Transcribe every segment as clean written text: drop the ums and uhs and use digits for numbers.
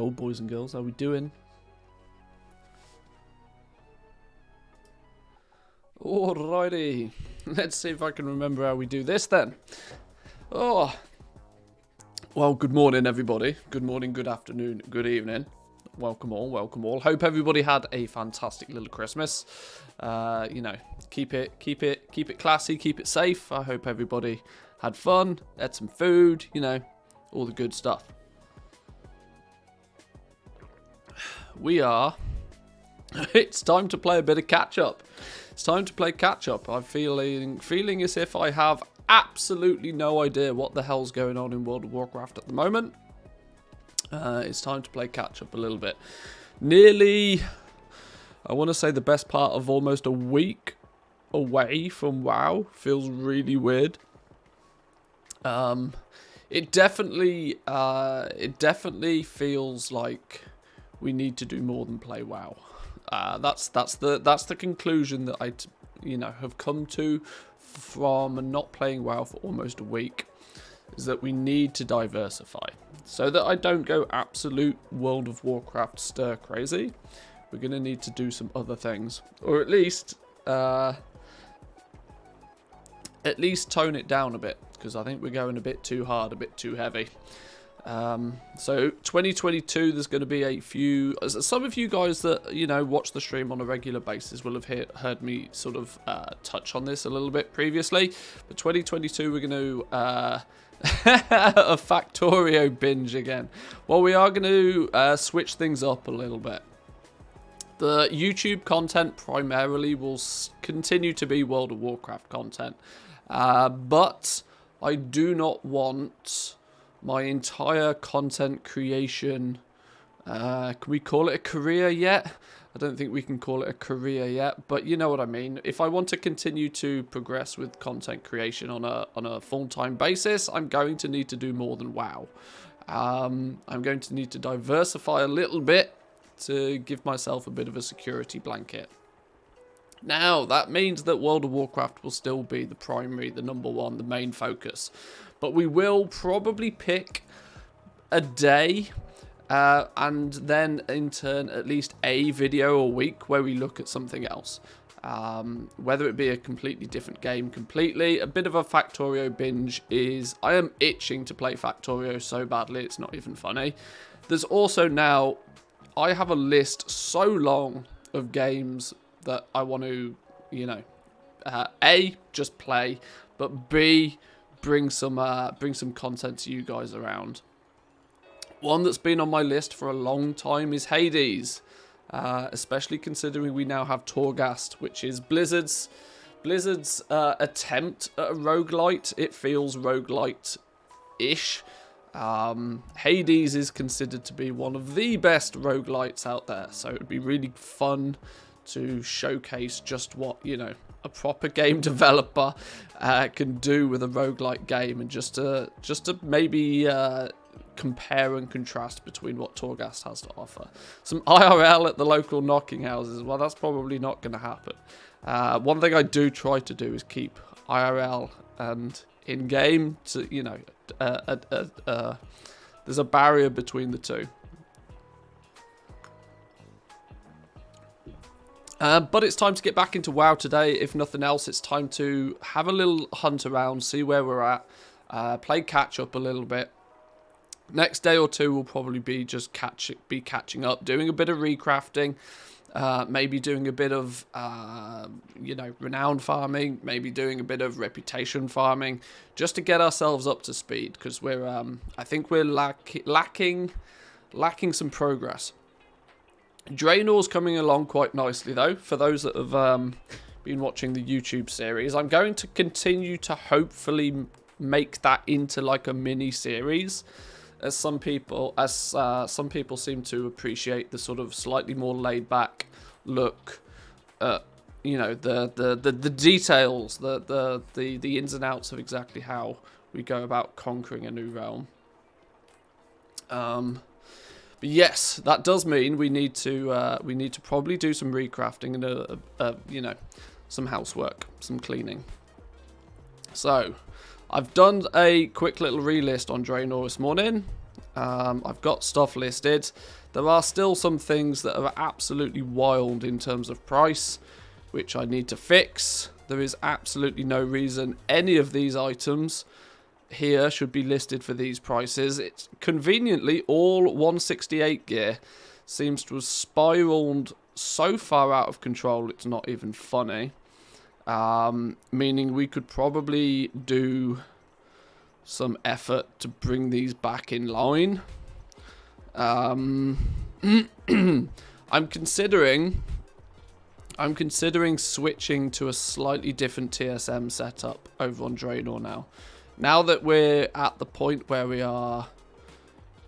old boys and girls. How we doing? Alrighty. Let's see if I can remember how we do this then. Oh. Well, good morning, everybody. Good morning, good afternoon, good evening. Welcome all, welcome all. Hope everybody had a fantastic little Christmas. You know, keep it classy, keep it safe. I hope everybody had fun, had some food, you know, all the good stuff. It's time to play a bit of catch up. It's time to play catch up. I'm feeling as if I have absolutely no idea what the hell's going on in World of Warcraft at the moment. It's time to play catch up a little bit. Nearly, I want to say the best part of almost a week away from WoW. Feels really weird. It definitely feels like we need to do more than play WoW. That's the conclusion that I have come to from not playing WoW for almost a week, is that we need to diversify so that I don't go absolute World of Warcraft stir crazy. We're gonna need to do some other things, or at least tone it down a bit, because I think we're going a bit too hard, a bit too heavy. So 2022, there's going to be a few. Some of you guys that watch the stream on a regular basis will have heard me sort of touch on this a little bit previously. But 2022, we're going to a Factorio binge again. Well, we are going to switch things up a little bit. The YouTube content primarily will continue to be World of Warcraft content, but I do not want my entire content creation, can we call it a career yet? I don't think we can call it a career yet, but you know what I mean. If I want to continue to progress with content creation on a full-time basis, I'm going to need to do more than WoW. I'm going to need to diversify a little bit to give myself a bit of a security blanket. Now, that means that World of Warcraft will still be the primary, the number one, the main focus. But we will probably pick a day and then in turn at least a video a week where we look at something else. Whether it be a completely different game completely. A bit of a Factorio binge is... I am itching to play Factorio so badly it's not even funny. There's also now... I have a list so long of games that I want to, A, just play, but B, bring some content to you guys around. One that's been on my list for a long time is Hades, especially considering we now have Torghast, which is Blizzard's attempt at a roguelite. It feels roguelite-ish. Hades is considered to be one of the best roguelites out there, so it would be really fun to showcase just what a proper game developer can do with a roguelike game, and just to maybe compare and contrast between what Torghast has to offer. Some IRL at the local knocking houses, well, that's probably not going to happen. One thing I do try to do is keep IRL and in-game to there's a barrier between the two. But it's time to get back into WoW today. If nothing else, it's time to have a little hunt around, see where we're at, play catch up a little bit. Next day or two will probably be just catching up, doing a bit of recrafting, maybe doing a bit of renown farming, maybe doing a bit of reputation farming, just to get ourselves up to speed, because we're I think we're lacking some progress. Draenor's coming along quite nicely, though, for those that have been watching the YouTube series. I'm going to continue to hopefully make that into like a mini-series, as some people seem to appreciate the sort of slightly more laid-back look at, the details, the ins and outs of exactly how we go about conquering a new realm. But yes, that does mean we need to probably do some recrafting and some housework, some cleaning. So I've done a quick little relist on Draenor this morning. I've got stuff listed. There are still some things that are absolutely wild in terms of price, which I need to fix. There is absolutely no reason any of these items here should be listed for these prices. It's conveniently all 168 gear seems to have spiraled so far out of control it's not even funny. Meaning we could probably do some effort to bring these back in line. I'm considering switching to a slightly different TSM setup over on Draenor now. Now that we're at the point where we are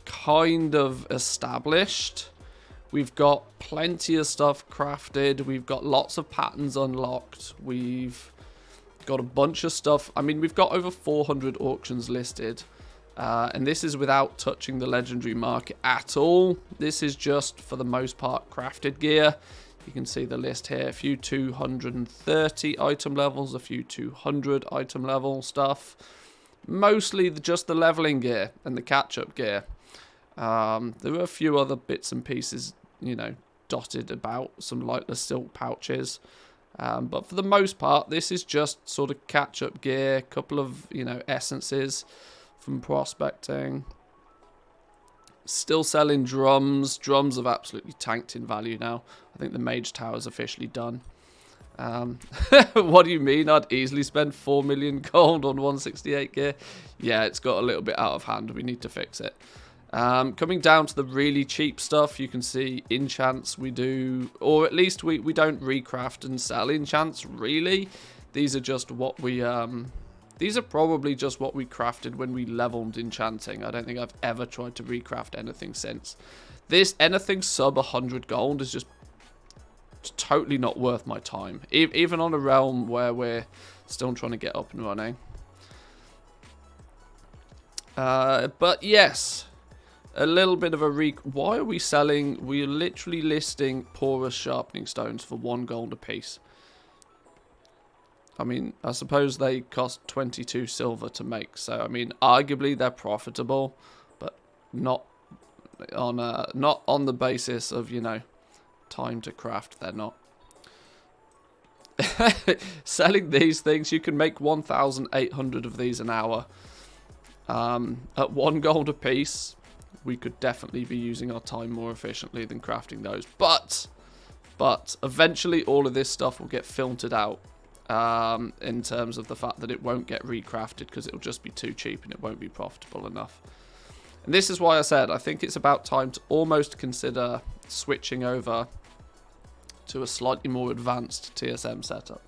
kind of established, we've got plenty of stuff crafted, we've got lots of patterns unlocked, we've got a bunch of stuff. I mean, we've got over 400 auctions listed, and this is without touching the legendary market at all. This is just, for the most part, crafted gear. You can see the list here, a few 230 item levels, a few 200 item level stuff. Mostly just the leveling gear and the catch-up gear. There are a few other bits and pieces, you know, dotted about, some lightless silk pouches. But for the most part, this is just sort of catch-up gear, a couple of, you know, essences from prospecting. Still selling drums. Drums have absolutely tanked in value now. I think the Mage Tower is officially done. What do you mean? I'd easily spend 4 million gold on 168 gear. Yeah, it's got a little bit out of hand. We need to fix it. Coming down to the really cheap stuff, you can see enchants we do, or at least we don't recraft and sell enchants, really. These are just what we, these are probably just what we crafted when we leveled enchanting. I don't think I've ever tried to recraft anything since. This, anything sub 100 gold is just totally not worth my time. Even on a realm where we're still trying to get up and running. But yes, a little bit of a why are we selling? We're literally listing porous sharpening stones for 1 gold a piece. I mean, I suppose they cost 22 silver to make, so I mean, arguably they're profitable, but not on the basis of, you know, time to craft. They're not. Selling these things, you can make 1,800 of these an hour. At 1 gold a piece, we could definitely be using our time more efficiently than crafting those. But eventually all of this stuff will get filtered out, in terms of the fact that it won't get recrafted because it'll just be too cheap and it won't be profitable enough. And this is why I said I think it's about time to almost consider switching over to a slightly more advanced TSM setup.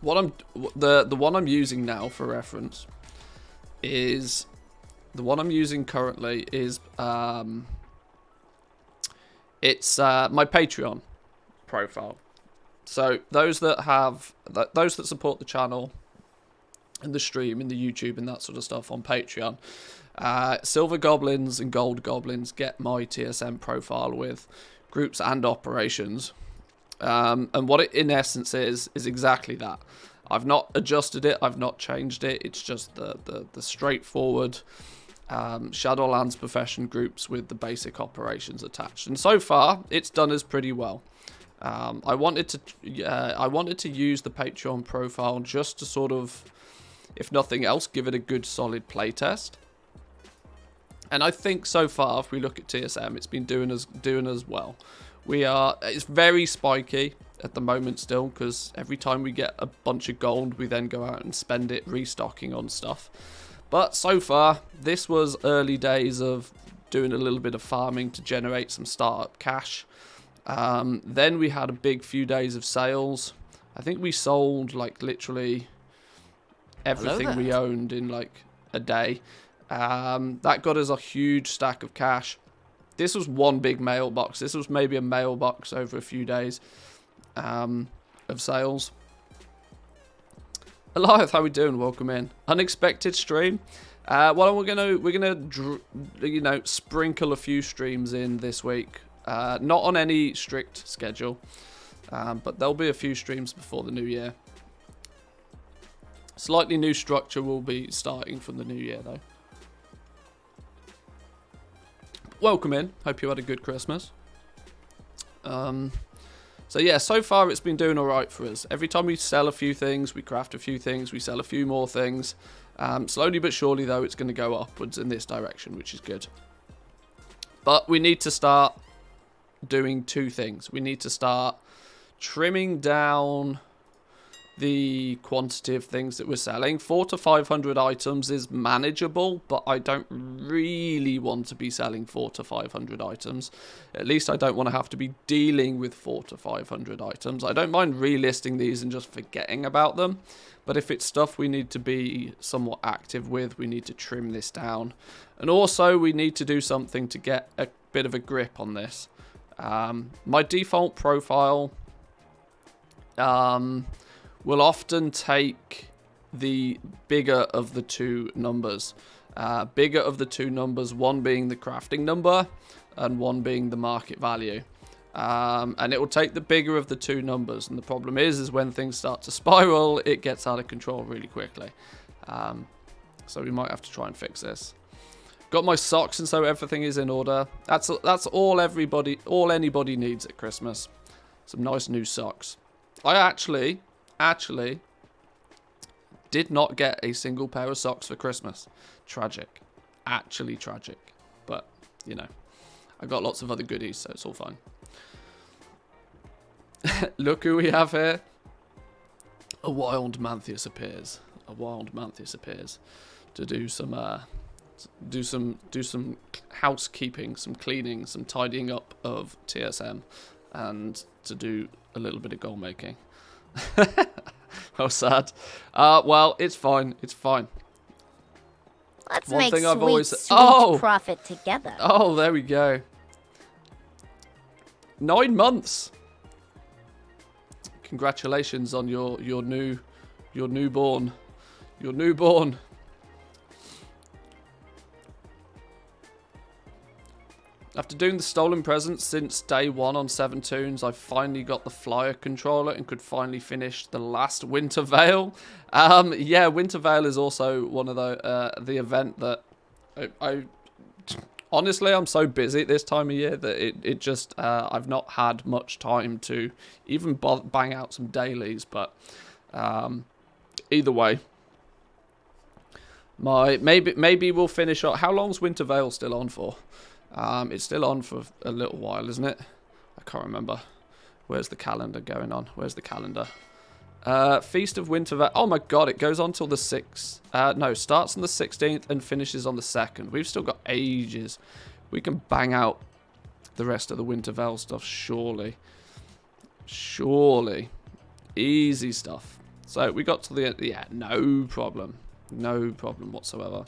The one I'm using now for reference is the one I'm using currently is it's my Patreon profile. So those that support the channel and the stream and the YouTube and that sort of stuff on Patreon, silver goblins and gold goblins get my TSM profile with groups and operations. And what it in essence is exactly that. I've not adjusted it, I've not changed it. It's just the straightforward Shadowlands profession groups with the basic operations attached. And so far, it's done us pretty well. I wanted to use the Patreon profile just to sort of, if nothing else, give it a good solid playtest. And I think so far, if we look at TSM, it's been doing us well. It's very spiky at the moment still, because every time we get a bunch of gold, we then go out and spend it restocking on stuff. But so far, this was early days of doing a little bit of farming to generate some startup cash. Then we had a big few days of sales. I think we sold like literally everything we owned in like a day. That got us a huge stack of cash. This was one big mailbox. This was maybe a mailbox over a few days of sales. Eliath, how we doing? Welcome in. Unexpected stream. Well, we're gonna sprinkle a few streams in this week. Not on any strict schedule, but there'll be a few streams before the new year. Slightly new structure will be starting from the new year, though. Welcome in. Hope you had a good Christmas. So yeah, so far it's been doing alright for us. Every time we sell a few things, we craft a few things, we sell a few more things. Slowly but surely, though, it's going to go upwards in this direction, which is good. But we need to start doing two things. We need to start trimming down the quantity of things that we're selling. 400 to 500 items is manageable, but I don't really want to be selling 400 to 500 items. At least I don't want to have to be dealing with 400 to 500 items. I don't mind relisting these and just forgetting about them, but if it's stuff we need to be somewhat active with, we need to trim this down. And also we need to do something to get a bit of a grip on this. My default profile will often take the bigger of the two numbers. Bigger of the two numbers, one being the crafting number and one being the market value. And it will take the bigger of the two numbers. And the problem is when things start to spiral, it gets out of control really quickly. So we might have to try and fix this. Got my socks, and so everything is in order. That's all anybody needs at Christmas. Some nice new socks. I actually did not get a single pair of socks for Christmas. Tragic. Actually tragic. But, you know, I got lots of other goodies, so it's all fine. Look who we have here. A wild Mantheus appears. A wild Mantheus appears to do some housekeeping, some cleaning, some tidying up of TSM, and to do a little bit of goal making. How sad. Well, it's fine. It's fine. Let's One make thing I've sweet, always... sweet profit together. Oh, there we go. 9 months. Congratulations on your newborn. Your newborn. After doing the stolen presents since day 1 on 7 Toons, I finally got the flyer controller and could finally finish the last Winter Veil. Yeah, Winter Veil is also one of the event that I honestly, I'm so busy at this time of year that it just I've not had much time to even bang out some dailies. But either way, maybe we'll finish up. How long's Winter Veil still on for? It's still on for a little while, isn't it? I can't remember. Where's the calendar going on? Where's the calendar? Feast of Winter Veil. Oh my god, it goes on till the 6th. No, starts on the 16th and finishes on the 2nd. We've still got ages. We can bang out the rest of the Winter Veil stuff, surely. Surely. Easy stuff. So, we got to the end. Yeah, no problem. No problem whatsoever.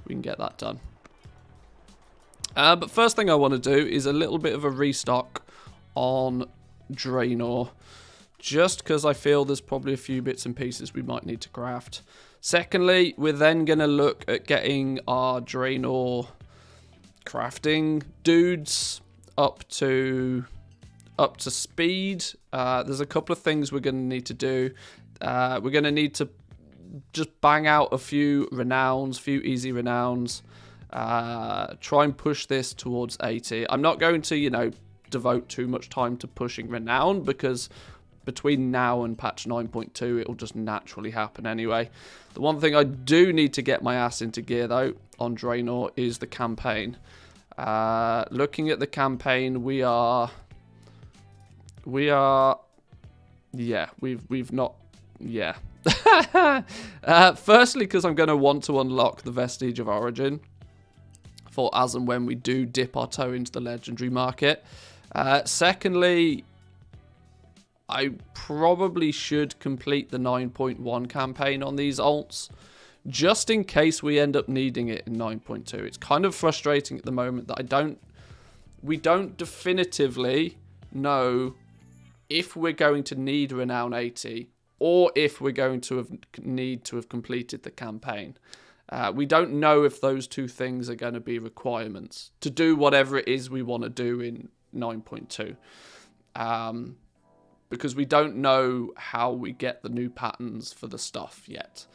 We can get that done. But first thing I want to do is a little bit of a restock on Draenor, just because I feel there's probably a few bits and pieces we might need to craft. Secondly, we're then going to look at getting our Draenor crafting dudes up to speed. There's a couple of things we're going to need to do. We're going to need to just bang out a few renowns, few easy renowns. Try and push this towards 80. I'm not going to, devote too much time to pushing renown, because between now and patch 9.2 it'll just naturally happen anyway. The one thing I do need to get my ass into gear though on Draenor is the campaign. Looking at the campaign, we've not. Firstly, because I'm going to want to unlock the Vestige of Origin for as and when we do dip our toe into the legendary market. Secondly, I probably should complete the 9.1 campaign on these alts, just in case we end up needing it in 9.2. It's kind of frustrating at the moment that we don't definitively know if we're going to need Renown 80 or if we're going to need to have completed the campaign. We don't know if those two things are going to be requirements to do whatever it is we want to do in 9.2. because we don't know how we get the new patterns for the stuff yet.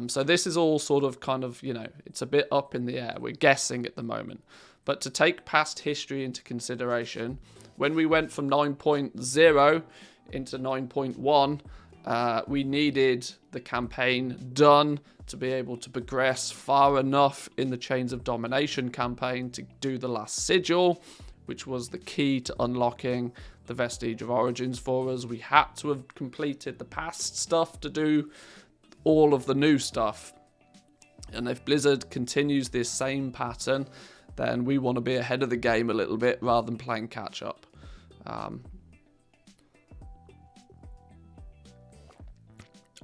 So this is all sort of kind of, it's a bit up in the air. We're guessing at the moment. But to take past history into consideration, when we went from 9.0 into 9.1, we needed the campaign done to be able to progress far enough in the Chains of Domination campaign to do the last sigil, which was the key to unlocking the Vestige of Origins for us. We had to have completed the past stuff to do all of the new stuff. And if Blizzard continues this same pattern, then we want to be ahead of the game a little bit rather than playing catch up.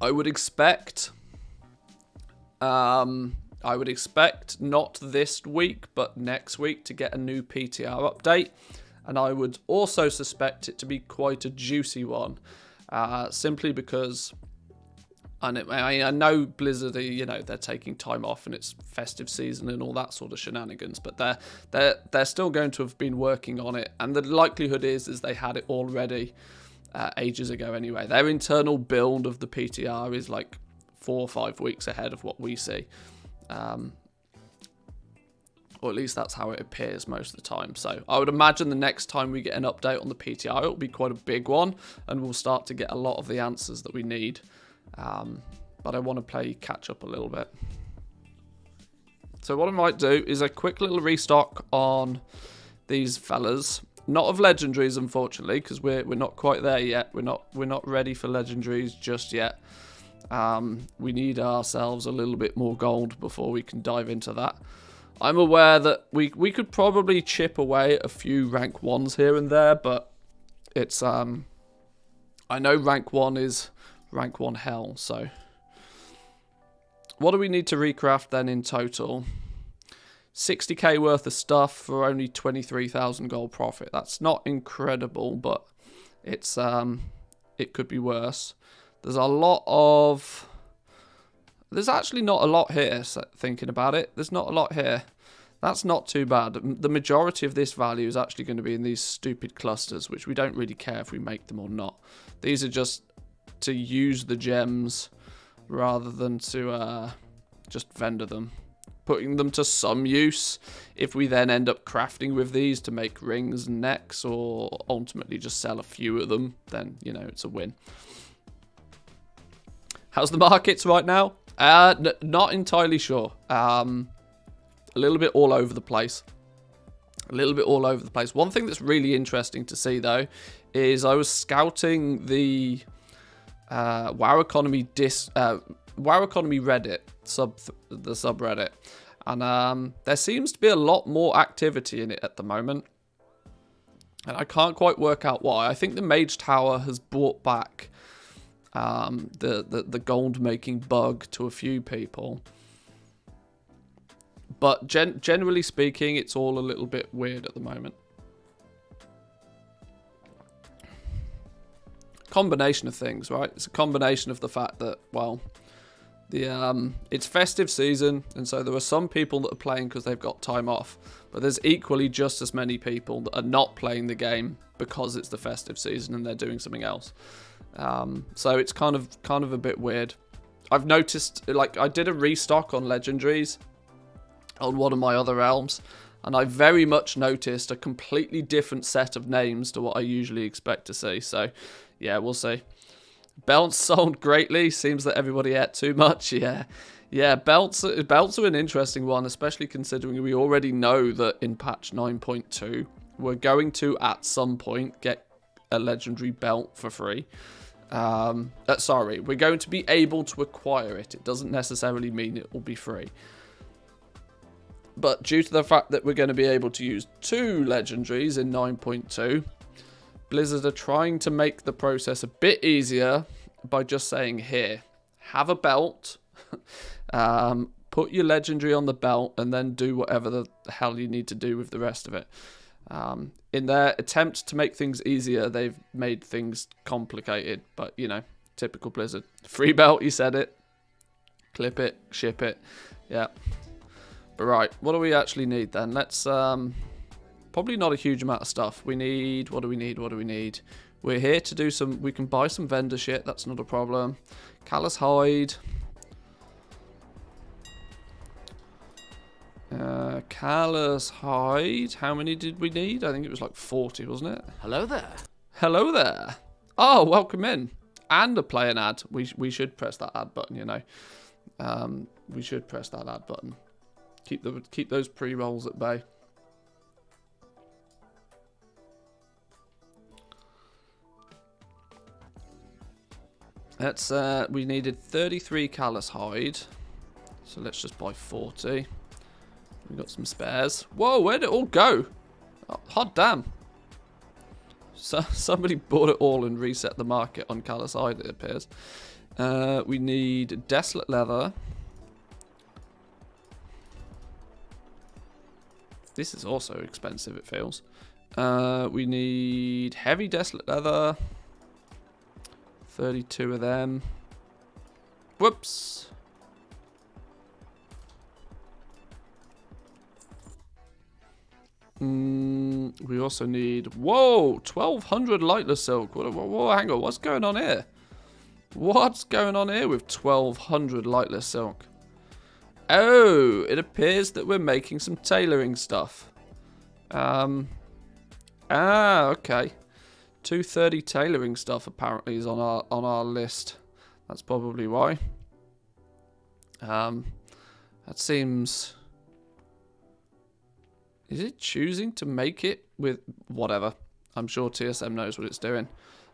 I would expect not this week, but next week to get a new PTR update. And I would also suspect it to be quite a juicy one, simply because I know Blizzard, they're taking time off and it's festive season and all that sort of shenanigans, but they're still going to have been working on it, and the likelihood is they had it already ages ago anyway. Their internal build of the PTR is like 4 or 5 weeks ahead of what we see. Or at least that's how it appears most of the time. So I would imagine the next time we get an update on the PTR, it'll be quite a big one, and we'll start to get a lot of the answers that we need. But I want to play catch up a little bit. So what I might do is a quick little restock on these fellas. Not of legendaries, unfortunately, because we're not quite there yet. We're not ready for legendaries just yet. We need ourselves a little bit more gold before we can dive into that. I'm aware that we could probably chip away at a few rank 1s here and there, but it's I know rank 1 is rank 1 hell. So what do we need to recraft then in total? 60k worth of stuff for only 23,000 gold profit. That's not incredible, but it's it could be worse. There's actually not a lot here, so thinking about it. There's not a lot here. That's not too bad. The majority of this value is actually going to be in these stupid clusters, which we don't really care if we make them or not. These are just to use the gems rather than to just vendor them. Putting them to some use. If we then end up crafting with these to make rings and necks, or ultimately just sell a few of them, then, it's a win. How's the markets right now? Not entirely sure. A little bit all over the place. One thing that's really interesting to see, though, is I was scouting the WoW Economy Reddit the subreddit, and there seems to be a lot more activity in it at the moment, and I can't quite work out why. I think the Mage Tower has brought back the gold making bug to a few people, but generally speaking, it's all a little bit weird at the moment. Combination of things, right? It's a combination of the fact that, well, it's festive season, and so there are some people that are playing because they've got time off, but there's equally just as many people that are not playing the game because it's the festive season and they're doing something else. So it's kind of a bit weird. I've noticed, like, I did a restock on legendaries on one of my other realms, and I very much noticed a completely different set of names to what I usually expect to see. So yeah, we'll see. Belts sold greatly. Seems that everybody ate too much. Yeah. Belts are an interesting one, especially considering we already know that in patch 9.2 we're going to at some point get a legendary belt for free. Sorry, we're going to be able to acquire it. It doesn't necessarily mean it will be free. But due to the fact that we're going to be able to use 2 legendaries in 9.2, Blizzard are trying to make the process a bit easier by just saying, here, have a belt, put your legendary on the belt, and then do whatever the hell you need to do with the rest of it. In their attempt to make things easier, they've made things complicated, but, typical Blizzard. Free belt, you said it. Clip it, ship it. Yeah. But right, what do we actually need then? Let's, probably not a huge amount of stuff. We need, what do we need? We're here to do some... We can buy some vendor shit. That's not a problem. Callous hide. Callous hide. How many did we need? I think it was like 40, wasn't it? Hello there. Hello there. Oh, welcome in. And a play an ad. We should press that ad button, you know. We should press that ad button. Keep those pre-rolls at bay. Let's we needed 33 callous hide. So let's just buy 40. We got some spares. Whoa, where'd it all go? Oh, hot damn. So somebody bought it all and reset the market on callous hide, it appears. We need desolate leather. This is also expensive, it feels. We need heavy desolate leather. 32 of them. Whoops. We also need... Whoa! 1,200 lightless silk. Whoa, hang on. What's going on here? What's going on here with 1,200 lightless silk? Oh, it appears that we're making some tailoring stuff. Okay. 230 tailoring stuff apparently is on our list. That's probably why. That seems... Is it choosing to make it with... Whatever. I'm sure TSM knows what it's doing.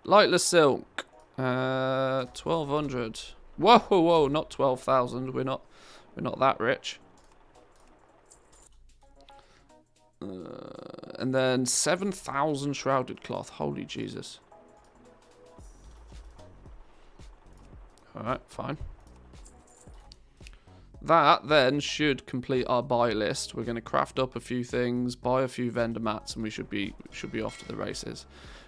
Lightless silk. 1,200. Whoa, not 12,000. We're not that rich. And then 7,000 shrouded cloth. Holy Jesus. Alright, fine. That then should complete our buy list. We're going to craft up a few things, buy a few vendor mats, and we should be off to the races.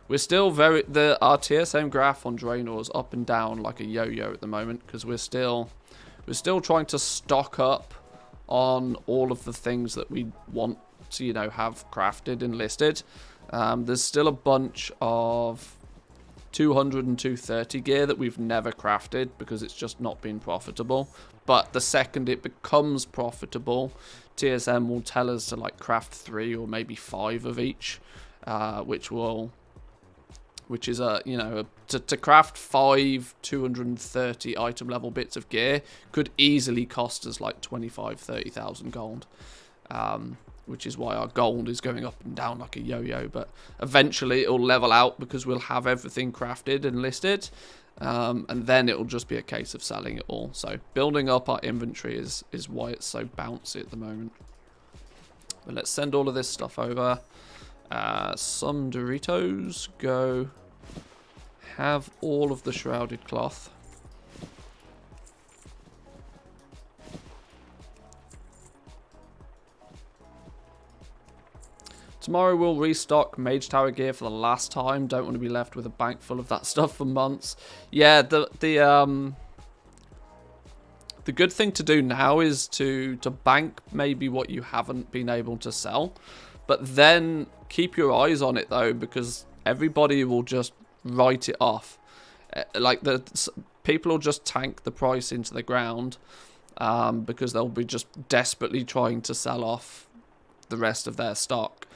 We're still our TSM graph on Draenor is up and down like a yo-yo at the moment because we're still trying to stock up on all of the things that we want to, you know, have crafted and listed. There's still a bunch of 200 and 230 gear that we've never crafted because it's just not been profitable. But the second it becomes profitable, TSM will tell us to like craft 3 or maybe 5 of each, which is to craft 5 230 item level bits of gear could easily cost us like 25,000-30,000 gold. Which is why our gold is going up and down like a yo-yo. But eventually it'll level out because we'll have everything crafted and listed. And then it'll just be a case of selling it all. So building up our inventory is why it's so bouncy at the moment. But let's send all of this stuff over. Some Doritos. Go have all of the shrouded cloth. Tomorrow we'll restock Mage Tower gear for the last time. Don't want to be left with a bank full of that stuff for months. Yeah, the good thing to do now is to bank maybe what you haven't been able to sell. But then keep your eyes on it though, because everybody will just write it off. Like people will just tank the price into the ground because they'll be just desperately trying to sell off the rest of their stock.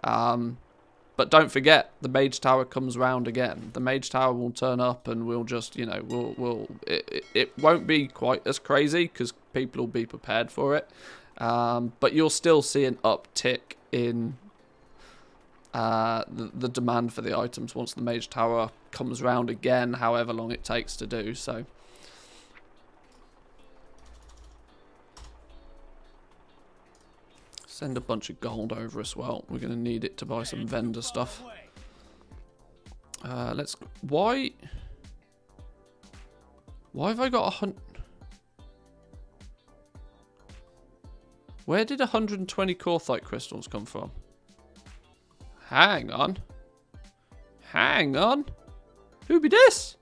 But don't forget, the Mage Tower comes round again. The Mage Tower will turn up and we'll just, you know, it won't be quite as crazy because people will be prepared for it. But you'll still see an uptick in the demand for the items once the Mage Tower comes round again, however long it takes to do so. Send a bunch of gold over as well. We're going to need it to buy some vendor stuff. Why have I got 100? Where did 120 Corthite crystals come from? Hang on. Who be this?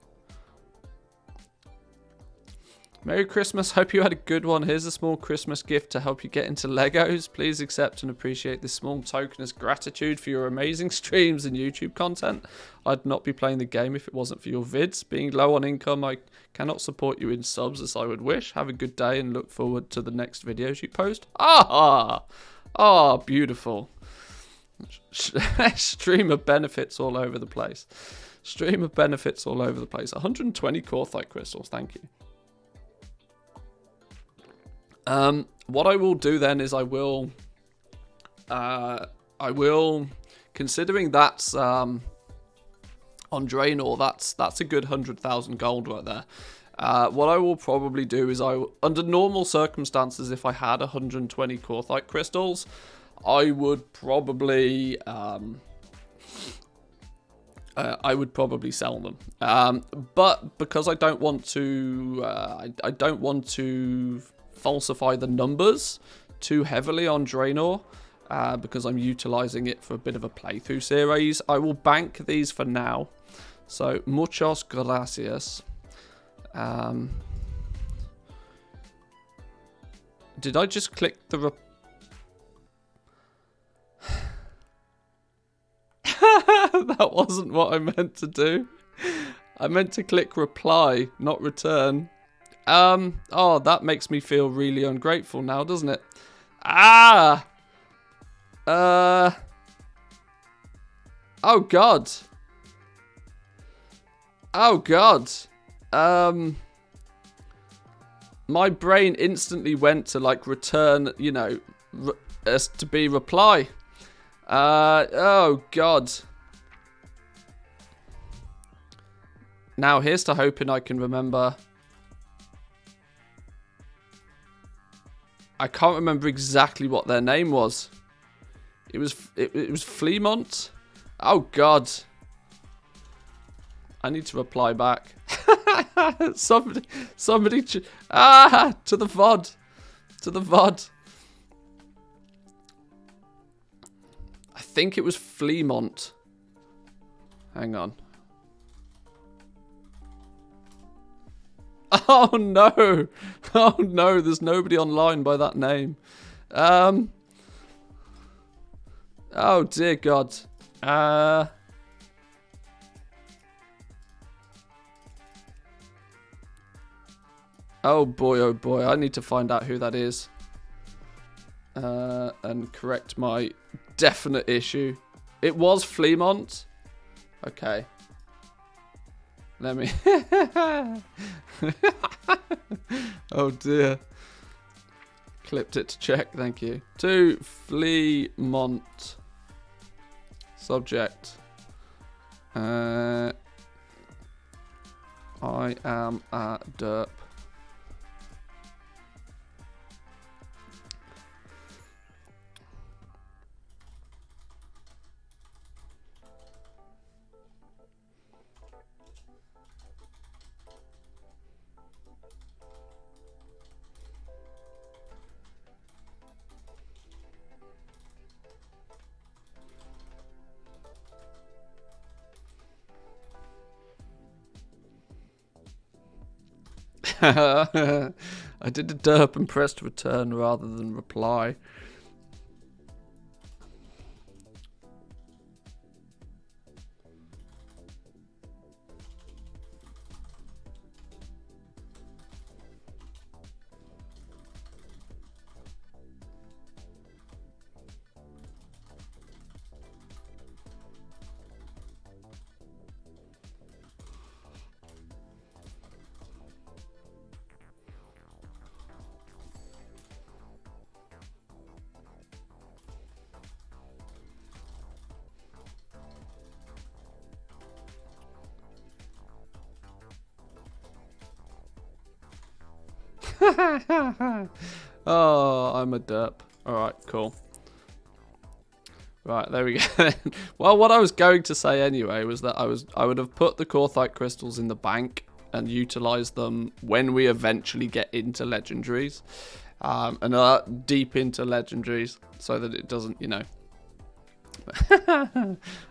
Merry Christmas. Hope you had a good one. Here's a small Christmas gift to help you get into Legos. Please accept and appreciate this small token as gratitude for your amazing streams and YouTube content. I'd not be playing the game if it wasn't for your vids. Being low on income, I cannot support you in subs as I would wish. Have a good day and look forward to the next videos you post. Beautiful. Stream of benefits all over the place. Stream of benefits all over the place. 120 Corthite crystals. Thank you. What I will do then is I will, considering that's, on Draenor, that's a good 100,000 gold right there. What I will probably do is under normal circumstances, if I had 120 Corthite crystals, I would probably, sell them. But because I don't want to, I don't want to falsify the numbers too heavily on Draenor, because I'm utilizing it for a bit of a playthrough series. I will bank these for now. So, muchas gracias. Did I just click the... That wasn't what I meant to do. I meant to click reply, not return. Oh, that makes me feel really ungrateful now, doesn't it? Oh, God. Oh, God. My brain instantly went to, like, return, you know, as to be reply. Oh, God. Now, here's to hoping I can remember... I can't remember exactly what their name was. It was Fleamont. Oh God. I need to reply back. somebody to the VOD. To the VOD. I think it was Fleamont. Hang on. Oh no! Oh no, there's nobody online by that name. Oh dear God. Oh boy, I need to find out who that is. And correct my definite issue. It was Fleamont. Okay. Let me... Oh dear. Clipped it to check, thank you. To Fleamont. Subject. I am a derp. I did a derp and pressed return rather than reply. Oh, I'm a derp. Alright, cool. Right, there we go. Well, what I was going to say anyway was that I would have put the Corthite crystals in the bank and utilized them when we eventually get into legendaries. And deep into legendaries so that it doesn't, you know.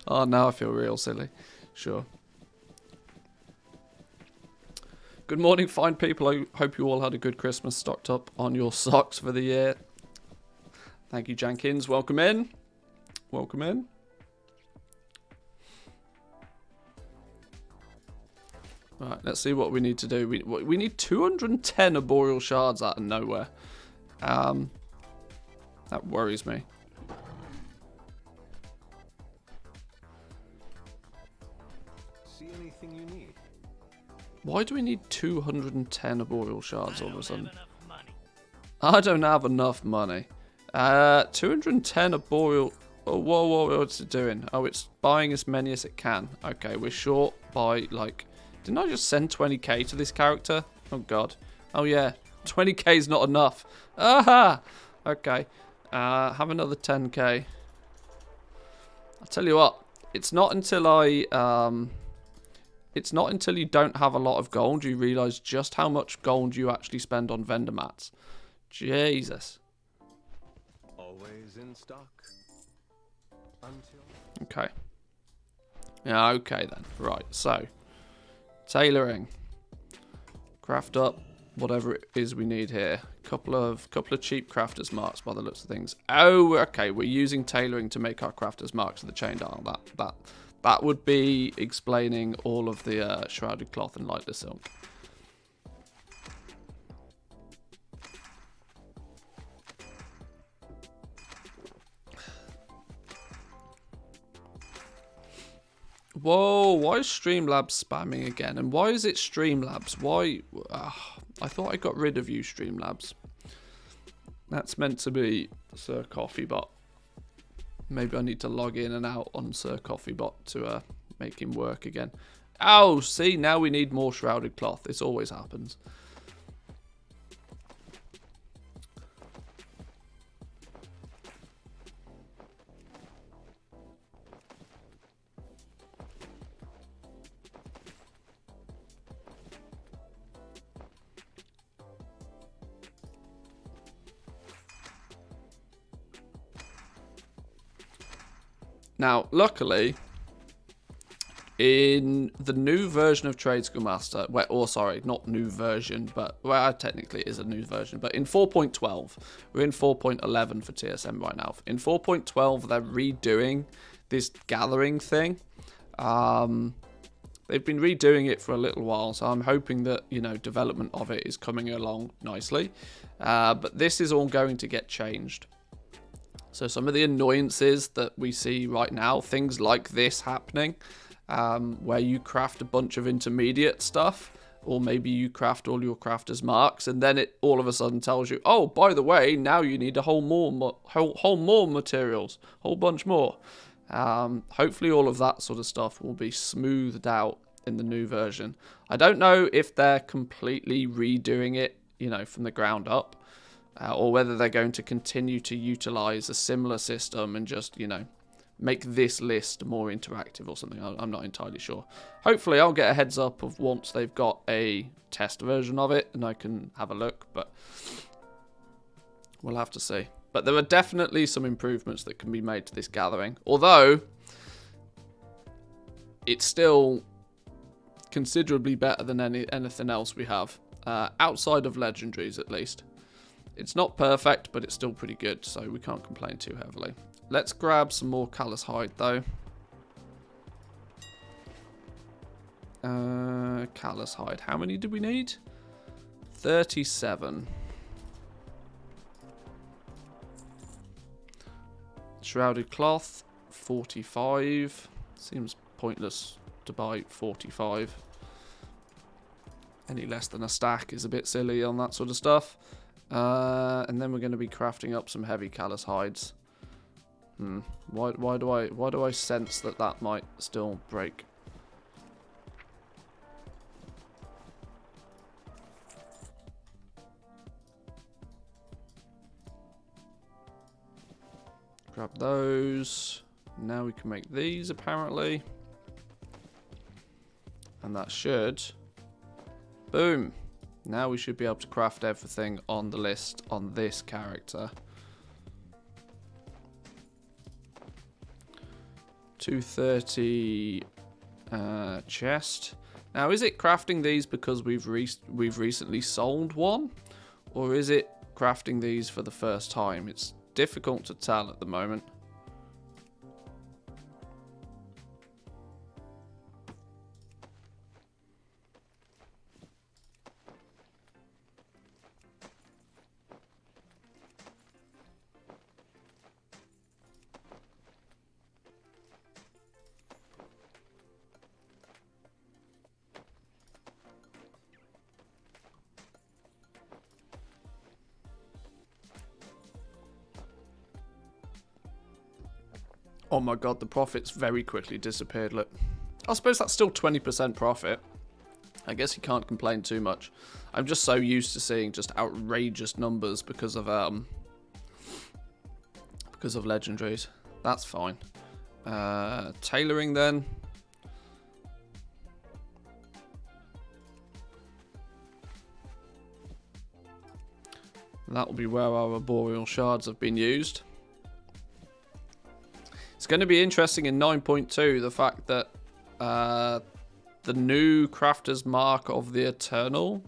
Oh, now I feel real silly. Sure. Good morning, fine people. I hope you all had a good Christmas, stocked up on your socks for the year. Thank you, Jenkins. Welcome in. Welcome in. Right, let's see what we need to do. We need 210 arboreal shards out of nowhere. That worries me. See anything you need? Why do we need 210 arboreal shards all of a sudden? I don't have enough money. 210 arboreal... Oh, whoa, what's it doing? Oh, it's buying as many as it can. Okay, we're short by, like... Didn't I just send 20k to this character? Oh, God. Oh, yeah. 20k is not enough. Aha! Okay. Have another 10k. I'll tell you what. It's not until It's not until you don't have a lot of gold you realise just how much gold you actually spend on vendor mats. Jesus. Always in stock. Until... Okay. Yeah, okay then. Right, so. Tailoring. Craft up whatever it is we need here. Couple of cheap crafters marks by the looks of things. Oh, okay. We're using tailoring to make our crafters marks of the chain dial. That would be explaining all of the shrouded cloth and lightless silk. Whoa, why is Streamlabs spamming again? And why is it Streamlabs? Why? I thought I got rid of you, Streamlabs. That's meant to be Sir Coffeebot. Maybe I need to log in and out on Sir Coffeebot to make him work again. Oh, see, now we need more shrouded cloth. This always happens. Now, luckily, in the new version of Trade School Master, or sorry, not new version, but, well, technically it is a new version, but in 4.12, we're in 4.11 for TSM right now. In 4.12, they're redoing this gathering thing. They've been redoing it for a little while, so I'm hoping that, you know, development of it is coming along nicely. But this is all going to get changed. So some of the annoyances that we see right now, things like this happening, where you craft a bunch of intermediate stuff, or maybe you craft all your crafters marks, and then it all of a sudden tells you, oh, by the way, now you need a whole more materials, whole bunch more. Hopefully all of that sort of stuff will be smoothed out in the new version. I don't know if they're completely redoing it, you know, from the ground up. Or whether they're going to continue to utilize a similar system and just, you know, make this list more interactive or something. I'm not entirely sure. Hopefully I'll get a heads up of once they've got a test version of it and I can have a look, but we'll have to see. But there are definitely some improvements that can be made to this gathering, although it's still considerably better than anything else we have, outside of legendaries at least. It's not perfect, but it's still pretty good, so we can't complain too heavily. Let's grab some more callous hide, though. Callous hide. How many do we need? 37. Shrouded cloth, 45. Seems pointless to buy 45. Any less than a stack is a bit silly on that sort of stuff. And then we're going to be crafting up some heavy callous hides. Why do I sense that might still break? Grab those. Now we can make these apparently. And that should... Boom! Now we should be able to craft everything on the list on this character. 230 chest. Now, is it crafting these because we've recently sold one? Or is it crafting these for the first time? It's difficult to tell at the moment. Oh my god, the profits very quickly disappeared, look. I suppose that's still 20% profit. I guess you can't complain too much. I'm just so used to seeing just outrageous numbers because of legendaries. That's fine. Tailoring then. That will be where our arboreal shards have been used. It's going to be interesting in 9.2, the fact that the new crafter's mark of the Eternal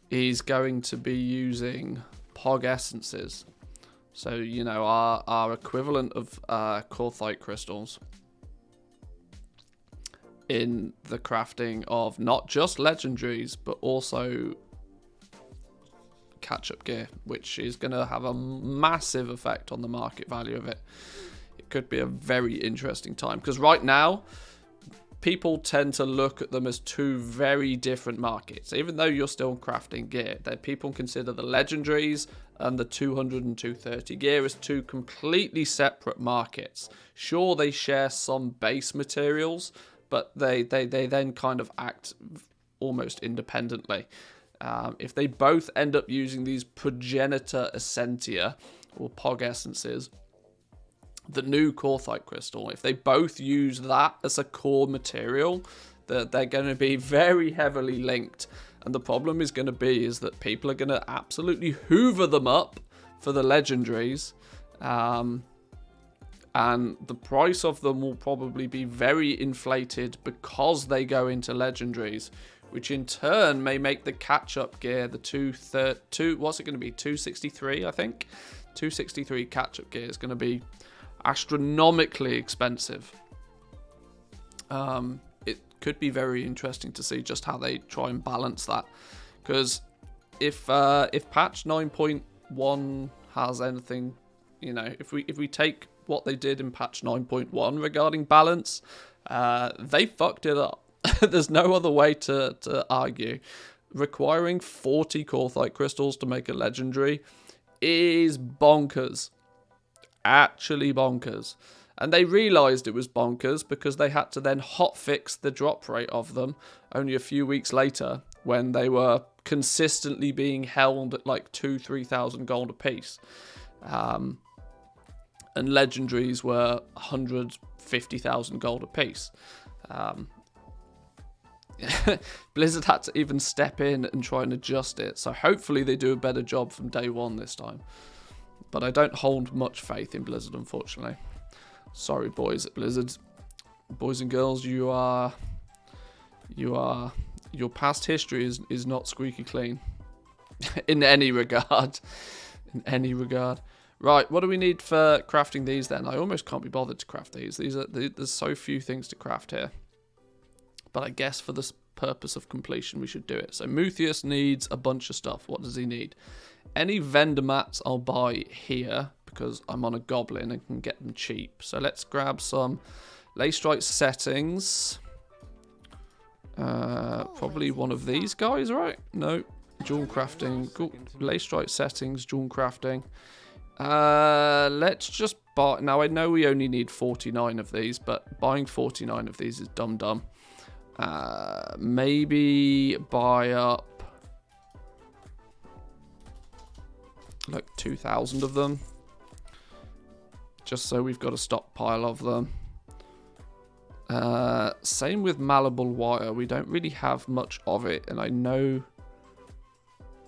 is going to be using Pog essences. So, you know, our equivalent of Corthite crystals in the crafting of not just legendaries, but also catch-up gear, which is going to have a massive effect on the market value of it. It could be a very interesting time, because right now people tend to look at them as two very different markets. Even though you're still crafting gear, that people consider the legendaries and the 200 and 230 gear as two completely separate markets. Sure, they share some base materials, but they then kind of act almost independently. If they both end up using these progenitor essentia or Pog essences, the new Corthite crystal, if they both use that as a core material, they're going to be very heavily linked. And the problem is going to be is that people are going to absolutely hoover them up for the legendaries. And the price of them will probably be very inflated because they go into legendaries, which in turn may make the catch-up gear, the what's it going to be, 263, I think? 263 catch-up gear is going to be astronomically expensive. It could be very interesting to see just how they try and balance that, because if patch 9.1 has anything, you know, if we take what they did in patch 9.1 regarding balance, they fucked it up. There's no other way to argue. Requiring 40 Corthite crystals to make a legendary is bonkers. Actually bonkers. And they realised it was bonkers because they had to then hotfix the drop rate of them only a few weeks later, when they were consistently being held at like 2,000-3,000 gold apiece. And legendaries were 150,000 gold apiece. Blizzard had to even step in and try and adjust it, so hopefully they do a better job from day one this time. But I don't hold much faith in Blizzard, unfortunately. Sorry, boys at Blizzard. Boys and girls, your past history is not squeaky clean. In any regard. In any regard. Right, what do we need for crafting these then? I almost can't be bothered to craft these. There's so few things to craft here. But I guess for the purpose of completion, we should do it. So Muthius needs a bunch of stuff. What does he need? Any vendor mats I'll buy here, because I'm on a goblin and can get them cheap. So let's grab some Leystrite settings. Probably one of these guys, right? No. Jewel crafting. Leystrite settings, jewel crafting. Let's just buy... Now, I know we only need 49 of these, but buying 49 of these is dumb. Maybe buy up like 2,000 of them, just so we've got a stockpile of them. Same with malleable wire. We don't really have much of it, and I know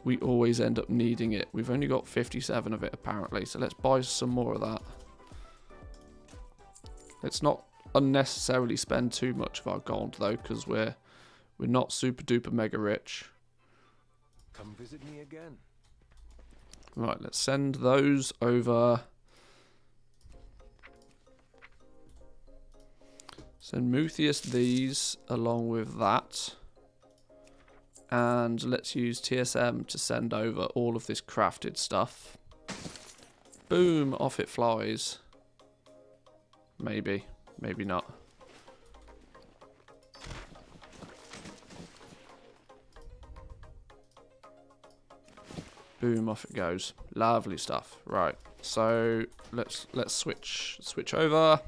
we always end up needing it. We've only got 57 of it apparently, so let's buy some more of that. Let's not unnecessarily spend too much of our gold though, because we're We're not super duper mega rich. Come visit me again. Right, let's send those over. Send Muthius these along with that. And let's use TSM to send over all of this crafted stuff. Boom, off it flies. Maybe, maybe not. Boom, off it goes. Lovely stuff. Right, so let's switch over.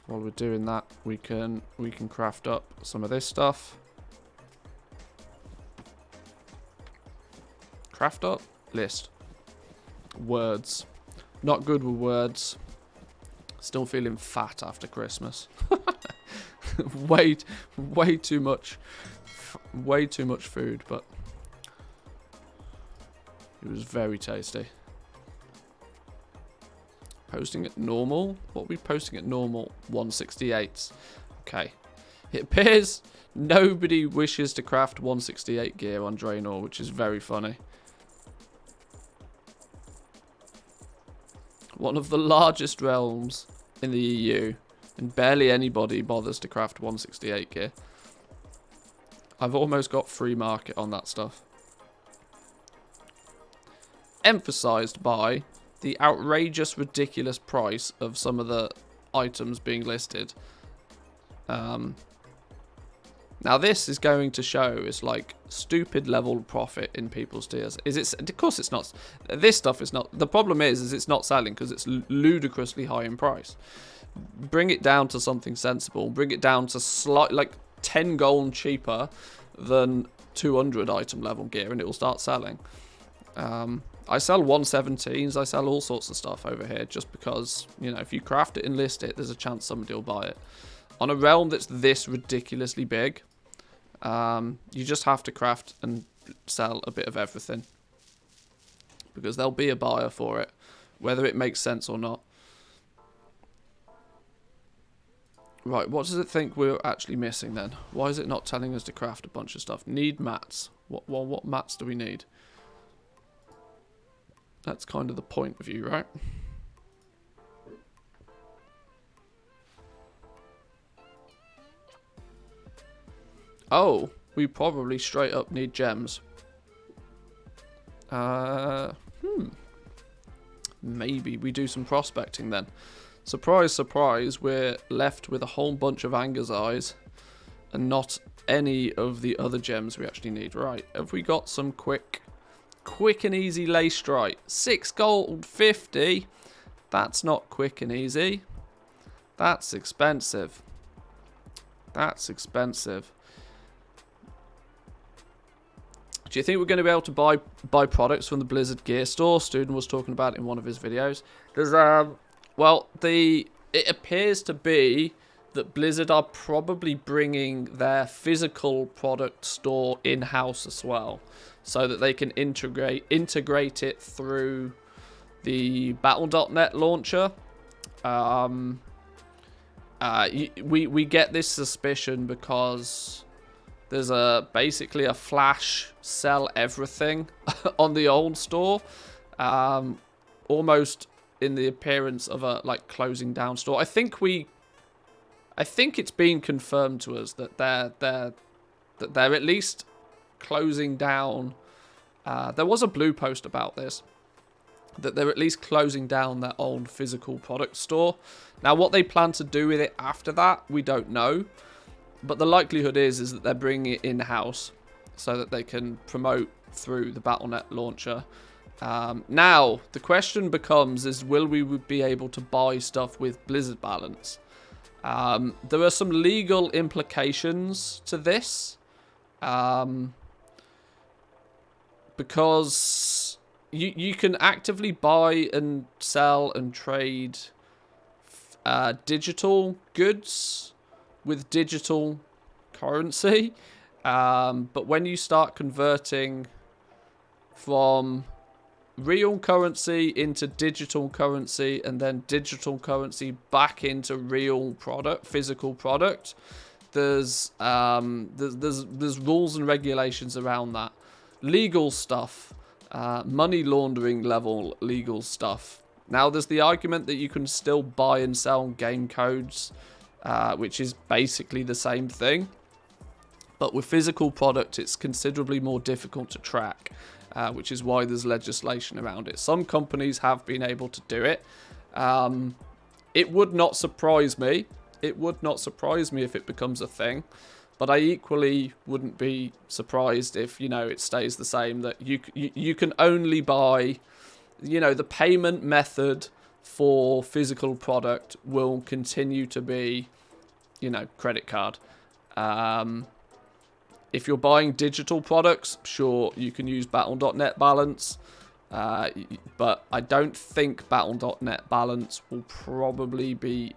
While we're doing that, we can craft up some of this stuff. Craft up list. Words. Not good with words. Still feeling fat after Christmas. way too much. Way too much food, but it was very tasty. Posting at normal? What are we posting at normal? 168s. Okay. It appears nobody wishes to craft 168 gear on Draenor, which is very funny. One of the largest realms in the EU, and barely anybody bothers to craft 168 gear. I've almost got free market on that stuff. Emphasized by the outrageous, ridiculous price of some of the items being listed. Now this is going to show it's like stupid level profit in people's tiers. Of course it's not. This stuff is not. The problem is it's not selling because it's ludicrously high in price. Bring it down to something sensible. Bring it down to like 10 gold cheaper than 200 item level gear, and it will start selling. I sell 117s. I sell all sorts of stuff over here just because, you know, if you craft it and list it, there's a chance somebody will buy it. On a realm that's this ridiculously big, you just have to craft and sell a bit of everything because there'll be a buyer for it, whether it makes sense or not. Right, what does it think we're actually missing then? Why is it not telling us to craft a bunch of stuff? Need mats. What mats do we need? That's kind of the point of view, right? Oh, we probably straight up need gems. Maybe we do some prospecting then. Surprise, surprise, we're left with a whole bunch of Anger's Eyes and not any of the other gems we actually need. Right, have we got some quick and easy lace strike? 6 gold 50. That's not quick and easy. That's expensive. That's expensive. Do you think we're going to be able to buy products from the Blizzard gear store? Student was talking about it in one of his videos. There's well, it appears to be that Blizzard are probably bringing their physical product store in-house as well, so that they can integrate it through the Battle.net launcher. We get this suspicion because there's basically a flash sell everything on the old store, almost in the appearance of a like closing down store. I think it's been confirmed to us that they're at least closing down. There was a blue post about this, that they're at least closing down their own physical product store. Now, what they plan to do with it after that, we don't know. But the likelihood is that they're bringing it in-house so that they can promote through the Battle.net launcher. Now, the question becomes is, will we be able to buy stuff with Blizzard balance? There are some legal implications to this. Because you can actively buy and sell and trade digital goods with digital currency, but when you start converting from real currency into digital currency, and then digital currency back into real product, physical product. There's rules and regulations around that. Legal stuff, money laundering level legal stuff. Now, there's the argument that you can still buy and sell game codes, which is basically the same thing. But with physical product, it's considerably more difficult to track, which is why there's legislation around it. Some companies have been able to do it. It would not surprise me. It would not surprise me if it becomes a thing. But I equally wouldn't be surprised if, it stays the same. That you can only buy, the payment method for physical product will continue to be, credit card. If you're buying digital products, sure, you can use Battle.net balance. But I don't think Battle.net balance will probably be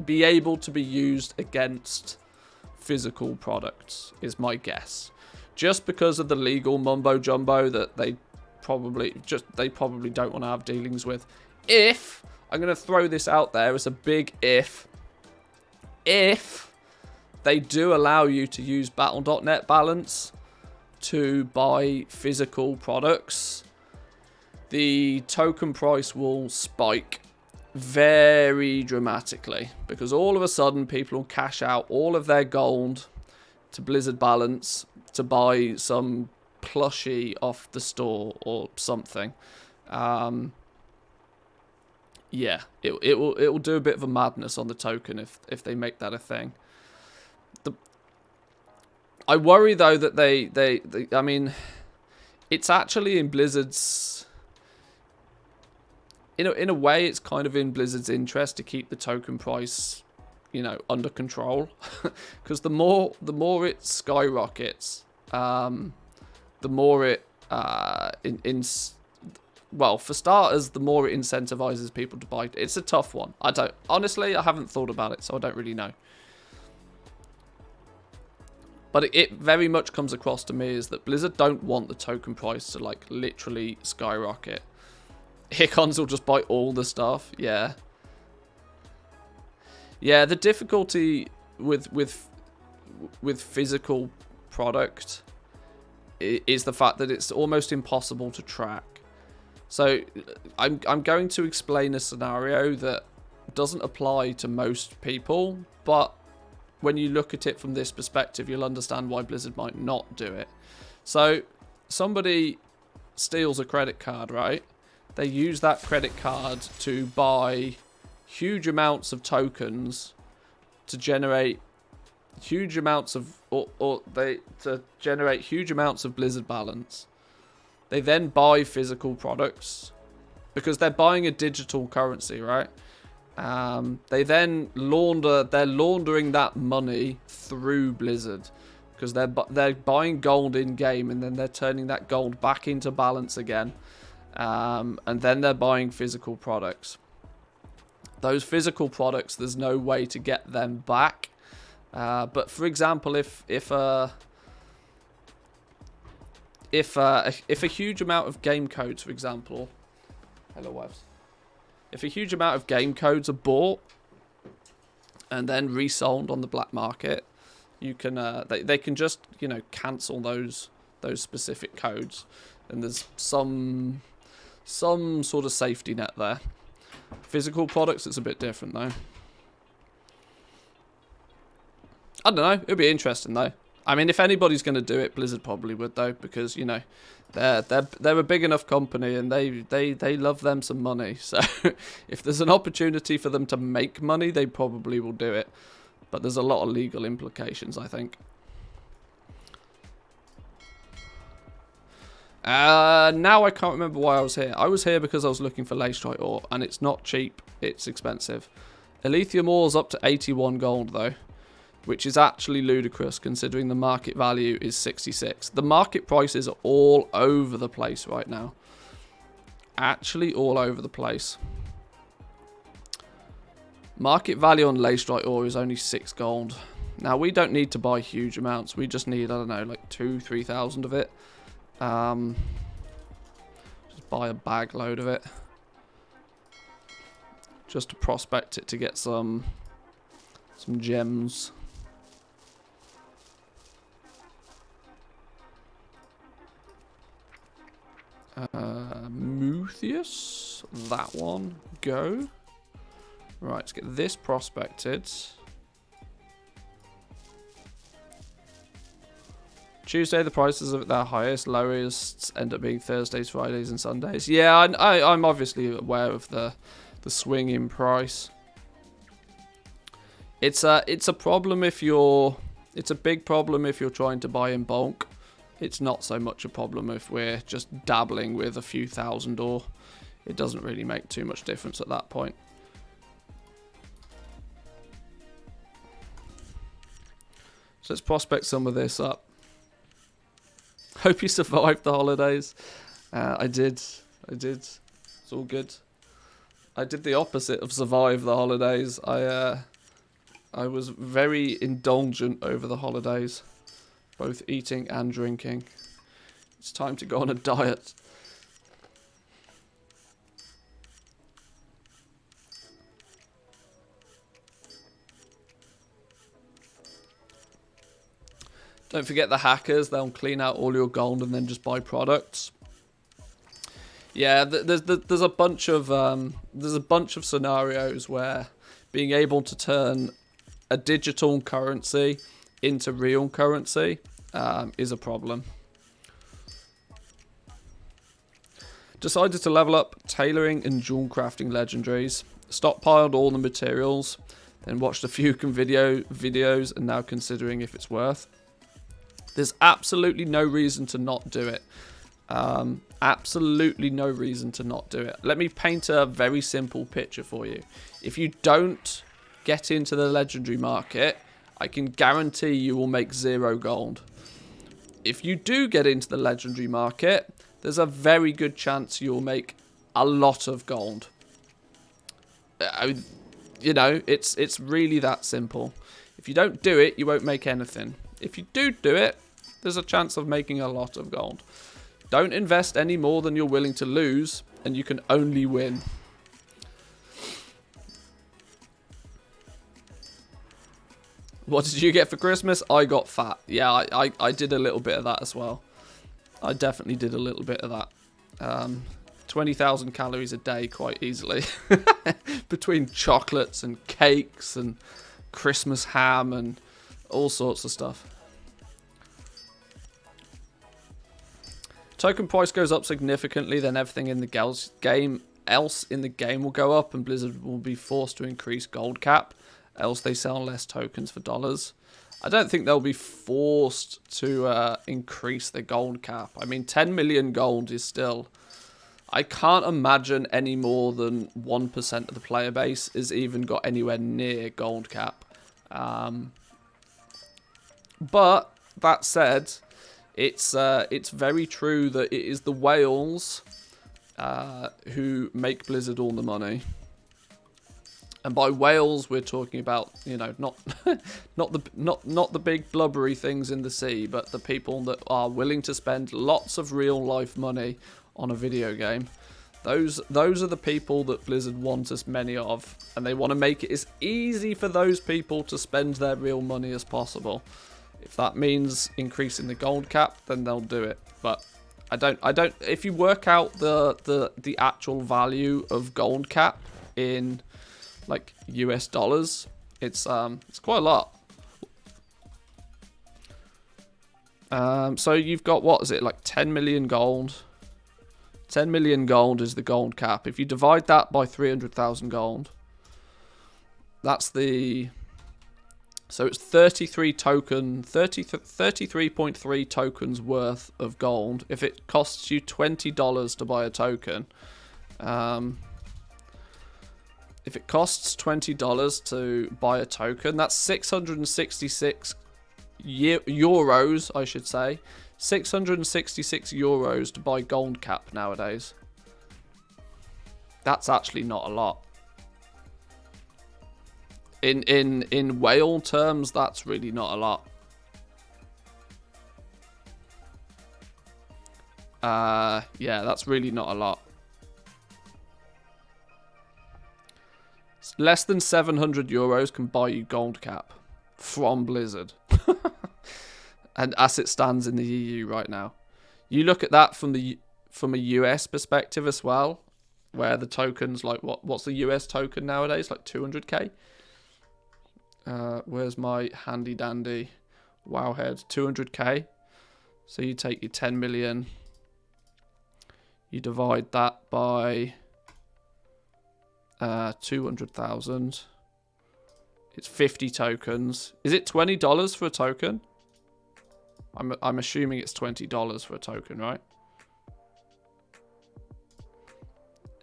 able to be used against physical products, is my guess. Just because of the legal mumbo jumbo that they probably don't want to have dealings with. If, I'm going to throw this out there as a big if they do allow you to use Battle.net balance to buy physical products, the token price will spike very dramatically, because all of a sudden people will cash out all of their gold to Blizzard balance to buy some plushie off the store or something. Yeah, it will do a bit of a madness on the token if they make that a thing. I worry though that they I mean, it's actually in Blizzard's, in a way, it's kind of in Blizzard's interest to keep the token price, under control, because the more it skyrockets, the more it well, for starters, the more it incentivizes people to buy. It's a tough one. Honestly, I haven't thought about it, so I don't really know. But it very much comes across to me is that Blizzard don't want the token price to literally skyrocket. Hicons will just buy all the stuff. Yeah. Yeah, the difficulty with physical product is the fact that it's almost impossible to track. So I'm going to explain a scenario that doesn't apply to most people, but when you look at it from this perspective, you'll understand why Blizzard might not do it. So somebody steals a credit card, right? They use that credit card to buy huge amounts of tokens to generate huge amounts of, to generate huge amounts of Blizzard balance. They then buy physical products because they're buying a digital currency, right? They then they're laundering that money through Blizzard because they're buying gold in game and then they're turning that gold back into balance again. And then they're buying physical products. Those physical products, there's no way to get them back. But for example, if a huge amount of game codes, for example, hello wives. If a huge amount of game codes are bought and then resold on the black market, you can they can just cancel those specific codes, and there's some sort of safety net there. Physical products, it's a bit different though. I don't know. It'd be interesting though. I mean, if anybody's going to do it, Blizzard probably would though, because they're a big enough company and they love them some money. So if there's an opportunity for them to make money, they probably will do it. But there's a lot of legal implications, I think. Now I can't remember why I was here. I was here because I was looking for Leystrite ore, and it's not cheap. It's expensive. Elithium ore's up to 81 gold though, which is actually ludicrous considering the market value is 66. The market prices are all over the place right now. Actually all over the place. Market value on Leystrite ore is only 6 gold. Now, we don't need to buy huge amounts. We just need, I don't know, like 2,000-3,000 of it. Just buy a bag load of it. Just to prospect it to get some gems. Mutheus, that one, go. Right, let's get this prospected. Tuesday, the prices are at their highest. Lowest end up being Thursdays, Fridays, and Sundays. Yeah, I'm obviously aware of the swing in price. It's a problem if you're. It's a big problem if you're trying to buy in bulk. It's not so much a problem if we're just dabbling with a few thousand ore. It doesn't really make too much difference at that point. So let's prospect some of this up. Hope you survived the holidays. I did. It's all good. I did the opposite of survive the holidays. I was very indulgent over the holidays. Both eating and drinking. It's time to go on a diet. Don't forget the hackers. They'll clean out all your gold and then just buy products. Yeah, there's a bunch of scenarios where being able to turn a digital currency into real currency is a problem. Decided to level up tailoring and jewel crafting legendaries. Stockpiled all the materials, then watched a few videos and now considering if it's worth. There's absolutely no reason to not do it. Absolutely no reason to not do it. Let me paint a very simple picture for you. If you don't get into the legendary market, I can guarantee you will make 0 gold. If you do get into the legendary market, there's a very good chance you'll make a lot of gold. You know, it's really that simple. If you don't do it, you won't make anything. If you do it, there's a chance of making a lot of gold. Don't invest any more than you're willing to lose, and you can only win. What did you get for Christmas? I got fat. Yeah, I did a little bit of that as well. I definitely did a little bit of that. 20,000 calories a day quite easily. Between chocolates and cakes and Christmas ham and all sorts of stuff. Token price goes up significantly, then everything in the game will go up, and Blizzard will be forced to increase gold cap, else they sell less tokens for dollars. I don't think they'll be forced to increase the gold cap. I mean, 10 million gold is still... I can't imagine any more than 1% of the player base has even got anywhere near gold cap. But, that said... It's very true that it is the whales who make Blizzard all the money. And by whales, we're talking about, you know, not the big blubbery things in the sea, but the people that are willing to spend lots of real life money on a video game. Those are the people that Blizzard wants as many of, and they want to make it as easy for those people to spend their real money as possible. If that means increasing the gold cap, then they'll do it. But I don't. If you work out the actual value of gold cap in like US dollars, it's quite a lot. So you've got, what is it, like 10 million gold? 10 million gold is the gold cap. If you divide that by 300,000 gold, that's the... So it's 33.3 tokens worth of gold. If it costs you $20 to buy a token, if it costs $20 to buy a token, that's 666 euros, I should say. 666 euros to buy gold cap nowadays. That's actually not a lot. In whale terms, that's really not a lot. Yeah, that's really not a lot. Less than 700 euros can buy you gold cap from Blizzard. And as it stands in the EU right now. You look at that from a US perspective as well, where the tokens, like what's the US token nowadays? Like 200k? Where's my handy dandy wowhead? 200k. So you take your 10 million, you divide that by 200,000. It's 50 tokens. Is it $20 for a token? I'm assuming it's $20 for a token, right?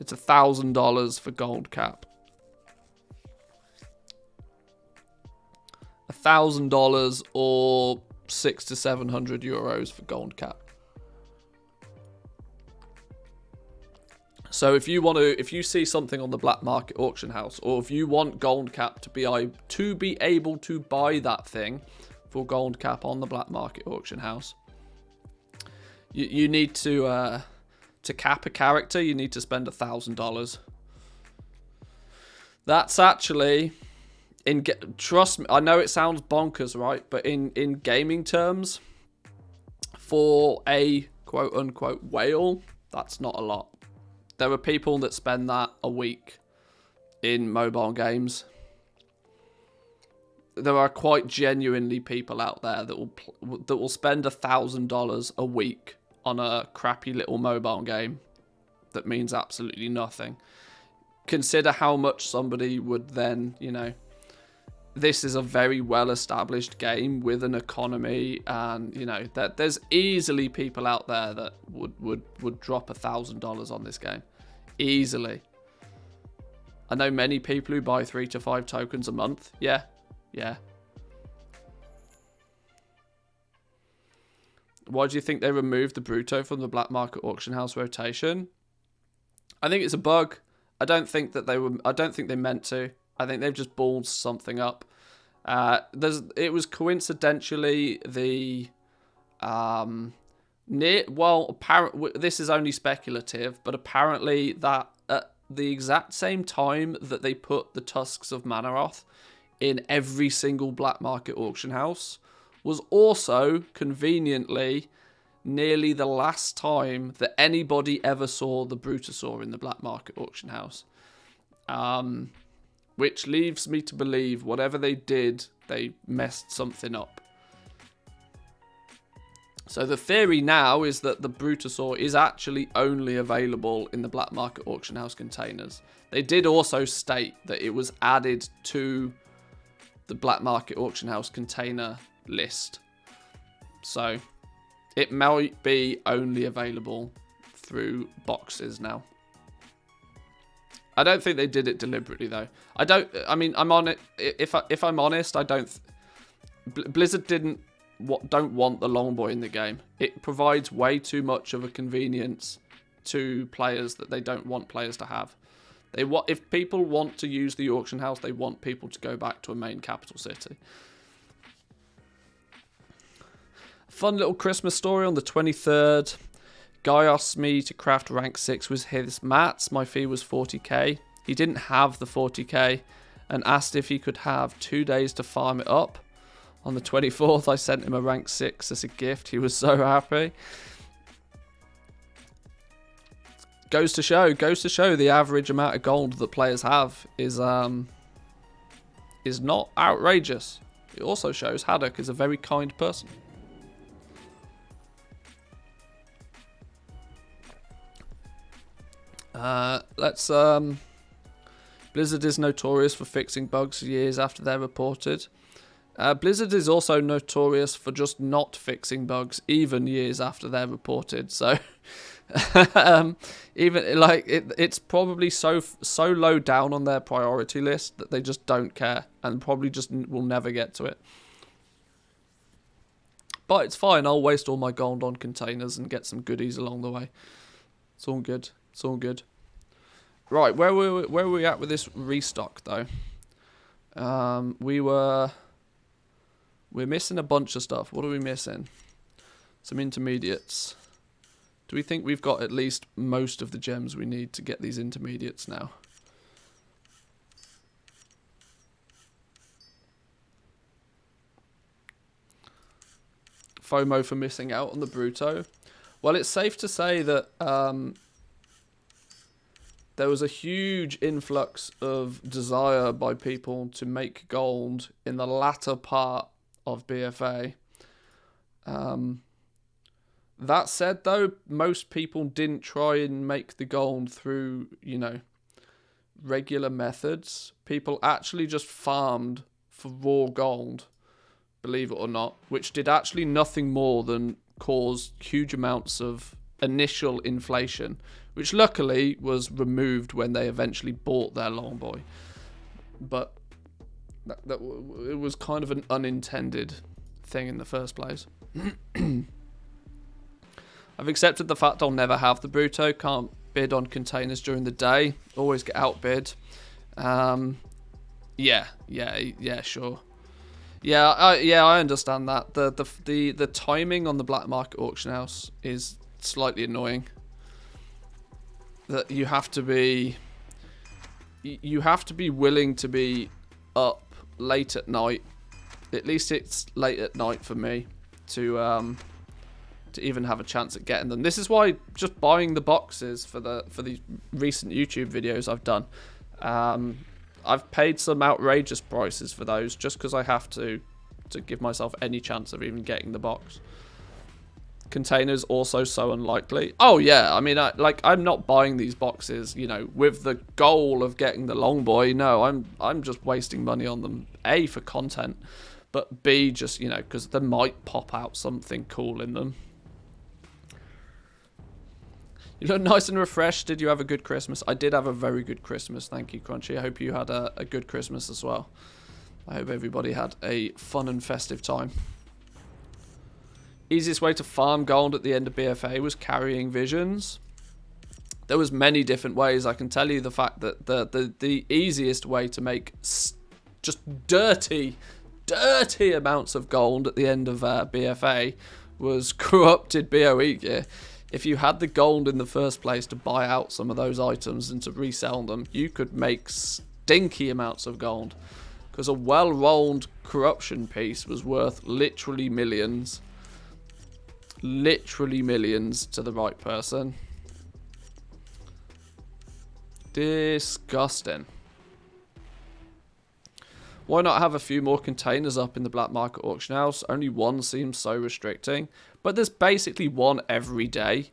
It's $1,000 for gold cap. $1,000 or 600 to 700 euros for gold cap. So if you see something on the black market auction house, or if you want gold cap to be able to buy that thing for gold cap on the black market auction house, you need to cap a character. You need to spend $1,000. That's actually trust me. I know it sounds bonkers, right? But in gaming terms, for a quote unquote whale, that's not a lot. There are people that spend that a week in mobile games. There are quite genuinely people out there that will spend $1,000 a week on a crappy little mobile game that means absolutely nothing. Consider how much somebody would then, this is a very well-established game with an economy, and that there's easily people out there that would drop $1,000 on this game, easily. I know many people who buy 3 to 5 tokens a month. Yeah. Why do you think they removed the Bruto from the black market auction house rotation? I think it's a bug. I don't think they meant to. I think they've just ballsed something up. It was coincidentally the this is only speculative, but apparently that at the exact same time that they put the Tusks of Manaroth in every single black market auction house was also conveniently nearly the last time that anybody ever saw the Brutasaur in the black market auction house. Which leaves me to believe whatever they did, they messed something up. So the theory now is that the Brutasaur is actually only available in the black market auction house containers. They did also state that it was added to the black market auction house container list. So it might be only available through boxes now. I don't think they did it deliberately though. I'm on it. If I'm honest, I don't. Blizzard don't want the long boy in the game. It provides way too much of a convenience to players that they don't want players to have. If people want to use the auction house, they want people to go back to a main capital city. Fun little Christmas story on the 23rd. Guy asked me to craft rank 6 with his mats. My fee was 40k. He didn't have the 40k and asked if he could have 2 days to farm it up. On the 24th, I sent him a rank 6 as a gift. He was so happy. Goes to show the average amount of gold that players have is not outrageous. It also shows Haddock is a very kind person. Blizzard is notorious for fixing bugs years after they're reported. Blizzard is also notorious for just not fixing bugs even years after they're reported. So even like it's probably so low down on their priority list that they just don't care and probably just will never get to it. But it's fine. I'll waste all my gold on containers and get some goodies along the way. It's all good. It's all good. Right, where were we at with this restock though? We're missing a bunch of stuff. What are we missing? Some intermediates. Do we think we've got at least most of the gems we need to get these intermediates now? FOMO for missing out on the Bruto. Well, it's safe to say that there was a huge influx of desire by people to make gold in the latter part of BFA. That said, though, most people didn't try and make the gold through, you know, regular methods. People actually just farmed for raw gold, believe it or not, which did actually nothing more than cause huge amounts of initial inflation, which luckily was removed when they eventually bought their Longboy. But it was kind of an unintended thing in the first place. I've accepted the fact I'll never have the Bruto. Can't bid on containers during the day. Always get outbid. Yeah, sure. Yeah, I understand that. The timing on the black market auction house is slightly annoying. That you have to be willing to be up late at night. At least it's late at night for me to even have a chance at getting them. This is why just buying the boxes for the recent YouTube videos I've done. I've paid some outrageous prices for those just because I have to give myself any chance of even getting the box. Containers also so unlikely. Oh yeah, I mean, I'm not buying these boxes, you know, with the goal of getting the Longboy. No, I'm just wasting money on them. A, for content, but B, just, you know, because there might pop out something cool in them. You look nice and refreshed. Did you have a good Christmas? I did have a very good Christmas. Thank you, Crunchy. I hope you had a good Christmas as well. I hope everybody had a fun and festive time. Easiest way to farm gold at the end of BFA was carrying visions. There was many different ways. I can tell you the fact that the easiest way to make just dirty amounts of gold at the end of BFA was corrupted BOE gear. If you had the gold in the first place to buy out some of those items and to resell them, you could make stinky amounts of gold. Because a well-rolled corruption piece was worth literally millions. Literally millions to the right person. Disgusting. Why not have a few more containers up in the black market auction house? Only one seems so restricting. But there's basically one every day.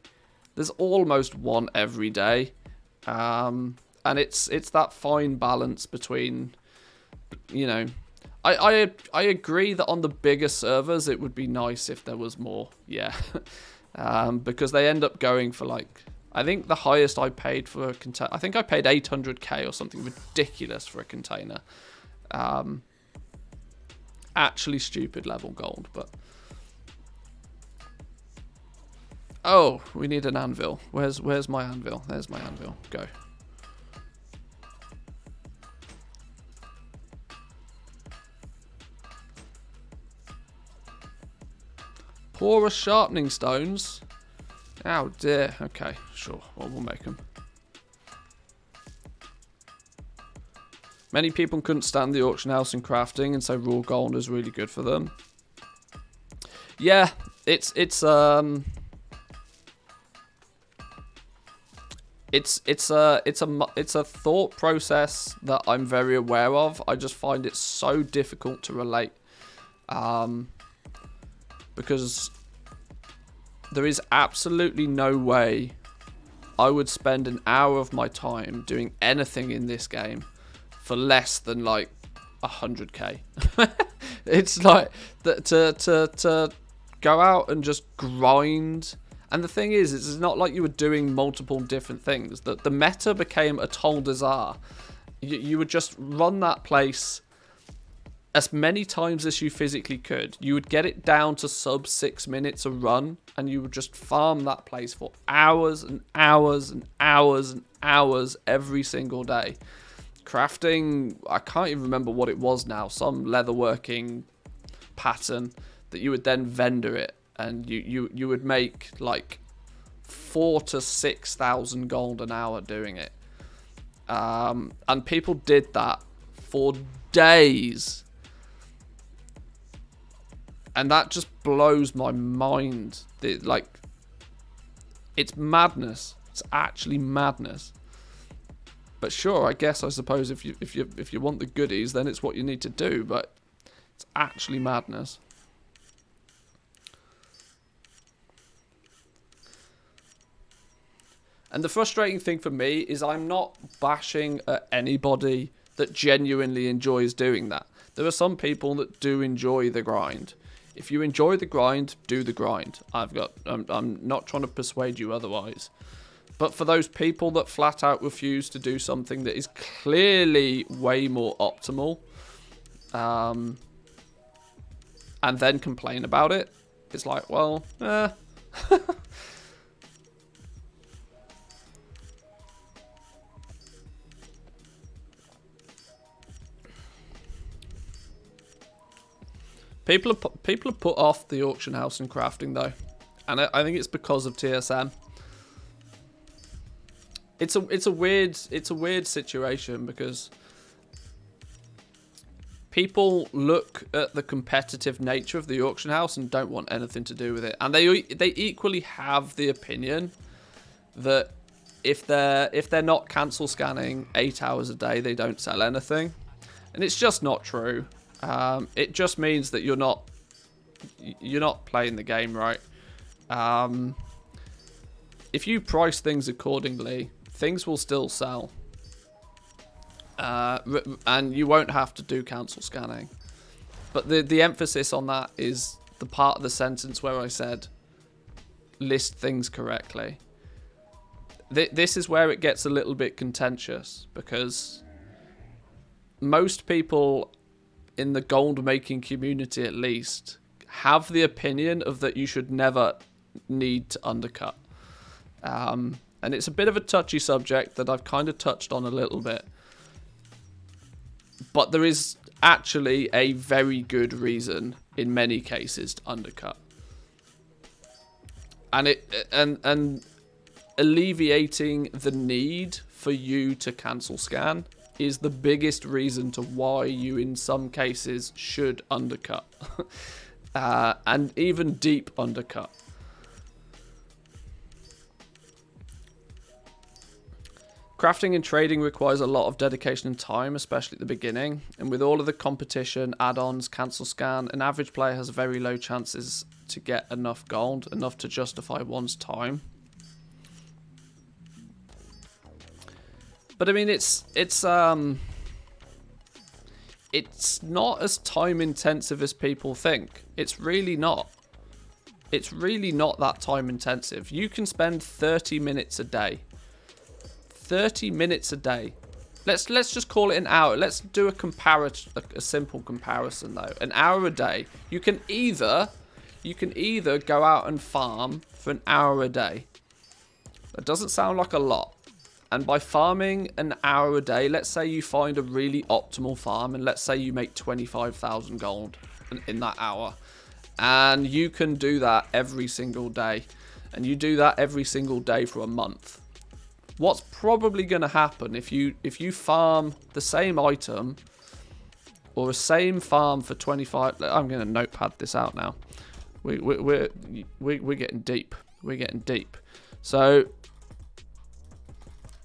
There's almost one every day. And it's that fine balance between, you know, I agree that on the bigger servers it would be nice if there was more. Yeah. Because they end up going for, like, I think the highest I paid for a container, I think I paid 800k or something ridiculous for a container. Actually stupid level gold, but oh, we need an anvil. Where's my anvil? There's my anvil. Go. Porous sharpening stones. Oh dear. Okay, sure. Well, we'll make them. Many people couldn't stand the auction house and crafting, and so raw gold is really good for them. Yeah, it's a thought process that I'm very aware of. I just find it so difficult to relate, because there is absolutely no way I would spend an hour of my time doing anything in this game for less than like 100k. It's like to go out and just grind. And the thing is, it's not like you were doing multiple different things. The meta became a Tol Dezar. You would just run that place as many times as you physically could. You would get it down to sub 6 minutes a run, and you would just farm that place for hours and hours and hours and hours every single day. Crafting, I can't even remember what it was now, some leatherworking pattern that you would then vendor it, and you would make like 4,000 to 6,000 gold an hour doing it. And people did that for days. And that just blows my mind. Like, it's madness. It's actually madness. But sure, I suppose if you want the goodies, then it's what you need to do. But it's actually madness. And the frustrating thing for me is I'm not bashing at anybody that genuinely enjoys doing that. There are some people that do enjoy the grind. If you enjoy the grind, do the grind. I'm not trying to persuade you otherwise. But for those people that flat out refuse to do something that is clearly way more optimal, and then complain about it, it's like, well, People are put off the auction house and crafting though, and I think it's because of TSM. It's a weird situation because people look at the competitive nature of the auction house and don't want anything to do with it, and they equally have the opinion that if they're not cancel scanning 8 hours a day, they don't sell anything, and it's just not true. It just means that you're not playing the game right. If you price things accordingly, things will still sell, and you won't have to do cancel scanning. But the emphasis on that is the part of the sentence where I said list things correctly. This is where it gets a little bit contentious, because most people in the gold making community, at least, have the opinion of that you should never need to undercut. And it's a bit of a touchy subject that I've kind of touched on a little bit. But there is actually a very good reason in many cases to undercut. And alleviating the need for you to cancel scan is the biggest reason to why you in some cases should undercut. And even deep undercut. Crafting and trading requires a lot of dedication and time, especially at the beginning. And with all of the competition, add-ons, cancel scan, an average player has very low chances to get enough gold, enough to justify one's time. But I mean, it's not as time intensive as people think. It's really not. It's really not that time intensive. You can spend 30 minutes a day. 30 minutes a day. Let's just call it an hour. Let's do a simple comparison though. An hour a day. You can either go out and farm for an hour a day. That doesn't sound like a lot. And by farming an hour a day, let's say you find a really optimal farm, and let's say you make 25,000 gold in that hour. And you can do that every single day. And you do that every single day for a month. What's probably going to happen if you farm the same item or a same farm for 25... I'm going to notepad this out now. We're getting deep. We're getting deep. So...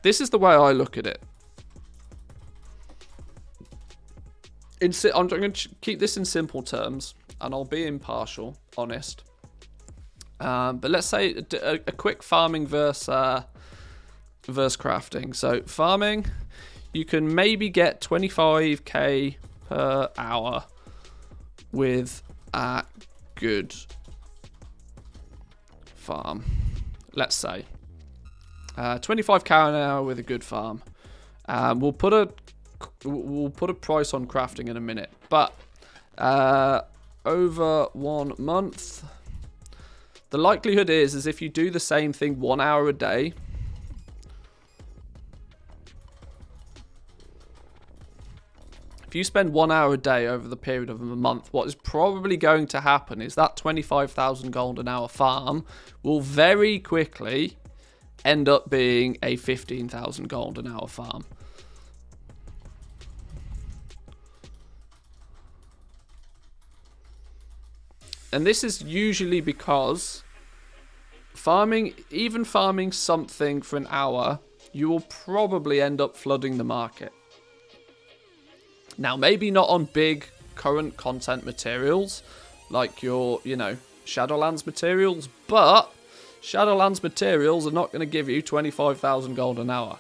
this is the way I look at it. I'm going to keep this in simple terms, and I'll be impartial, honest. But let's say a quick farming versus crafting. So farming, you can maybe get 25k per hour with a good farm. Let's say. 25k an hour with a good farm. We'll put a price on crafting in a minute, but over 1 month, the likelihood is if you do the same thing 1 hour a day, if you spend 1 hour a day over the period of a month, what is probably going to happen is that 25,000 gold an hour farm will very quickly end up being a 15,000 gold an hour farm. And this is usually because even farming something for an hour, you will probably end up flooding the market. Now, maybe not on big current content materials, like your, Shadowlands materials, but Shadowlands materials are not going to give you 25,000 gold an hour.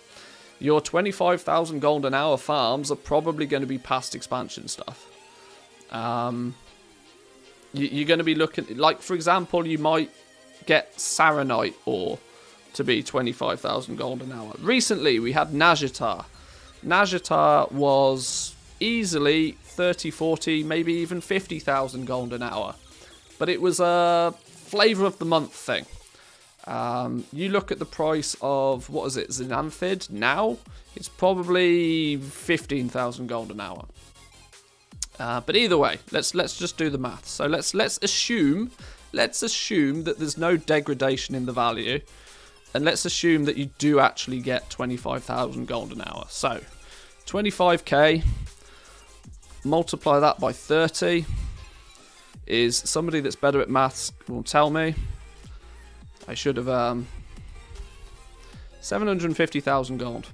Your 25,000 gold an hour farms are probably going to be past expansion stuff. You're going to be looking, like, for example, you might get Saronite ore to be 25,000 gold an hour. Recently, we had Najatar. Najatar was easily 30, 40, maybe even 50,000 gold an hour. But it was a flavor of the month thing. You look at the price of, what is it, Xanthid now? It's probably 15,000 gold an hour. But either way, let's just do the math. So let's assume that there's no degradation in the value, and let's assume that you do actually get 25,000 gold an hour. So 25k, multiply that by 30, is somebody that's better at maths will tell me. I should have 750,000 gold.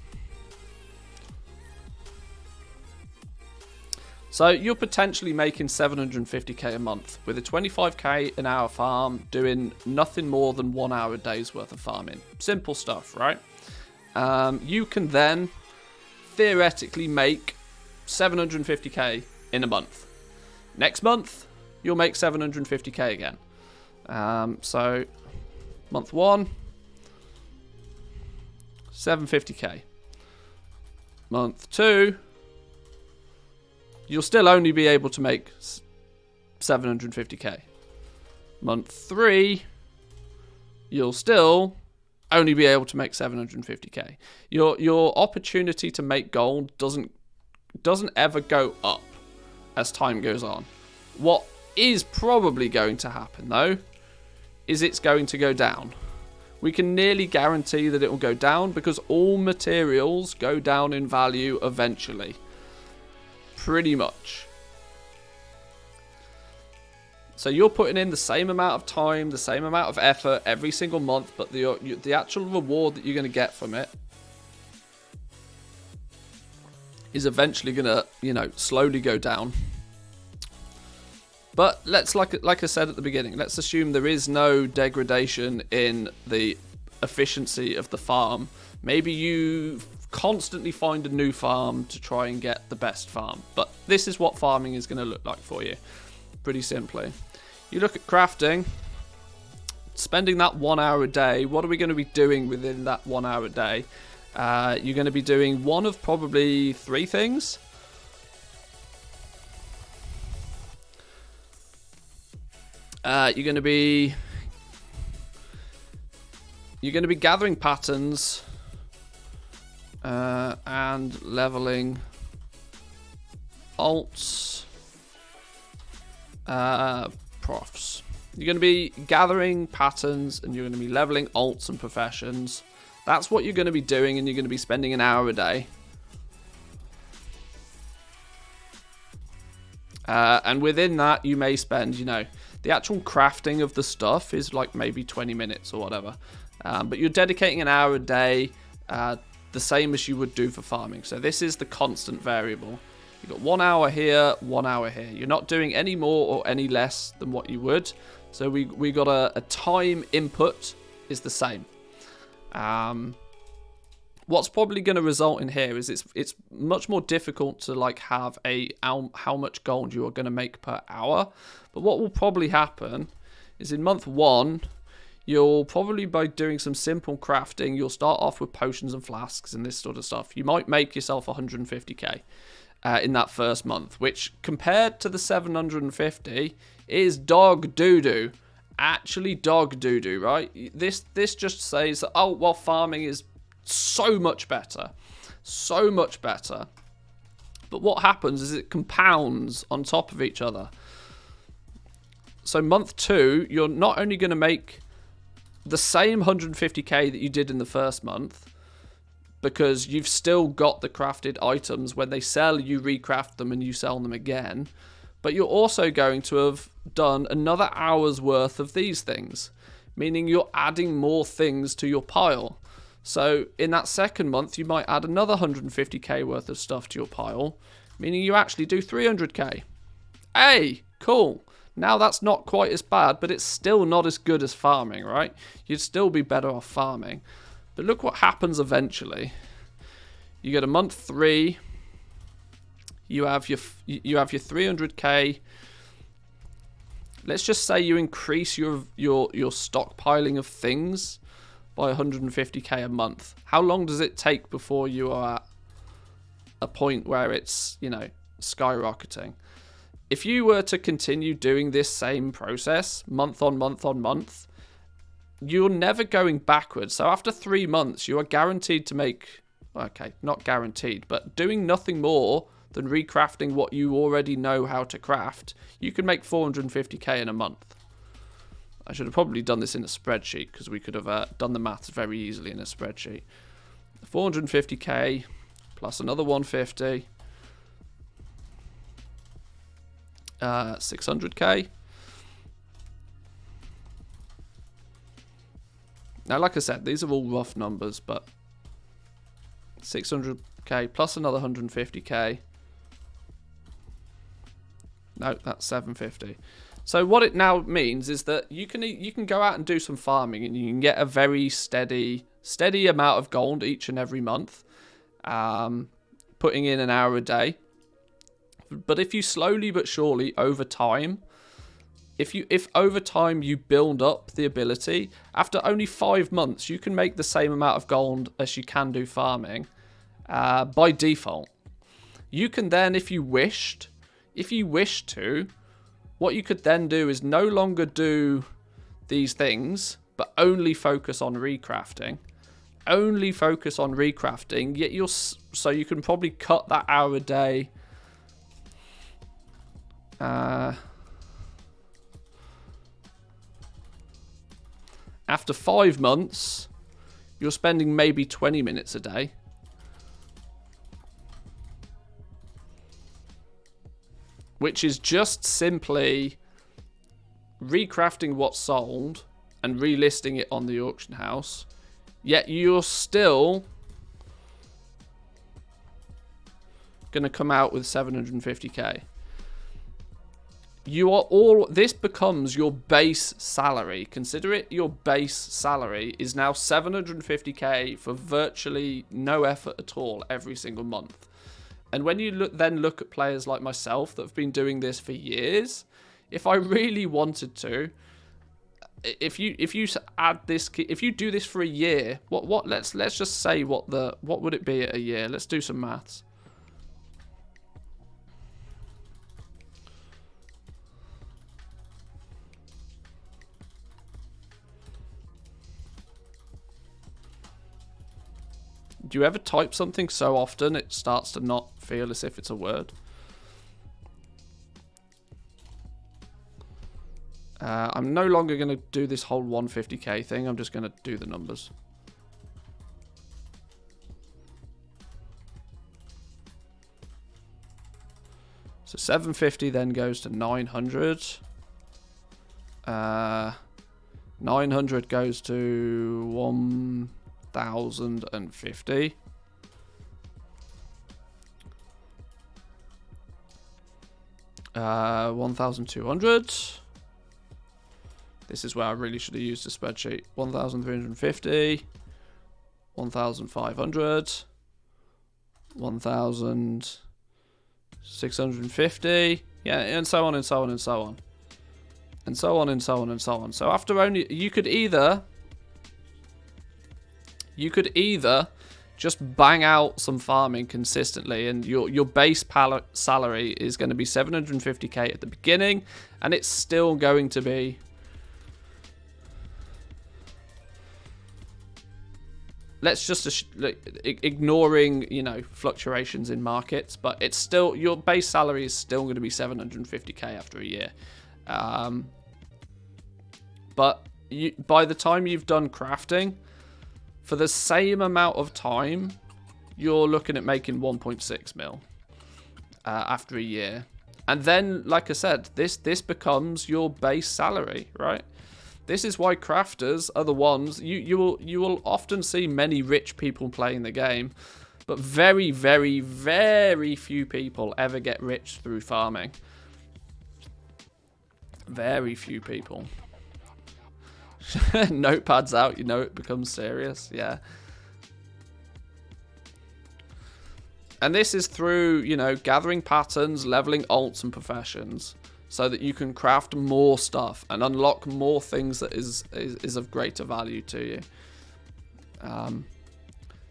So you're potentially making 750k a month with a 25k an hour farm doing nothing more than 1 hour a day's worth of farming. Simple stuff, right? You can then theoretically make 750k in a month. Next month, you'll make 750k again. So month 1, 750k. Month 2, you'll still only be able to make 750k. Month 3, you'll still only be able to make 750k. Your opportunity to make gold doesn't ever go up as time goes on. What is probably going to happen though is it's going to go down. We can nearly guarantee that it will go down because all materials go down in value eventually. Pretty much. So you're putting in the same amount of time, the same amount of effort every single month, but the actual reward that you're going to get from it is eventually going to, slowly go down. But let's, like I said at the beginning, let's assume there is no degradation in the efficiency of the farm. Maybe you constantly find a new farm to try and get the best farm. But this is what farming is going to look like for you. Pretty simply. You look at crafting. Spending that 1 hour a day, what are we going to be doing within that 1 hour a day? You're going to be doing one of probably 3 things. You're going to be gathering patterns and leveling alts, profs. You're going to be gathering patterns and you're going to be leveling alts and professions. That's what you're going to be doing, and you're going to be spending an hour a day. And within that, you may spend, the actual crafting of the stuff is like maybe 20 minutes or whatever. But you're dedicating an hour a day, the same as you would do for farming. So this is the constant variable. You've got 1 hour here, 1 hour here. You're not doing any more or any less than what you would. So we got a time input is the same. What's probably going to result in here is it's much more difficult to have how much gold you are going to make per hour. But what will probably happen is in month 1, you'll probably, by doing some simple crafting, you'll start off with potions and flasks and this sort of stuff. You might make yourself 150k in that first month, which compared to the 750 is dog doo-doo. Actually dog doo-doo, right? This just says that, oh, well, farming is so much better. So much better. But what happens is it compounds on top of each other. So month 2, you're not only going to make the same 150k that you did in the first month, because you've still got the crafted items. When they sell, you recraft them and you sell them again. But you're also going to have done another hour's worth of these things, meaning you're adding more things to your pile. So in that second month, you might add another 150k worth of stuff to your pile, meaning you actually do 300k. Hey, cool. Now that's not quite as bad, but it's still not as good as farming, right? You'd still be better off farming. But look what happens eventually. You get a month 3. You have your 300k. Let's just say you increase your stockpiling of things by 150k a month. How long does it take before you are at a point where it's, you know, skyrocketing? If you were to continue doing this same process month on month on month, you're never going backwards. So after 3 months, you are guaranteed to make, okay, not guaranteed, but doing nothing more than recrafting what you already know how to craft, you can make 450k in a month. I should have probably done this in a spreadsheet, because we could have done the maths very easily in a spreadsheet. 450k plus another 150. 600k. Now, like I said, these are all rough numbers, but 600k plus another 150k. No, that's 750. So what it now means is that you can go out and do some farming, and you can get a very steady amount of gold each and every month, putting in an hour a day. But if you slowly but surely over time, if over time you build up the ability, after only 5 months you can make the same amount of gold as you can do farming by default. You can then, if you wish to, what you could then do is no longer do these things, but only focus on recrafting. Yet so you can probably cut that hour a day. After 5 months, you're spending maybe 20 minutes a day. Which is just simply recrafting what's sold and relisting it on the auction house. Yet you're still going to come out with 750k. This becomes your base salary. Consider it your base salary is now 750k for virtually no effort at all every single month. And when you then look at players like myself that have been doing this for years, if I really wanted to, if you add this, if you do this for a year, let's just say what would it be at a year? Let's do some maths. Do you ever type something so often it starts to not feel as if it's a word? I'm no longer going to do this whole 150k thing. I'm just going to do the numbers. So 750 then goes to 900. 900 goes to 1,050. Uh, 1,200. This is where I really should have used a spreadsheet. 1,350. 1,500. 1,650. Yeah, and so on and so on and so on. And so on and so on and so on. So after only, you could either just bang out some farming consistently, and your base salary is going to be 750k at the beginning, and it's still going to be let's just ignoring, you know, fluctuations in markets, but it's still, your base salary is still going to be 750k after a year. But by the time you've done crafting, for the same amount of time, you're looking at making 1.6 mil after a year. And then, like I said, this becomes your base salary, right? This is why crafters are the ones, you will often see many rich people playing the game, but very, very, very few people ever get rich through farming. Very few people. Notepad's out, you know it becomes serious, yeah. And this is through, you know, gathering patterns, leveling alts and professions, so that you can craft more stuff and unlock more things that is of greater value to you.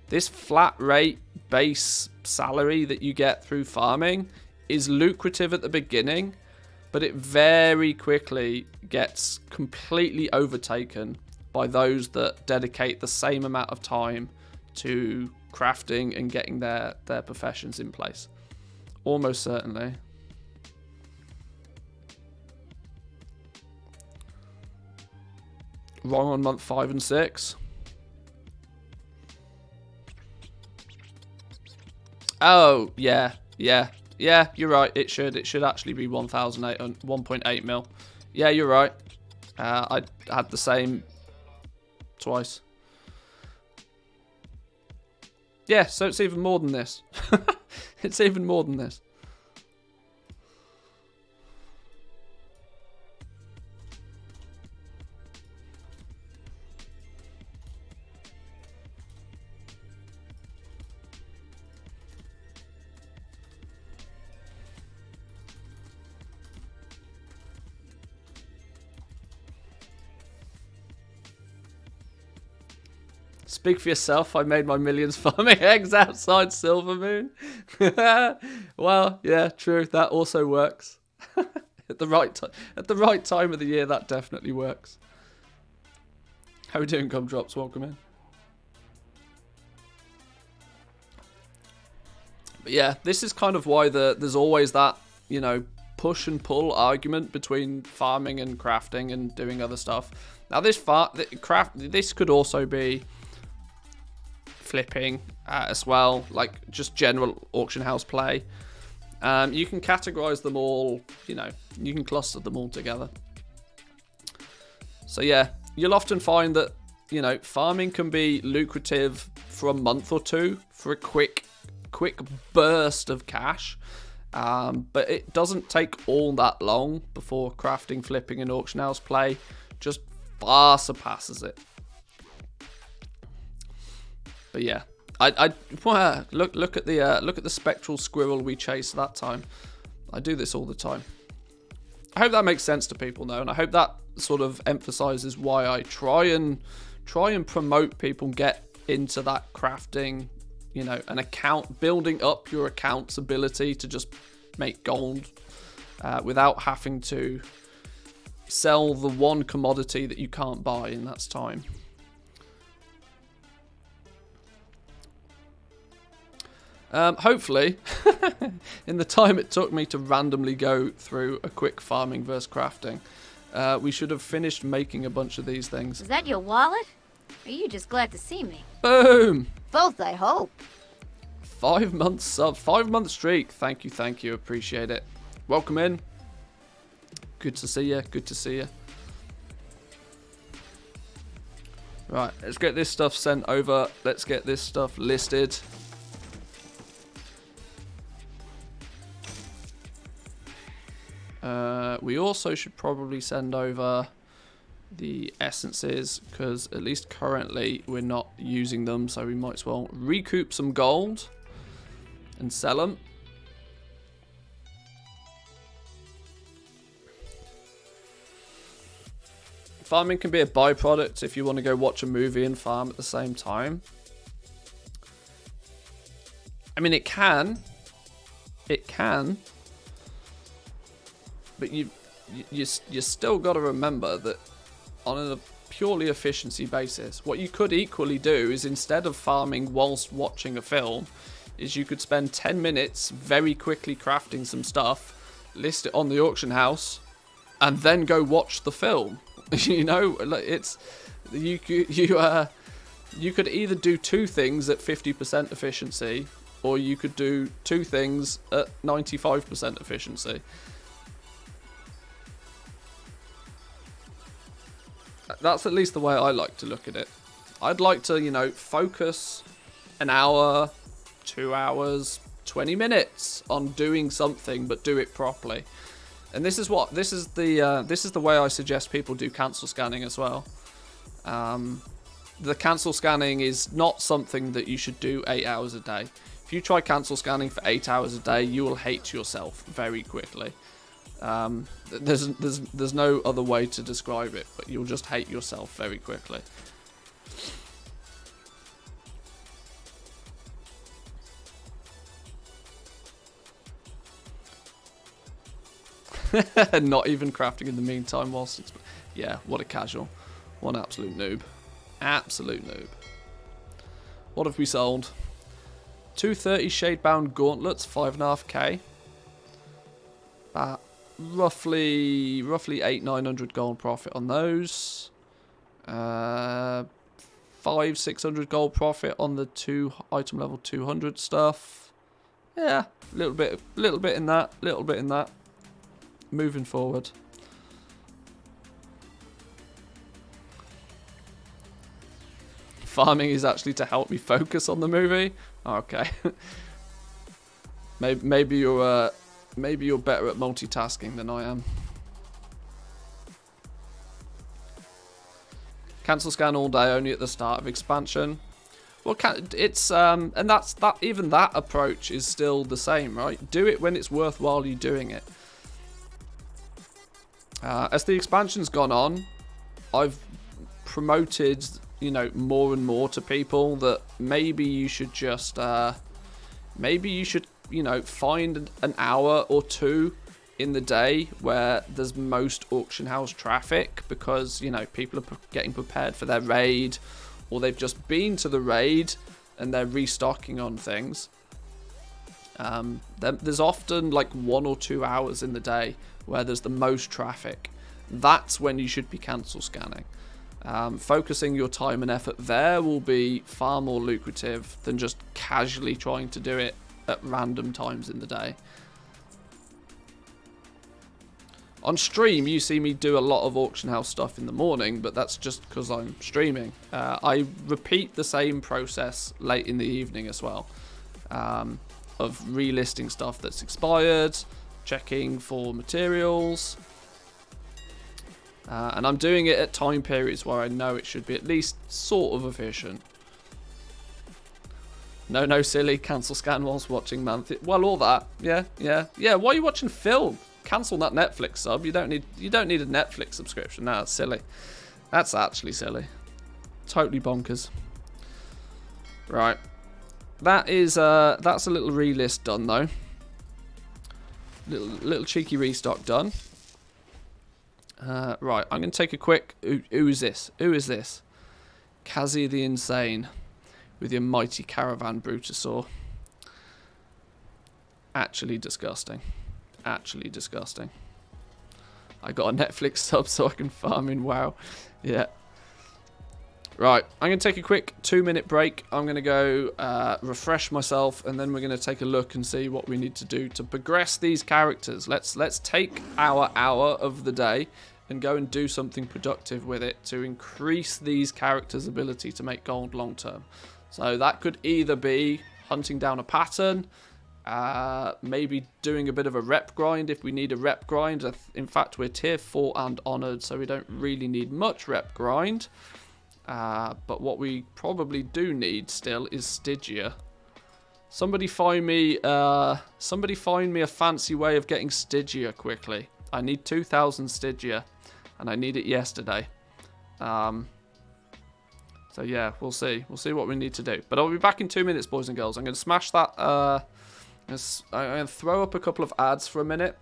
This flat rate base salary that you get through farming is lucrative at the beginning, but it very quickly gets completely overtaken by those that dedicate the same amount of time to crafting and getting their professions in place. Almost certainly. Wrong on month 5 and 6. Oh, yeah, you're right. It should actually be 1.8 mil. Yeah, you're right. I had the same twice. Yeah, so it's even more than this. It's even more than this. Speak for yourself. I made my millions farming eggs outside Silvermoon. Well, yeah, true. That also works. At the right time of the year, that definitely works. How are we doing, Gumdrops? Welcome in. But yeah, this is kind of why there's always that, you know, push and pull argument between farming and crafting and doing other stuff. Now this could also be flipping as well, like just general auction house play. You can categorize them all, you know, you can cluster them all together. So yeah, you'll often find that, you know, farming can be lucrative for a month or two for a quick burst of cash, but it doesn't take all that long before crafting, flipping and auction house play just far surpasses it. But yeah, I look at the spectral squirrel we chased that time. I do this all the time. I hope that makes sense to people though, and I hope that sort of emphasizes why I try and promote people get into that crafting, you know, an account, building up your account's ability to just make gold without having to sell the one commodity that you can't buy, and that's time. Hopefully, in the time it took me to randomly go through a quick farming versus crafting, we should have finished making a bunch of these things. Is that your wallet? Or are you just glad to see me? Boom! Both, I hope. 5 months sub, 5 month streak. Thank you, appreciate it. Welcome in. Good to see you, good to see you. Right, let's get this stuff sent over. Let's get this stuff listed. We also should probably send over the essences, because at least currently we're not using them, so we might as well recoup some gold and sell them. Farming can be a byproduct if you want to go watch a movie and farm at the same time. I mean, it can, but you still got to remember that on purely efficiency basis. What you could equally do is, instead of farming whilst watching a film, is you could spend 10 minutes very quickly crafting some stuff, list it on the auction house, and then go watch the film. You know, it's you could either do two things at 50% efficiency, or you could do two things at 95% efficiency. That's at least the way I like to look at it. I'd like to, you know, focus an hour, 2 hours, 20 minutes on doing something, but do it properly. And this is the way I suggest people do cancel scanning as well. The cancel scanning is not something that you should do 8 hours a day. If you try cancel scanning for 8 hours a day, you will hate yourself very quickly. There's no other way to describe it, but you'll just hate yourself very quickly. Not even crafting in the meantime whilst it's... Yeah, what a casual. One absolute noob. Absolute noob. What have we sold? 230 shade-bound gauntlets, 5.5k. Roughly 800-900 gold profit on those. 500-600 gold profit on the item level 200 stuff. Yeah, little bit in that. Moving forward. Farming is actually to help me focus on the movie. Okay. maybe you're better at multitasking than I am. Cancel scan all day, only at the start of expansion. Well, it's and even that approach is still the same, right? Do it when it's worthwhile you doing it. As the expansion's gone on, I've promoted, you know, more and more to people that maybe you should just, you know, find an hour or two in the day where there's most auction house traffic, because, you know, people are getting prepared for their raid, or they've just been to the raid and they're restocking on things. There's often like 1 or 2 hours in the day where there's the most traffic. That's when you should be cancel scanning. Focusing your time and effort there will be far more lucrative than just casually trying to do it at random times in the day. On stream, you see me do a lot of auction house stuff in the morning, but that's just because I'm streaming. I repeat the same process late in the evening as well, of relisting stuff that's expired, checking for materials, and I'm doing it at time periods where I know it should be at least sort of efficient. No, silly, cancel scan whilst watching month. Well, all that, yeah. Why are you watching film? Cancel that Netflix sub. You don't need a Netflix subscription. No, that's silly. That's actually silly. Totally bonkers. Right, that's a little relist done though. Little cheeky restock done. Right, I'm gonna take a quick. Who is this? Who is this? Kazi the Insane, with your mighty caravan Brutosaur. Actually disgusting. Actually disgusting. I got a Netflix sub so I can farm in WoW. Yeah. Right, I'm going to take a quick 2-minute break. I'm going to go refresh myself, and then we're going to take a look and see what we need to do to progress these characters. Let's take our hour of the day and go and do something productive with it to increase these characters' ability to make gold long term. So that could either be hunting down a pattern, maybe doing a bit of a rep grind if we need a rep grind. In fact, we're tier 4 and honoured, so we don't really need much rep grind. But what we probably do need still is Stygia. Somebody find me a fancy way of getting Stygia quickly. I need 2,000 Stygia, and I need it yesterday. So yeah, we'll see. We'll see what we need to do. But I'll be back in 2 minutes, boys and girls. I'm going to smash that. I'm going to throw up a couple of ads for a minute.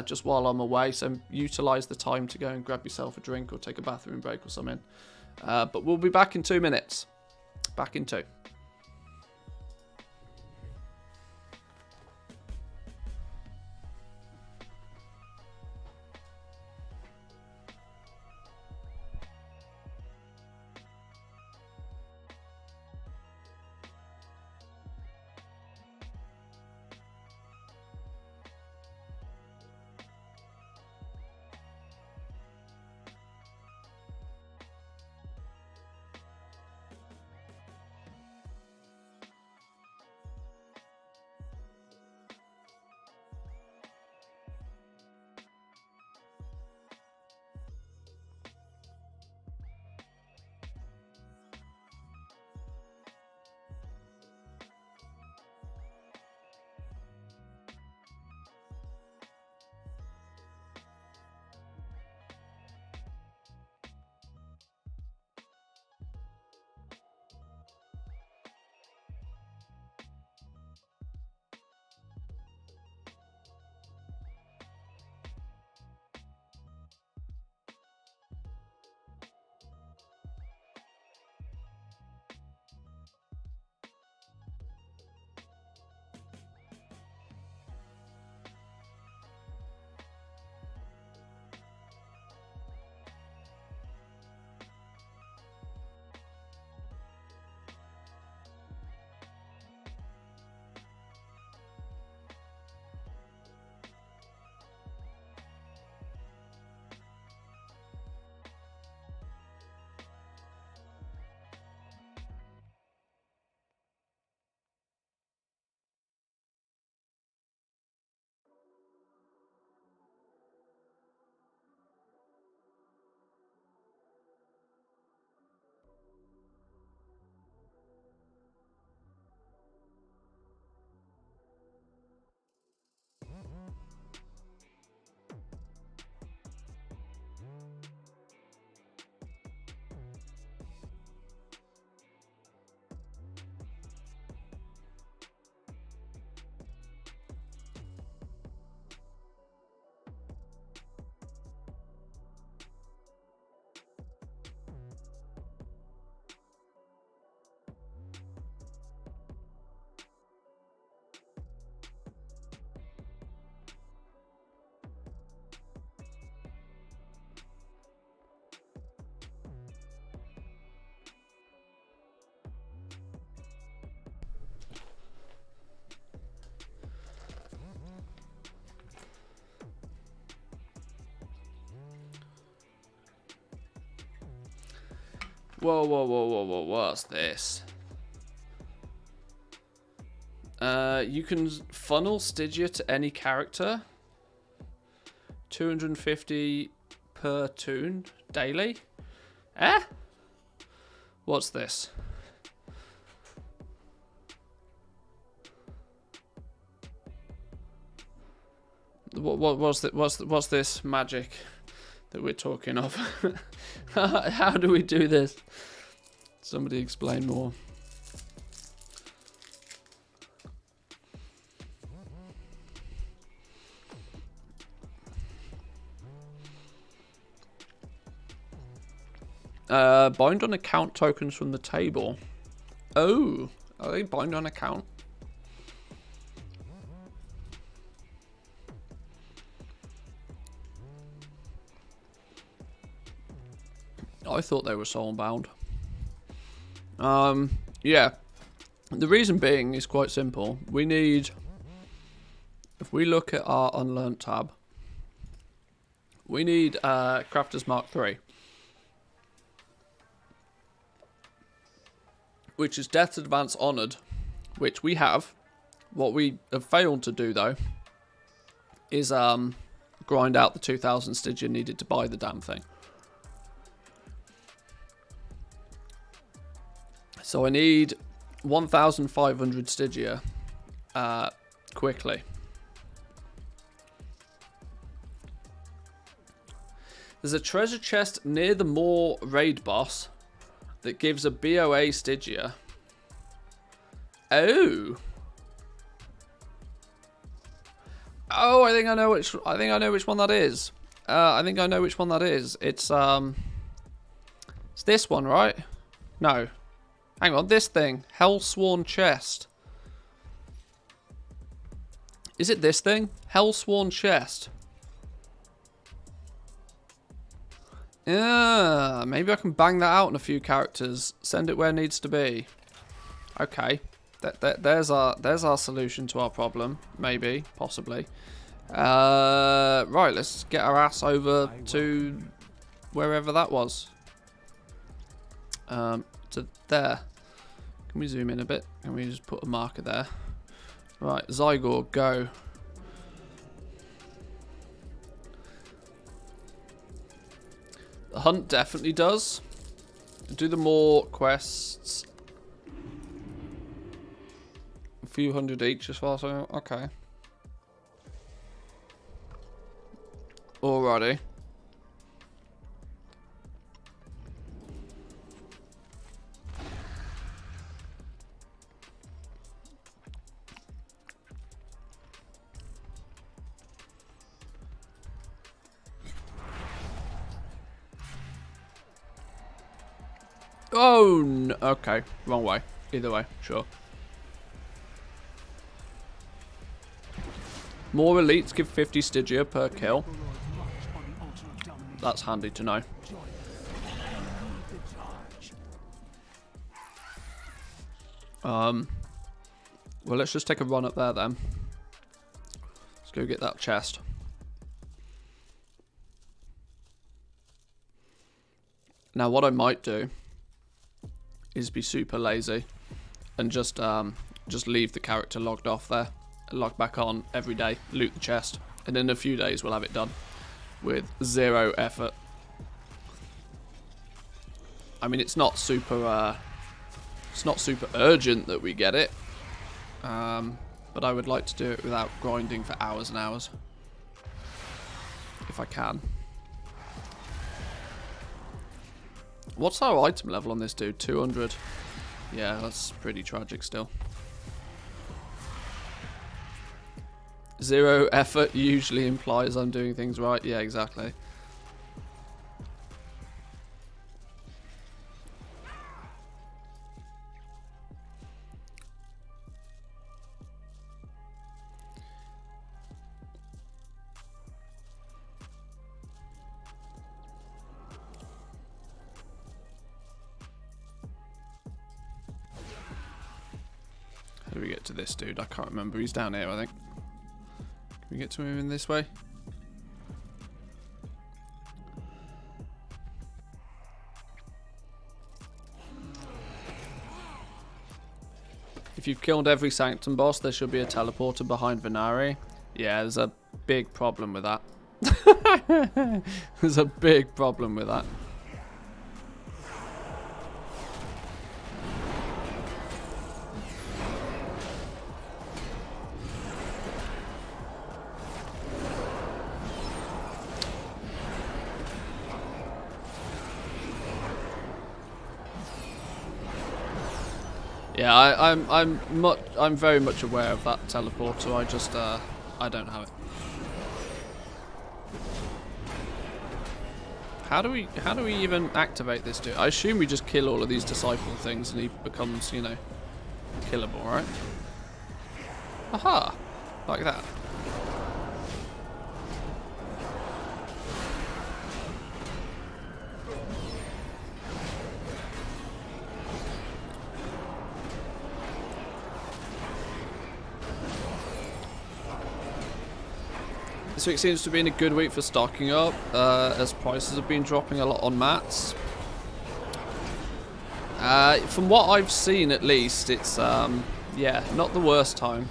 just while I'm away. So utilize the time to go and grab yourself a drink or take a bathroom break or something. But we'll be back in 2 minutes. Back in 2. Whoa, whoa, whoa, whoa, whoa, what's this? You can funnel Stygia to any character. 250 per toon daily. Eh? What's this? What's this magic that we're talking of? How do we do this? Somebody explain more. Bind on account tokens from the table. Oh, are they bind on account? I thought they were soulbound. Yeah. The reason being is quite simple. We need, if we look at our unlearned tab, we need Crafter's Mark 3. Which is Death Advance Honoured, which we have. What we have failed to do, though, is grind out the 2,000 Stygia needed to buy the damn thing. So I need 1,500 Stygia quickly. There's a treasure chest near the Moor raid boss that gives a BOA Stygia. Oh. Oh, I think I know which. I think I know which one that is. I think I know which one that is. It's this one, right? No. Hang on, this thing. Hellsworn Chest. Is it this thing? Hellsworn Chest. Yeah, maybe I can bang that out in a few characters. Send it where it needs to be. Okay. There's our solution to our problem. Maybe, possibly. Right, let's get our ass over to wherever that was. To there. Can we zoom in a bit? Can we just put a marker there? Right, Zygor, go. The hunt definitely does. Do the more quests. A few hundred each as far as I know. Okay. Alrighty. Oh, no. Okay. Wrong way. Either way, sure. More elites give 50 Stygia per kill. That's handy to know. Well, let's just take a run up there then. Let's go get that chest. Now, what I might do is be super lazy and just leave the character logged off there, log back on every day, loot the chest, and in a few days we'll have it done with 0 effort. I mean, it's not super urgent that we get it, but I would like to do it without grinding for hours and hours, if I can. What's our item level on this dude? 200. Yeah, that's pretty tragic still. 0 effort usually implies I'm doing things right. Yeah, exactly. How do we get to this dude? I can't remember. He's down here, I think. Can we get to him in this way? If you've killed every Sanctum boss, there should be a teleporter behind Venari. Yeah, there's a big problem with that. There's a big problem with that. Yeah, I'm very much aware of that teleporter. I just I don't have it. How do we even activate this dude? I assume we just kill all of these disciple things and he becomes, you know, killable, right? Aha! Like that. This week seems to be in a good week for stocking up, as prices have been dropping a lot on mats. From what I've seen, at least, it's yeah, not the worst time.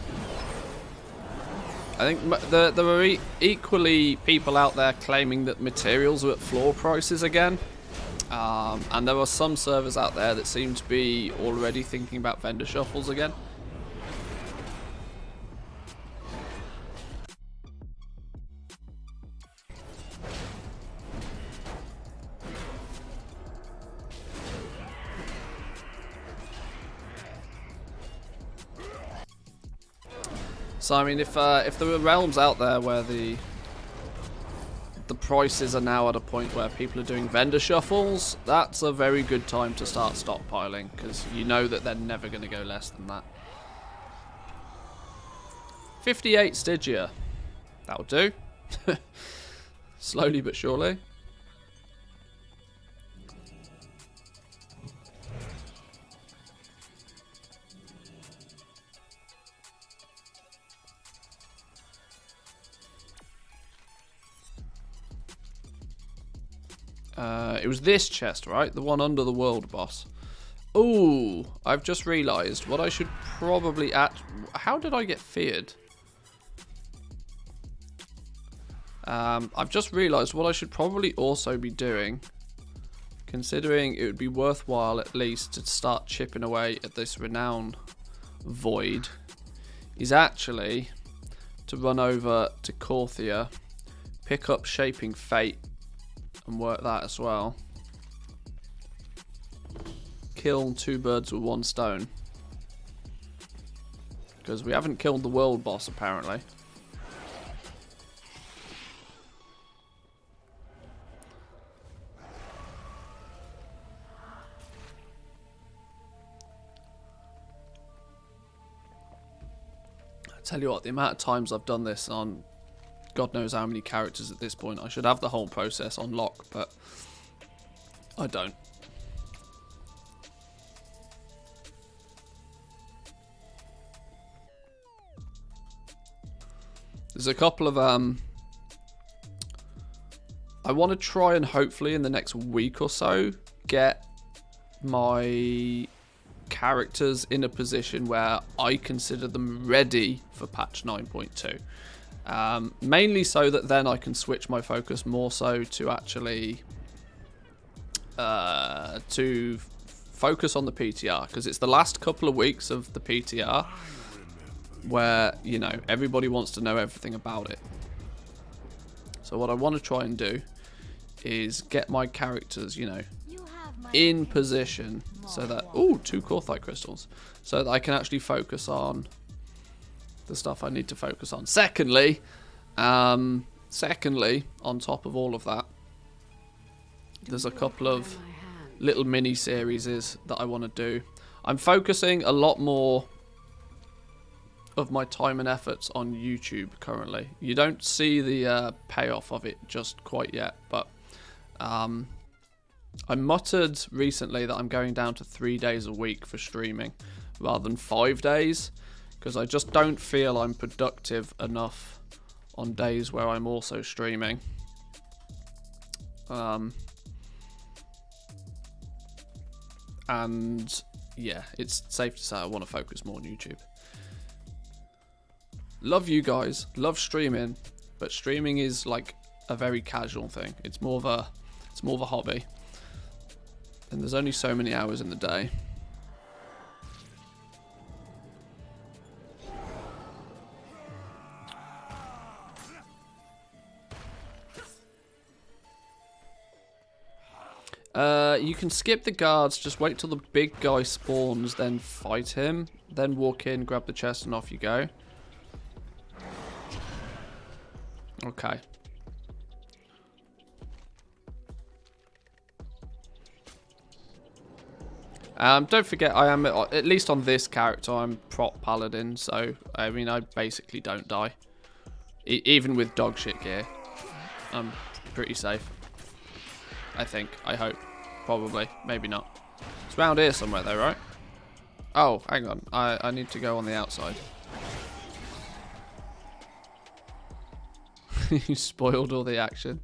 I think there are equally people out there claiming that materials are at floor prices again, and there are some servers out there that seem to be already thinking about vendor shuffles again. So I mean, if there are realms out there where the prices are now at a point where people are doing vendor shuffles, that's a very good time to start stockpiling, because you know that they're never going to go less than that. 58 Stygia. That'll do. Slowly but surely. It was this chest, right? The one under the world boss. Ooh, I've just realised what I should probably how did I get feared? I've just realised what I should probably also be doing, considering it would be worthwhile at least to start chipping away at this renown void, is actually to run over to Corthia, pick up Shaping Fate, and work that as well. Kill 2 birds with 1 stone. Because we haven't killed the world boss, apparently. I tell you what, the amount of times I've done this on God knows how many characters at this point. I should have the whole process on lock, but I don't. There's a couple of I want to try and hopefully in the next week or so get my characters in a position where I consider them ready for patch 9.2. Mainly so that then I can switch my focus more so to actually to focus on the PTR, because it's the last couple of weeks of the PTR where, you know, everybody wants to know everything about it. So what I want to try and do is get my characters, you know, in position so that 2 Corthite crystals, so that I can actually focus on the stuff I need to focus on. Secondly, on top of all of that, there's a couple of little mini series that I want to do. I'm focusing a lot more of my time and efforts on YouTube currently. You don't see the payoff of it just quite yet, but I muttered recently that I'm going down to 3 days a week for streaming rather than 5 days, because I just don't feel I'm productive enough on days where I'm also streaming. And yeah, it's safe to say I want to focus more on YouTube. Love you guys, love streaming, but streaming is like a very casual thing. It's more of a hobby, and there's only so many hours in the day. You can skip the guards, just wait till the big guy spawns, then fight him, then walk in, grab the chest, and off you go. Okay. Don't forget, I am, at least on this character, I'm prop paladin, so, I mean, I basically don't die. Even with dog shit gear, I'm pretty safe. I think, I hope. Probably, maybe not. It's around here somewhere though, right? Oh, hang on, I need to go on the outside. You spoiled all the action.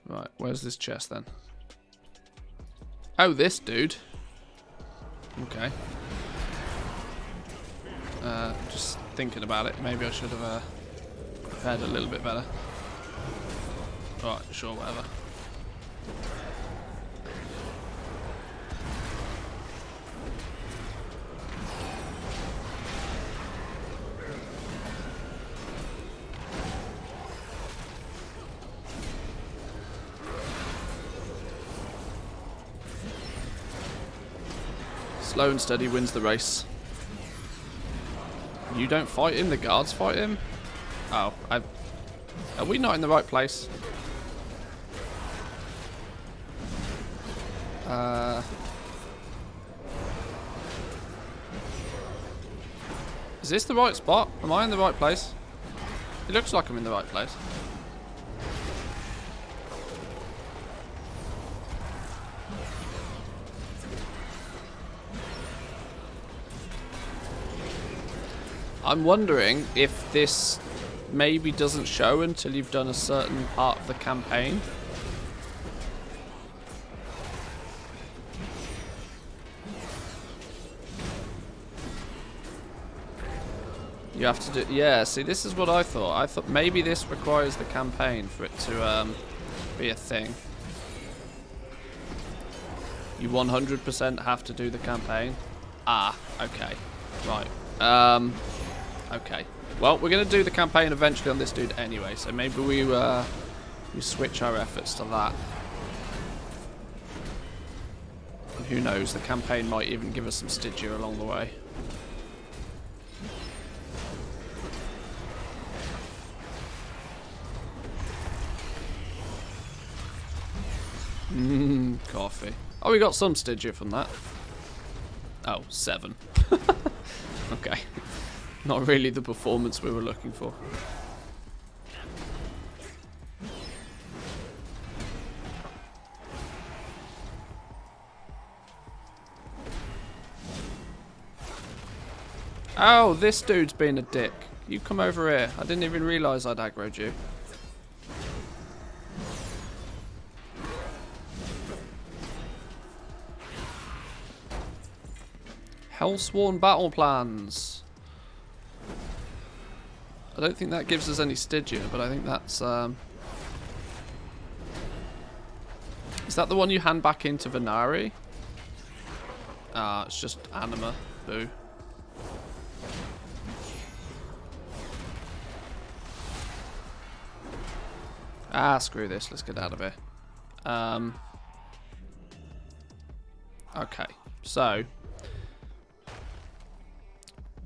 Right, where's this chest then? Oh, this dude. Okay. Just thinking about it. Maybe I should have prepared a little bit better. Alright, sure, whatever. Slow and steady wins the race. You don't fight him, the guards fight him? Oh, are we not in the right place? Is this the right spot? Am I in the right place? It looks like I'm in the right place. I'm wondering if this maybe doesn't show until you've done a certain part of the campaign. You have to do... Yeah, see, this is what I thought. I thought maybe this requires the campaign for it to be a thing. You 100% have to do the campaign. Ah, okay. Right. Okay. Well, we're going to do the campaign eventually on this dude anyway, so maybe we switch our efforts to that. And who knows, the campaign might even give us some Stygia along the way. Coffee. Oh, we got some Stygia from that. Oh, 7. Okay. Not really the performance we were looking for. Oh, this dude's being a dick. You come over here. I didn't even realise I'd aggroed you. Hellsworn battle plans. I don't think that gives us any Stygia, but I think that's... Is that the one you hand back into Venari? Ah, it's just Anima. Boo. Ah, screw this. Let's get out of here. Okay, so...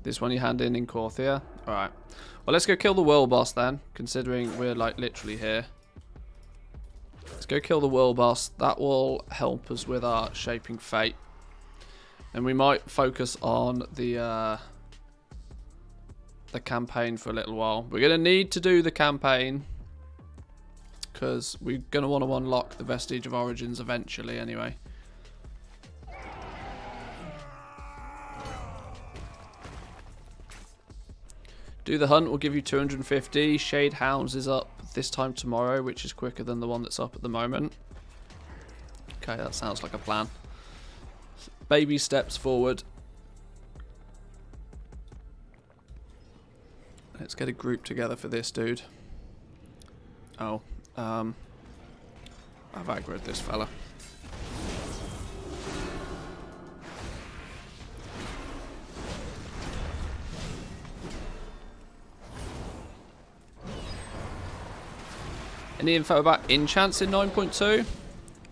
This one you hand in Corthia. Alright. Well, let's go kill the world boss then, considering we're like literally here. Let's go kill the world boss. That will help us with our Shaping Fate. And we might focus on the campaign for a little while. We're going to need to do the campaign, because we're going to want to unlock the Vestige of Origins eventually anyway. Do the hunt will give you 250. Shade Hounds is up this time tomorrow, which is quicker than the one that's up at the moment. Okay, that sounds like a plan. Baby steps forward. Let's get a group together for this dude. Oh, I've aggroed this fella. Any info about enchants in 9.2?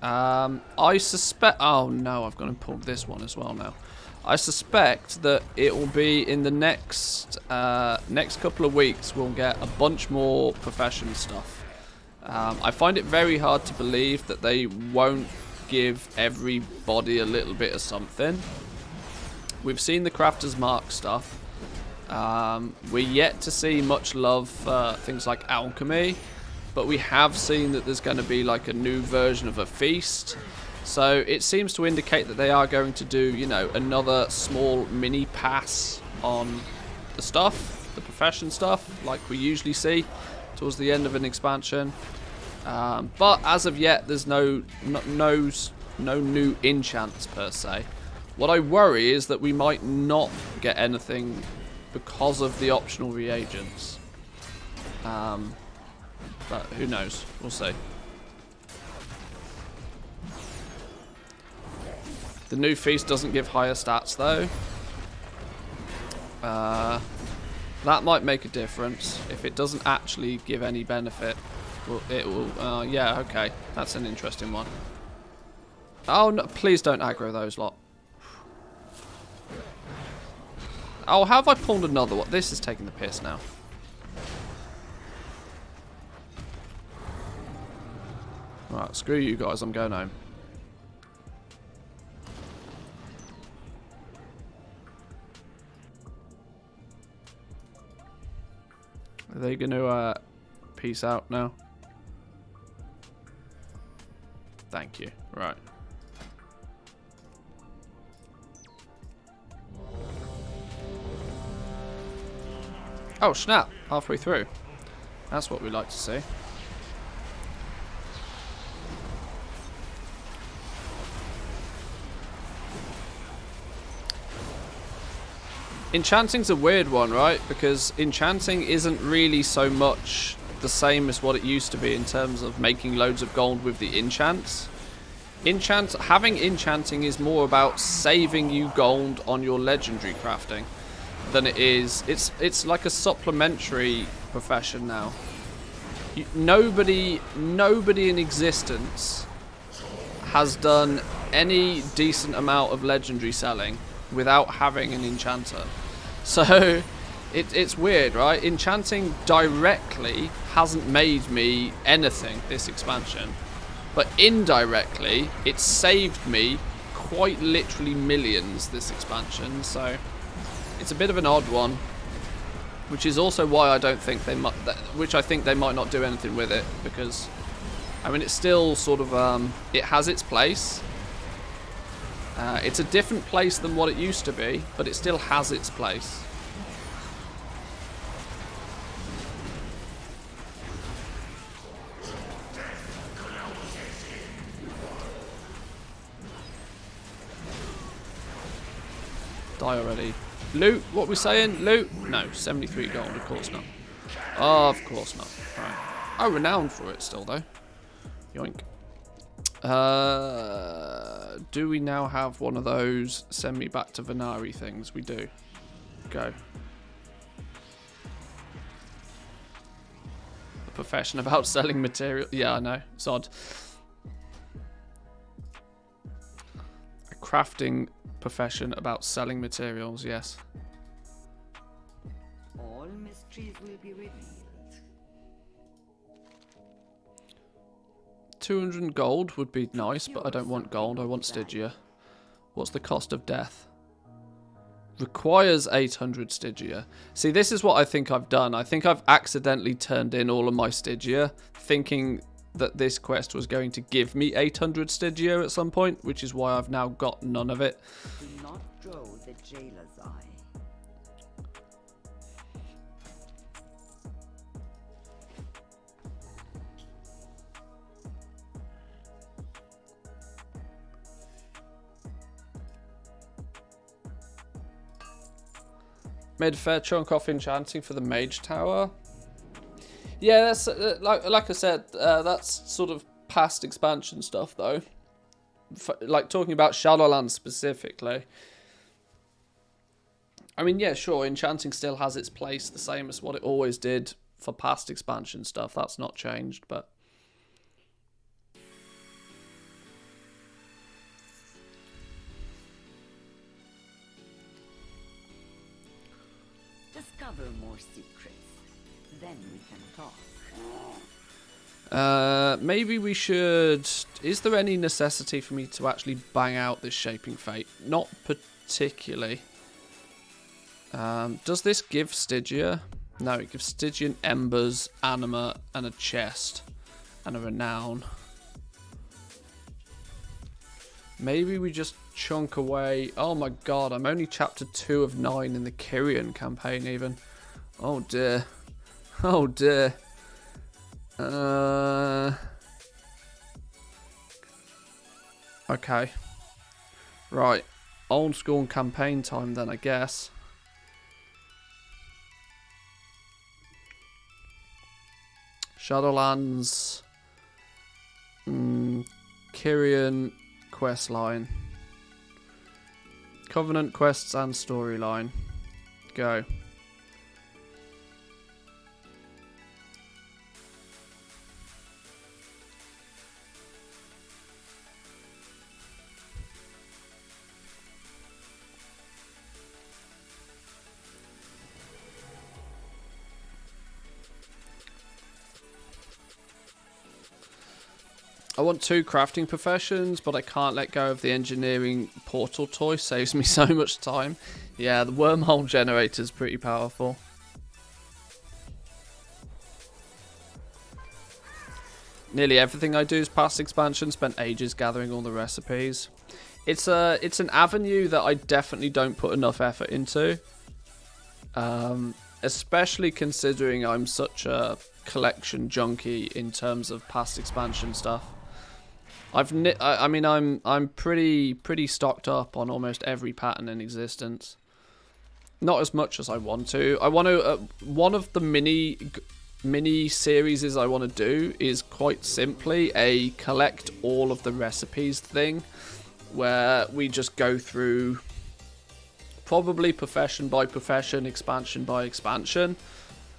I suspect... Oh no, I've gone and pulled this one as well now. I suspect that it will be in the next couple of weeks we'll get a bunch more profession stuff. I find it very hard to believe that they won't give everybody a little bit of something. We've seen the Crafter's Mark stuff. We're yet to see much love for things like alchemy. But we have seen that there's going to be like a new version of a feast. So it seems to indicate that they are going to do, you know, another small mini pass on the stuff, the profession stuff, like we usually see towards the end of an expansion. But as of yet, there's no new enchants per se. What I worry is that we might not get anything because of the optional reagents. But who knows? We'll see. The new feast doesn't give higher stats though. That might make a difference. If it doesn't actually give any benefit, well, it will... yeah, okay. That's an interesting one. Oh, no, please don't aggro those lot. Oh, how have I pulled another one? This is taking the piss now. Right, screw you guys. I'm going home. Are they going to peace out now? Thank you. Right. Oh, snap. Halfway through. That's what we like to see. Enchanting's a weird one, right? Because enchanting isn't really so much the same as what it used to be in terms of making loads of gold with the enchants. Having enchanting is more about saving you gold on your legendary crafting than it is. It's like a supplementary profession now. Nobody in existence has done any decent amount of legendary selling without having an enchanter. So it's weird, right? Enchanting directly hasn't made me anything this expansion, but indirectly it's saved me quite literally millions this expansion. So it's a bit of an odd one, which is also why I don't think they might, which I think they might not do anything with it, because I mean it's still sort of it has its place. It's a different place than what it used to be, but it still has its place. Die already. Loot, what we saying? Loot? No, 73 gold, of course not. Of course not. Right. Oh, renowned for it still, though. Yoink. Do we now have one of those send me back to Venari things? We do. Go. A profession about selling material. Yeah, I know. It's odd. A crafting profession about selling materials, yes. All mysteries will be revealed. 200 gold would be nice, but I don't want gold. I want Stygia. What's the cost of death? Requires 800 Stygia. See, this is what I think I've done. I think I've accidentally turned in all of my Stygia, thinking that this quest was going to give me 800 Stygia at some point, which is why I've now got none of it. Do not draw the jailer's eye. Made a fair chunk off enchanting for the mage tower. Yeah, that's like I said, that's sort of past expansion stuff though. Like talking about Shadowlands specifically. I mean, yeah, sure, enchanting still has its place, the same as what it always did for past expansion stuff. That's not changed, but Discover more secrets. Then we can talk. maybe we should... Is there any necessity for me to actually bang out this Shaping Fate? Not particularly. Does this give Stygia? No, it gives Stygian Embers, Anima, and a chest. And a Renown. Maybe we just chunk away... Oh my god, I'm only chapter 2 of 9 in the Kyrian campaign even. Oh dear. Oh dear. Okay. Right. Old school campaign time then, I guess. Shadowlands. Kyrian quest line. Covenant quests and storyline. Go. I want 2 crafting professions, but I can't let go of the engineering portal toy. Saves me so much time. Yeah, the wormhole generator is pretty powerful. Nearly everything I do is past expansion. Spent ages gathering all the recipes. It's an avenue that I definitely don't put enough effort into. Especially considering I'm such a collection junkie in terms of past expansion stuff. I mean I'm pretty stocked up on almost every pattern in existence. Not as much as I want to. I want to one of the mini series I want to do is quite simply a collect all of the recipes thing, where we just go through probably profession by profession, expansion by expansion,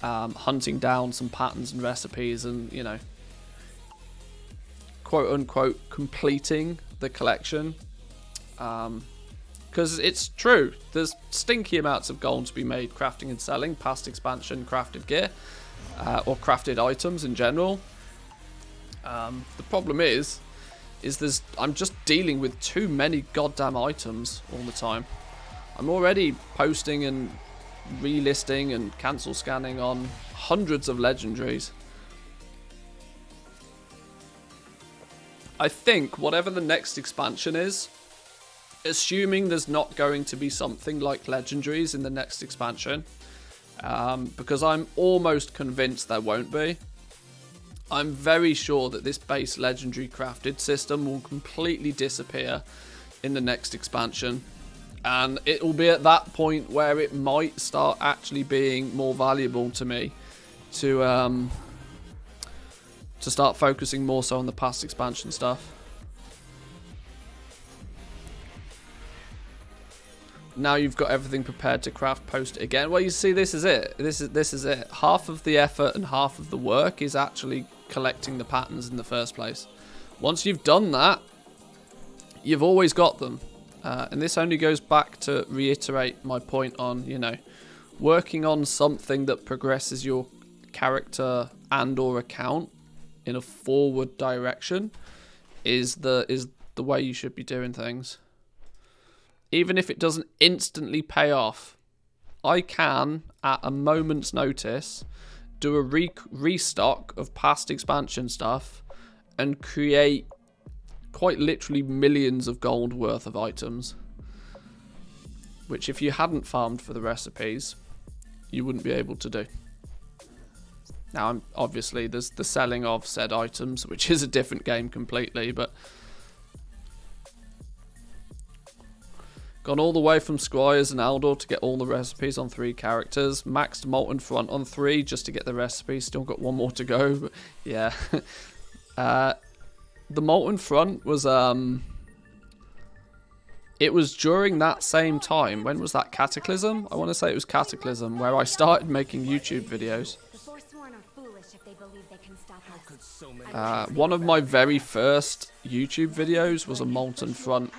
hunting down some patterns and recipes, and, you know, quote unquote completing the collection. Because it's true, there's stinky amounts of gold to be made crafting and selling past expansion crafted gear, or crafted items in general. The problem is I'm just dealing with too many goddamn items all the time. I'm already posting and relisting and cancel scanning on hundreds of legendaries. I think whatever the next expansion is, assuming there's not going to be something like legendaries in the next expansion, because I'm almost convinced there won't be. I'm very sure that this base legendary crafted system will completely disappear in the next expansion, and it will be at that point where it might start actually being more valuable to me to start focusing more so on the past expansion stuff. Now you've got everything prepared to craft, post it again. Well, you see, this is it. This is it. Half of the effort and half of the work is actually collecting the patterns in the first place. Once you've done that, you've always got them. And this only goes back to reiterate my point on, you know, working on something that progresses your character and or account in a forward direction is the way you should be doing things. Even if it doesn't instantly pay off, I can, at a moment's notice, do a restock of past expansion stuff and create quite literally millions of gold worth of items, which if you hadn't farmed for the recipes, you wouldn't be able to do. Now, obviously, there's the selling of said items, which is a different game completely, but gone all the way from Squires and Aldor to get all the recipes on 3 characters. Maxed Molten Front on 3 just to get the recipes. Still got 1 more to go, but yeah. The Molten Front was, it was during that same time. When was that? Cataclysm? I want to say it was Cataclysm, where I started making YouTube videos. One of my very first YouTube videos was a Molten Front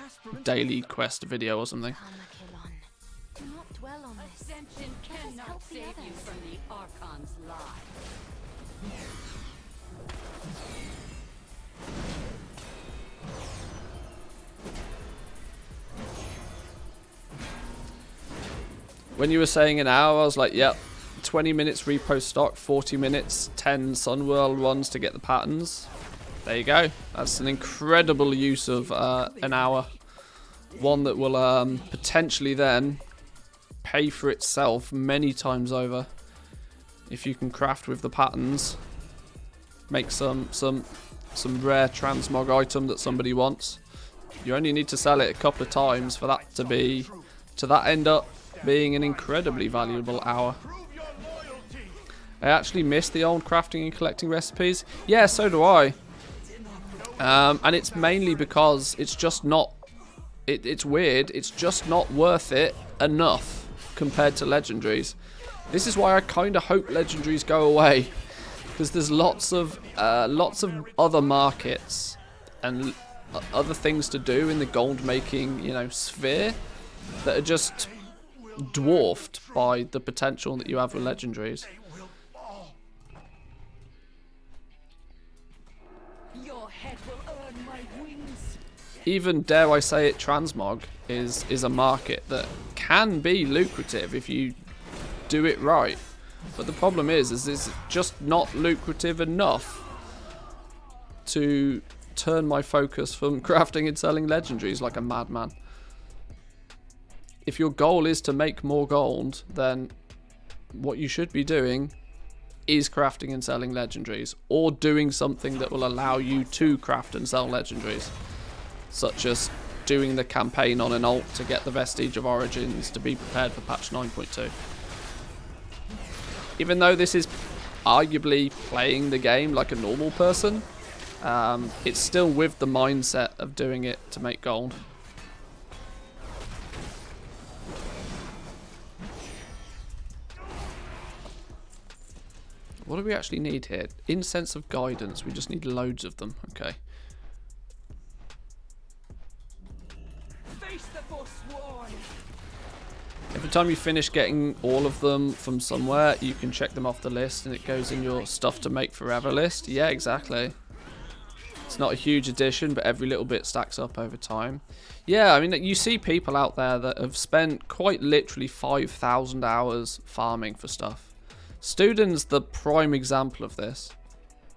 daily quest video or something. When you were saying an hour, I was like, yep, 20 minutes repo stock, 40 minutes, 10 Sunworld runs to get the patterns. There you go. That's an incredible use of an hour. One that will potentially then pay for itself many times over. If you can craft with the patterns, make some rare transmog item that somebody wants. You only need to sell it a couple of times for that to end up being an incredibly valuable hour. I actually miss the old crafting and collecting recipes. Yeah, so do I. And it's mainly because it's just not. It's weird. It's just not worth it enough compared to legendaries. This is why I kind of hope legendaries go away, because there's lots of other markets and other things to do in the gold making, you know, sphere that are just dwarfed by the potential that you have with legendaries. Your head will even, dare I say it, transmog is a market that can be lucrative if you do it right. But the problem is it's just not lucrative enough to turn my focus from crafting and selling legendaries like a madman. If your goal is to make more gold, then what you should be doing is crafting and selling legendaries, or doing something that will allow you to craft and sell legendaries, such as doing the campaign on an alt to get the Vestige of Origins to be prepared for patch 9.2. Even though this is arguably playing the game like a normal person, it's still with the mindset of doing it to make gold. What do we actually need here? Incense of Guidance. We just need loads of them. Okay. Every time you finish getting all of them from somewhere, you can check them off the list and it goes in your stuff to make forever list. Yeah, exactly. It's not a huge addition, but every little bit stacks up over time. Yeah, I mean, you see people out there that have spent quite literally 5,000 hours farming for stuff. Studen's the prime example of this.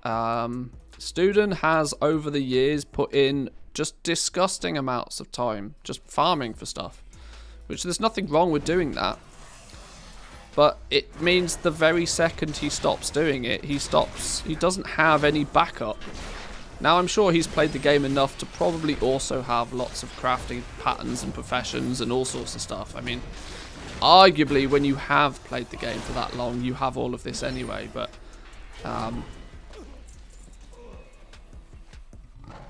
Studen has, over the years, put in just disgusting amounts of time just farming for stuff. Which there's nothing wrong with doing that. But it means the very second he stops doing it, he doesn't have any backup. Now, I'm sure he's played the game enough to probably also have lots of crafting patterns and professions and all sorts of stuff. I mean, arguably, when you have played the game for that long, you have all of this anyway, but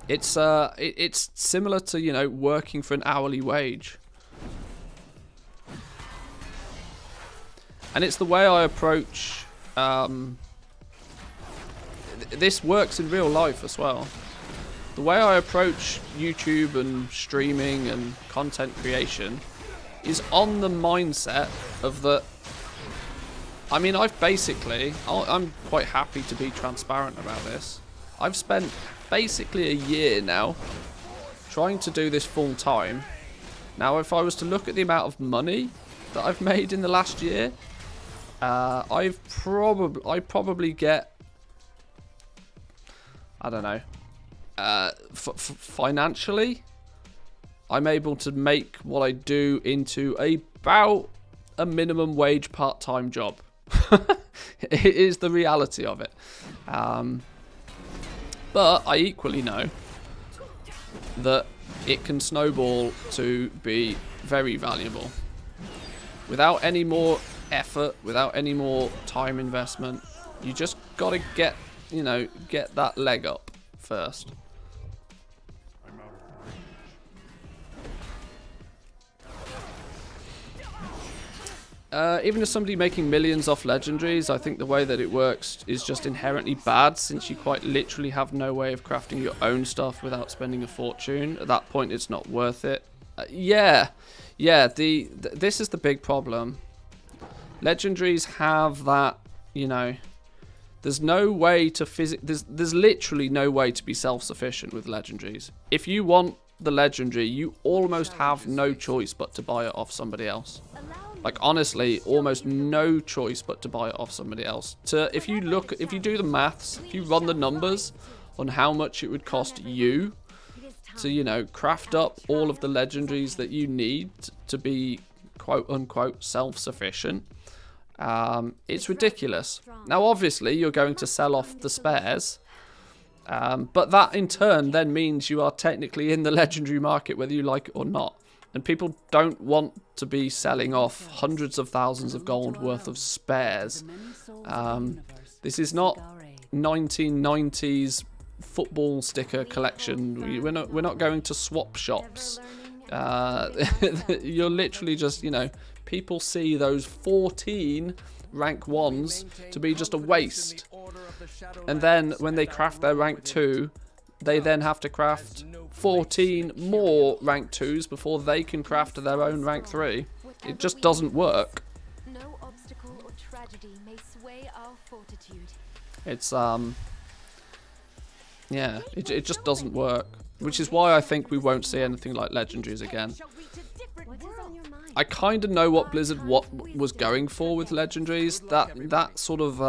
it's similar to, you know, working for an hourly wage. And it's the way I approach this works in real life as well. The way I approach YouTube and streaming and content creation is on the mindset of the... I mean, I'm quite happy to be transparent about this. I've spent basically a year now trying to do this full time. Now, if I was to look at the amount of money that I've made in the last year, I probably get, I don't know, financially, I'm able to make what I do into about a minimum wage part-time job. It is the reality of it. But I equally know that it can snowball to be very valuable. Without any more effort, without any more time investment, you just got to get that leg up first. Even as somebody making millions off legendaries, I think the way that it works is just inherently bad, since you quite literally have no way of crafting your own stuff without spending a fortune. At that point, it's not worth it. This is the big problem. Legendaries have that, there's no way to there's literally no way to be self-sufficient with legendaries. If you want the legendary, you almost have no choice but to buy it off somebody else. Like, honestly, almost no choice but to buy it off somebody else. If you do the maths, if you run the numbers on how much it would cost you to, craft up all of the legendaries that you need to be quote-unquote self-sufficient, it's ridiculous. Now, obviously, you're going to sell off the spares, but that in turn then means you are technically in the legendary market, whether you like it or not. And people don't want to be selling off hundreds of thousands of gold worth of spares. This is not 1990s football sticker collection. We're not going to swap shops. You're literally just, people see those 14 rank 1s to be just a waste. And then when they craft their rank 2, they then have to craft 14 more rank 2s before they can craft their own rank 3. It just doesn't work. No obstacle or tragedy may sway our fortitude. It's it just doesn't work. which is why I think we won't see anything like legendaries again. What is on your mind? I kind of know what Blizzard was going for with legendaries. That sort of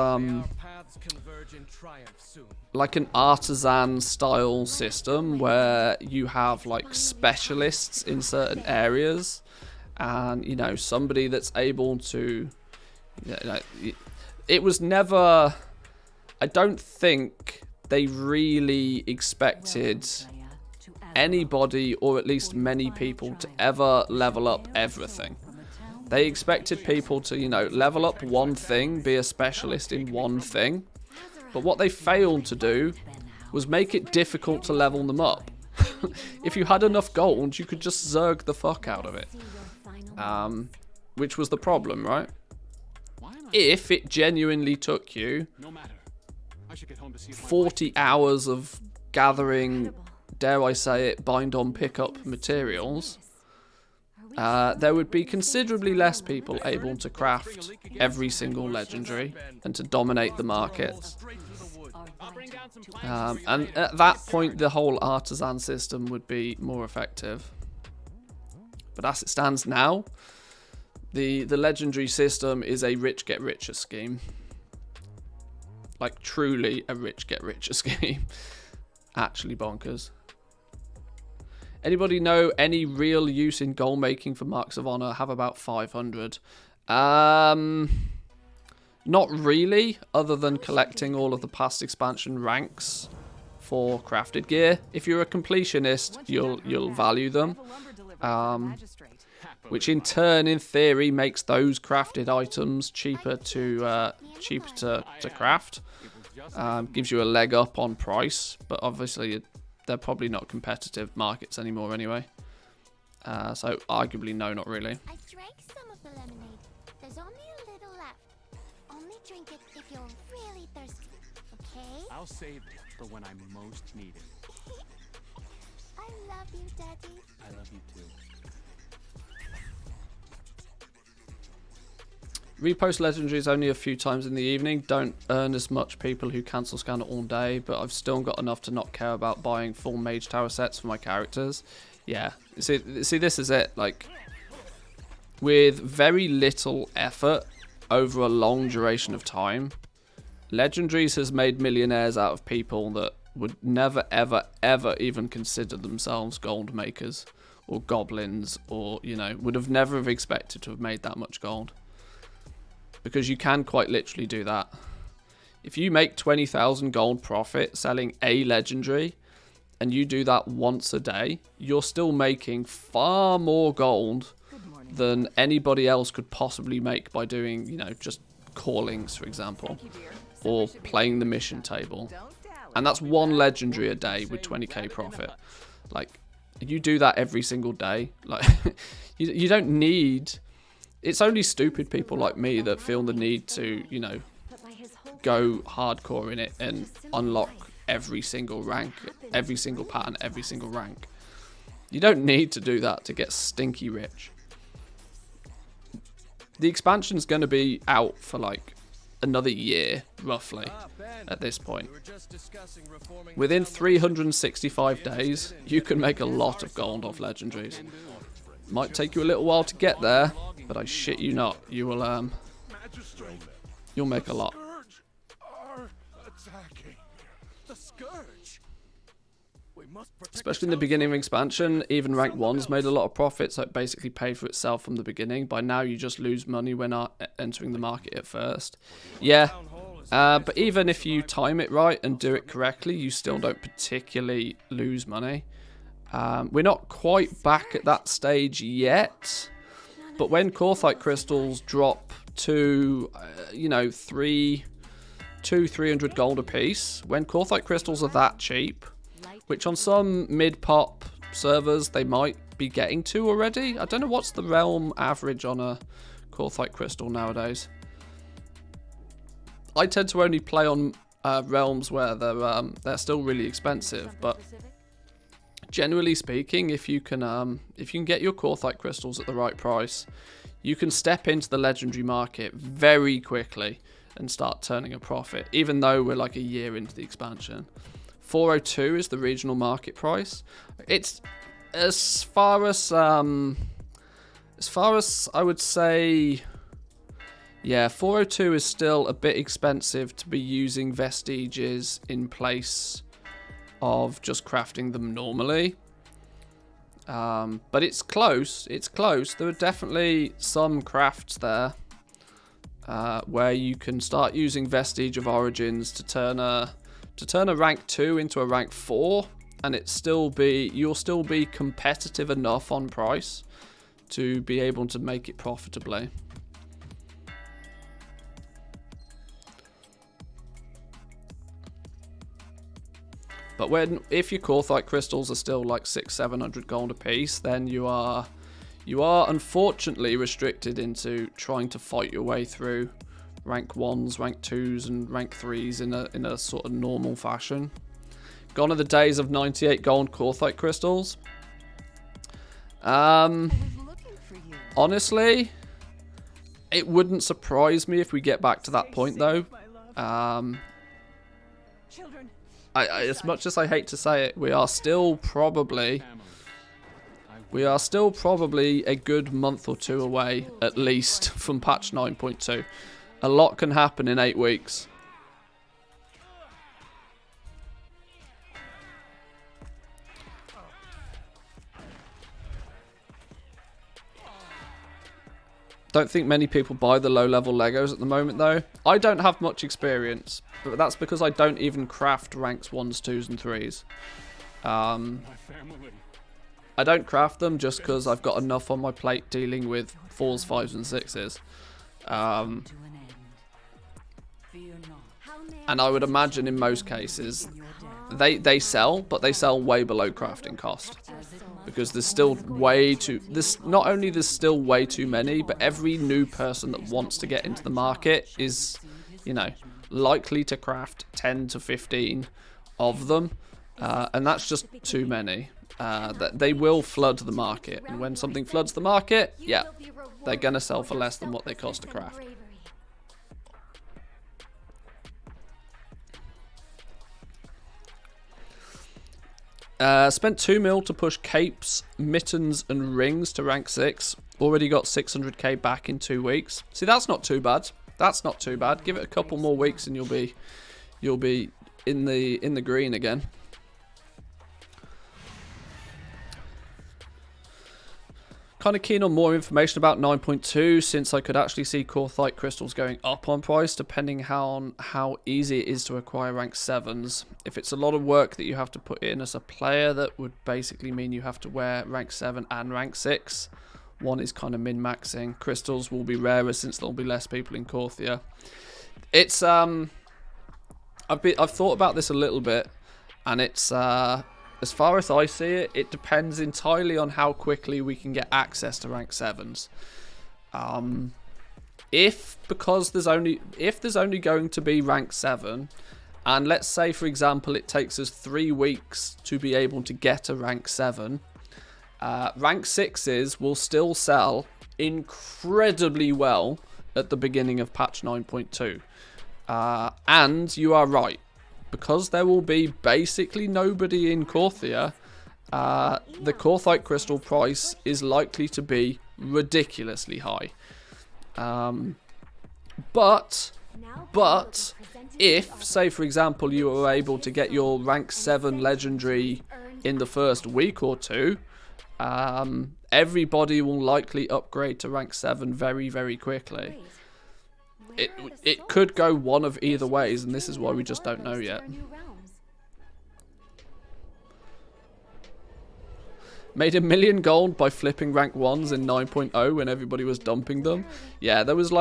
like an artisan style system where you have like specialists in certain areas, and you know, somebody that's able to, you know, it was never, I don't think they really expected anybody, or at least many people, to ever level up everything. They expected people to, you know, level up one thing, be a specialist in one thing. But what they failed to do was make it difficult to level them up. If you had enough gold, you could just zerg the fuck out of it. Which was the problem, right? If it genuinely took you 40 hours of gathering, dare I say it, bind on pickup materials, there would be considerably less people able to craft every single legendary and to dominate the markets. And at that point, the whole artisan system would be more effective. But as it stands now, the legendary system is a rich get richer scheme. Like, truly a rich get richer scheme. Actually bonkers. Anybody know any real use in gold making for Marks of Honor? Have about 500. Not really, other than collecting all of the past expansion ranks for crafted gear. If you're a completionist, you'll value them. Which in turn, in theory, makes those crafted items cheaper to craft. Gives you a leg up on price, but obviously they're probably not competitive markets anymore anyway. So arguably no, not really. I drank some of the lemonade. There's only a little left. Only drink it if you're really thirsty, okay? I'll save it for when I most need it. I love you, Daddy. I love you too. Repost legendaries only a few times in the evening. Don't earn as much people who cancel scan all day, but I've still got enough to not care about buying full mage tower sets for my characters. Yeah, see, this is it. Like, with very little effort over a long duration of time, legendaries has made millionaires out of people that would never, ever, ever even consider themselves gold makers or goblins, or, you know, would have never have expected to have made that much gold. Because you can quite literally do that. If you make 20,000 gold profit selling a legendary, and you do that once a day, you're still making far more gold than anybody else could possibly make by doing, you know, just callings, for example, or playing the mission table. And that's one legendary a day with 20k profit. Like, you do that every single day. Like, you don't need... It's only stupid people like me that feel the need to, you know, go hardcore in it and unlock every single rank, every single pattern, every single rank. You don't need to do that to get stinky rich. The expansion's going to be out for like another year, roughly, at this point. Within 365 days, you can make a lot of gold off legendaries. Might take you a little while to get there, but I shit you not, you will you'll make a lot. Especially in the beginning of expansion, even rank 1s made a lot of profit, so it basically paid for itself from the beginning. By now you just lose money when entering the market at first. Yeah, but even if you time it right and do it correctly, you still don't particularly lose money. We're not quite back at that stage yet, but when Corthite crystals drop to, you know, 300 gold a piece, when Corthite crystals are that cheap, which on some mid-pop servers they might be getting to already. I don't know what's the realm average on a Corthite crystal nowadays. I tend to only play on realms where they're still really expensive, but generally speaking, if you can get your Corthite crystals at the right price, you can step into the legendary market very quickly and start turning a profit, even though we're like a year into the expansion. 402 is the regional market price. It's as far as I would say, yeah, 402 is still a bit expensive to be using vestiges in place of just crafting them normally. But it's close. It's close. There are definitely some crafts there where you can start using Vestige of Origins to turn a rank 2 into a rank 4, and you'll still be competitive enough on price to be able to make it profitably. But if your Corthite crystals are still like 600-700 gold a piece, then you are unfortunately restricted into trying to fight your way through rank 1s, rank 2s, and rank 3s in a sort of normal fashion. Gone are the days of 98 gold Corthite crystals. Honestly, it wouldn't surprise me if we get back to that point though. As much as I hate to say it, we are still probably a good month or two away, at least, from patch 9.2. A lot can happen in 8 weeks. Don't think many people buy the low-level Legos at the moment, though. I don't have much experience, but that's because I don't even craft ranks 1s, 2s, and 3s. I don't craft them just because I've got enough on my plate dealing with 4s, 5s, and 6s. And I would imagine in most cases, they sell, but they sell way below crafting cost. Because there's still not only there's still way too many, but every new person that wants to get into the market is, you know, likely to craft 10 to 15 of them, and that's just too many. That they will flood the market, and when something floods the market, yeah, they're gonna sell for less than what they cost to craft. Spent 2 mil to push capes, mittens, and rings to rank 6. Already got 600k back in 2 weeks. See, that's not too bad. That's not too bad. Give it a couple more weeks, and you'll be in the green again. Kind of keen on more information about 9.2, since I could actually see Corthite crystals going up on price depending on how easy it is to acquire rank 7s. If it's a lot of work that you have to put in as a player, that would basically mean you have to wear rank 7 and rank 6. One is kind of min-maxing. Crystals will be rarer since there'll be less people in Corthia. It's I've thought about this a little bit, and it's as far as I see it, it depends entirely on how quickly we can get access to rank 7s. If there's only going to be rank 7, and let's say for example it takes us 3 weeks to be able to get a rank 7, rank 6s will still sell incredibly well at the beginning of patch 9.2. And you are right. Because there will be basically nobody in Corthia, the Corthite crystal price is likely to be ridiculously high. But if, say for example, you are able to get your rank 7 legendary in the first week or two, everybody will likely upgrade to rank 7 very, very quickly. It could go one of either ways, and this is why we just don't know yet. Made $1 million gold by flipping rank 1s in 9.0 when everybody was dumping them. Yeah, there was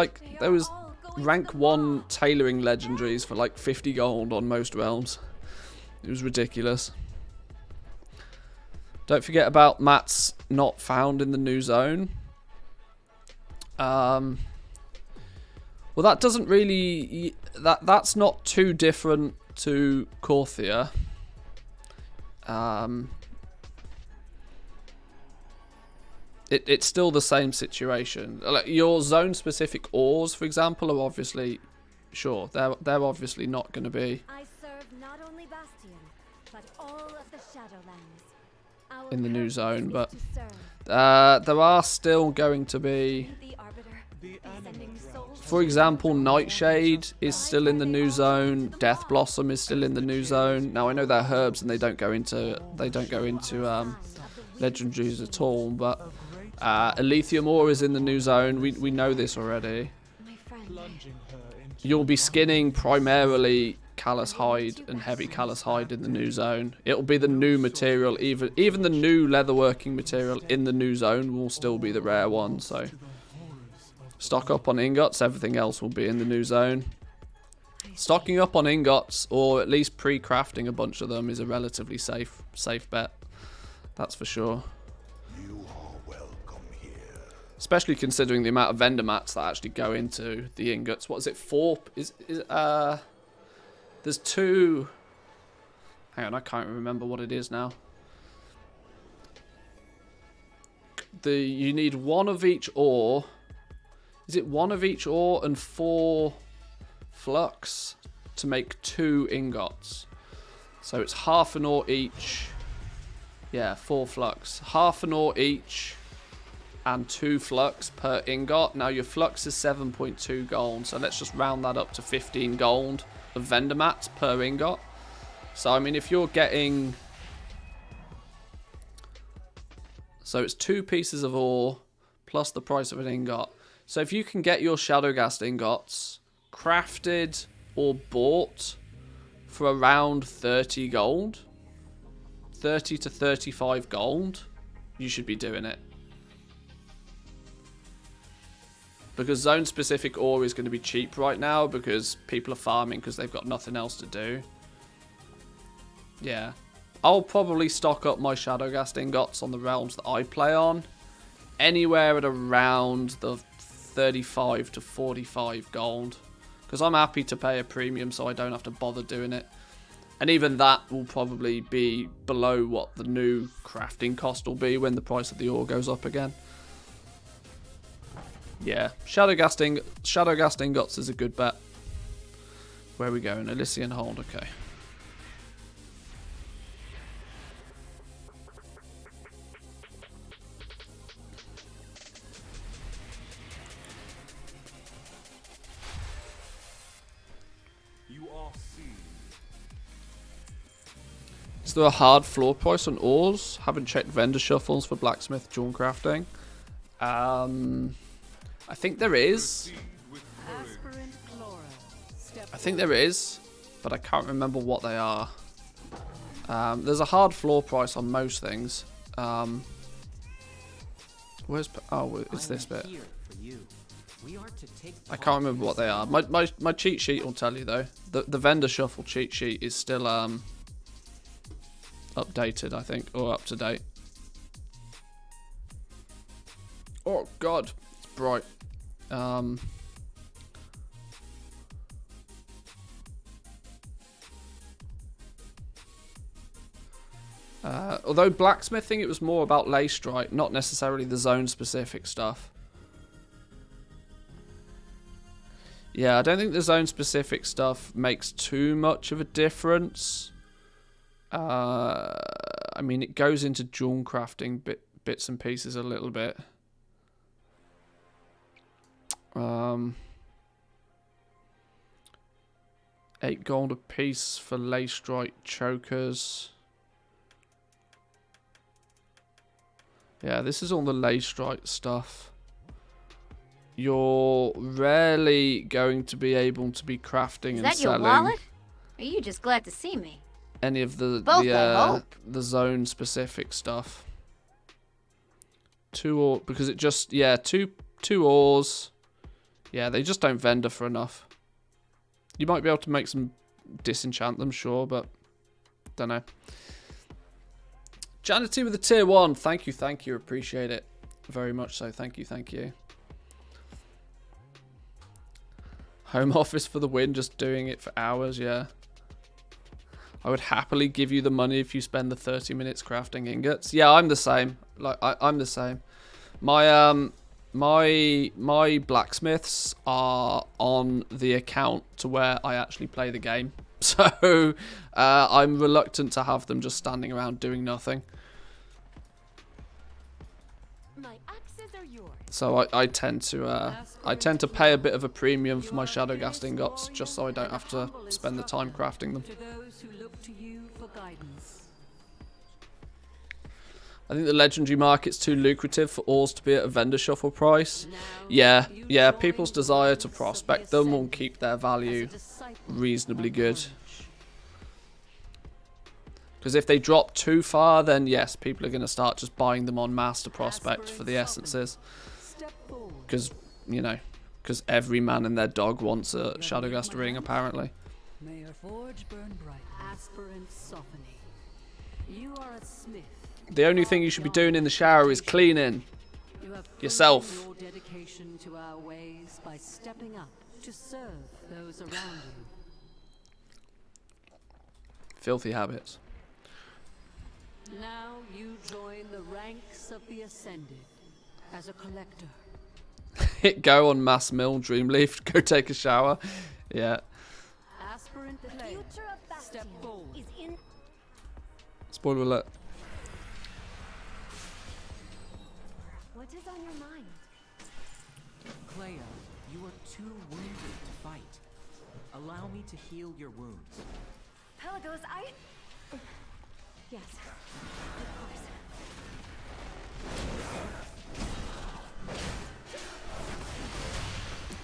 rank 1 tailoring legendaries for like 50 gold on most realms. It was ridiculous. Don't forget about mats not found in the new zone. Well, that doesn't really... That's not too different to Corthia. It's still the same situation. Like your zone-specific ores, for example, are obviously... Sure, they're obviously not going to be... I serve not only Bastion, all of the Shadowlands. Our in the new purpose zone, is but to serve. there are still going to be, The Arbiter, sending souls for to example, the Nightshade is still in the new zone. Death Blossom is still in the new zone. Now I know they're herbs and they don't go into legendaries at all, but Elysium Ore is in the new zone. We know this already. my friend. You'll be skinning primarily Callous Hide and Heavy Callous Hide in the new zone. It'll be the new material. Even the new leatherworking material in the new zone will still be the rare one. So stock up on ingots. Everything else will be in the new zone. Stocking up on ingots, or at least pre-crafting a bunch of them, is a relatively safe bet. That's for sure. You are welcome here. Especially considering the amount of vendor mats that actually go into the ingots. What is it? 4? There's 2. Hang on, I can't remember what it is now. You need 1 of each ore. Is it 1 of each ore and 4 flux to make 2 ingots? So it's half an ore each. Yeah, 4 flux. Half an ore each and 2 flux per ingot. Now your flux is 7.2 gold, so let's just round that up to 15 gold of vendor mats per ingot. So I mean, if you're getting, so it's 2 pieces of ore plus the price of an ingot. So if you can get your Shadowghast ingots crafted or bought for around 30 gold, 30 to 35 gold, you should be doing it. Because zone specific ore is going to be cheap right now because people are farming because they've got nothing else to do. Yeah. I'll probably stock up my Shadowghast ingots on the realms that I play on. Anywhere at around the 35 to 45 gold. Because I'm happy to pay a premium so I don't have to bother doing it. And even that will probably be below what the new crafting cost will be when the price of the ore goes up again. Yeah, Shadowghast ingots is a good bet. Where are we going? Elysian Hold, okay. You are seen. Is there a hard floor price on ores? Haven't checked vendor shuffles for blacksmith jewel crafting. I think there is. Aspirant Chlora. Step I think there is, but I can't remember what they are. There's a hard floor price on most things. Where's? Oh, it's this bit. Here for you. We are to take I can't remember what they are. My cheat sheet will tell you though. The vendor shuffle cheat sheet is still updated, I think, or up to date. Oh god, it's bright. Although blacksmithing, it was more about lay strike, not necessarily the zone specific stuff. Yeah, I don't think the zone specific stuff makes too much of a difference. I mean, it goes into jewel crafting bits and pieces a little bit. 8 gold a piece for lay strike chokers. Yeah, this is all the lay strike stuff. You're rarely going to be able to be crafting Is and that your selling wallet? Or are you just glad to see me? any of Both, I hope. the zone specific stuff. 2 ore, because it just, yeah, two ores. Yeah, they just don't vendor for enough. You might be able to make some disenchant them, sure, but don't know. Janity with the tier 1. Thank you, appreciate it very much so. Thank you. Home office for the win, just doing it for hours, yeah. I would happily give you the money if you spend the 30 minutes crafting ingots. Yeah, I'm the same. Like I'm the same. My blacksmiths are on the account to where I actually play the game. So So I'm reluctant to have them just standing around doing nothing. My axes are yours. So I tend to pay a bit of a premium for my Shadowghast ingots, just so I don't have to spend the time crafting them. To those who look to you for guidance. I think the legendary market's too lucrative for ores to be at a vendor shuffle price. Yeah, people's desire to prospect them will keep their value reasonably good. Because if they drop too far, then yes, people are going to start just buying them on master prospect for the essences. Because, you know, because every man and their dog wants a Shadowghast ring, apparently. May your forge burn bright. Aspirant softening. You are a smith. The only thing you should be doing in the shower is cleaning You have yourself. proven your dedication to our ways by stepping up to serve those around you. Filthy habits. Now you join the ranks of the Ascended as a collector. Hit go on mass mill, Dreamleaf, go take a shower. Yeah. Aspirant The player, future of step Bastion forward. is in. Spoiler alert. What is on your mind? Clea, you are too wounded to fight. Allow me to heal your wounds. Pelagos, yes, of course.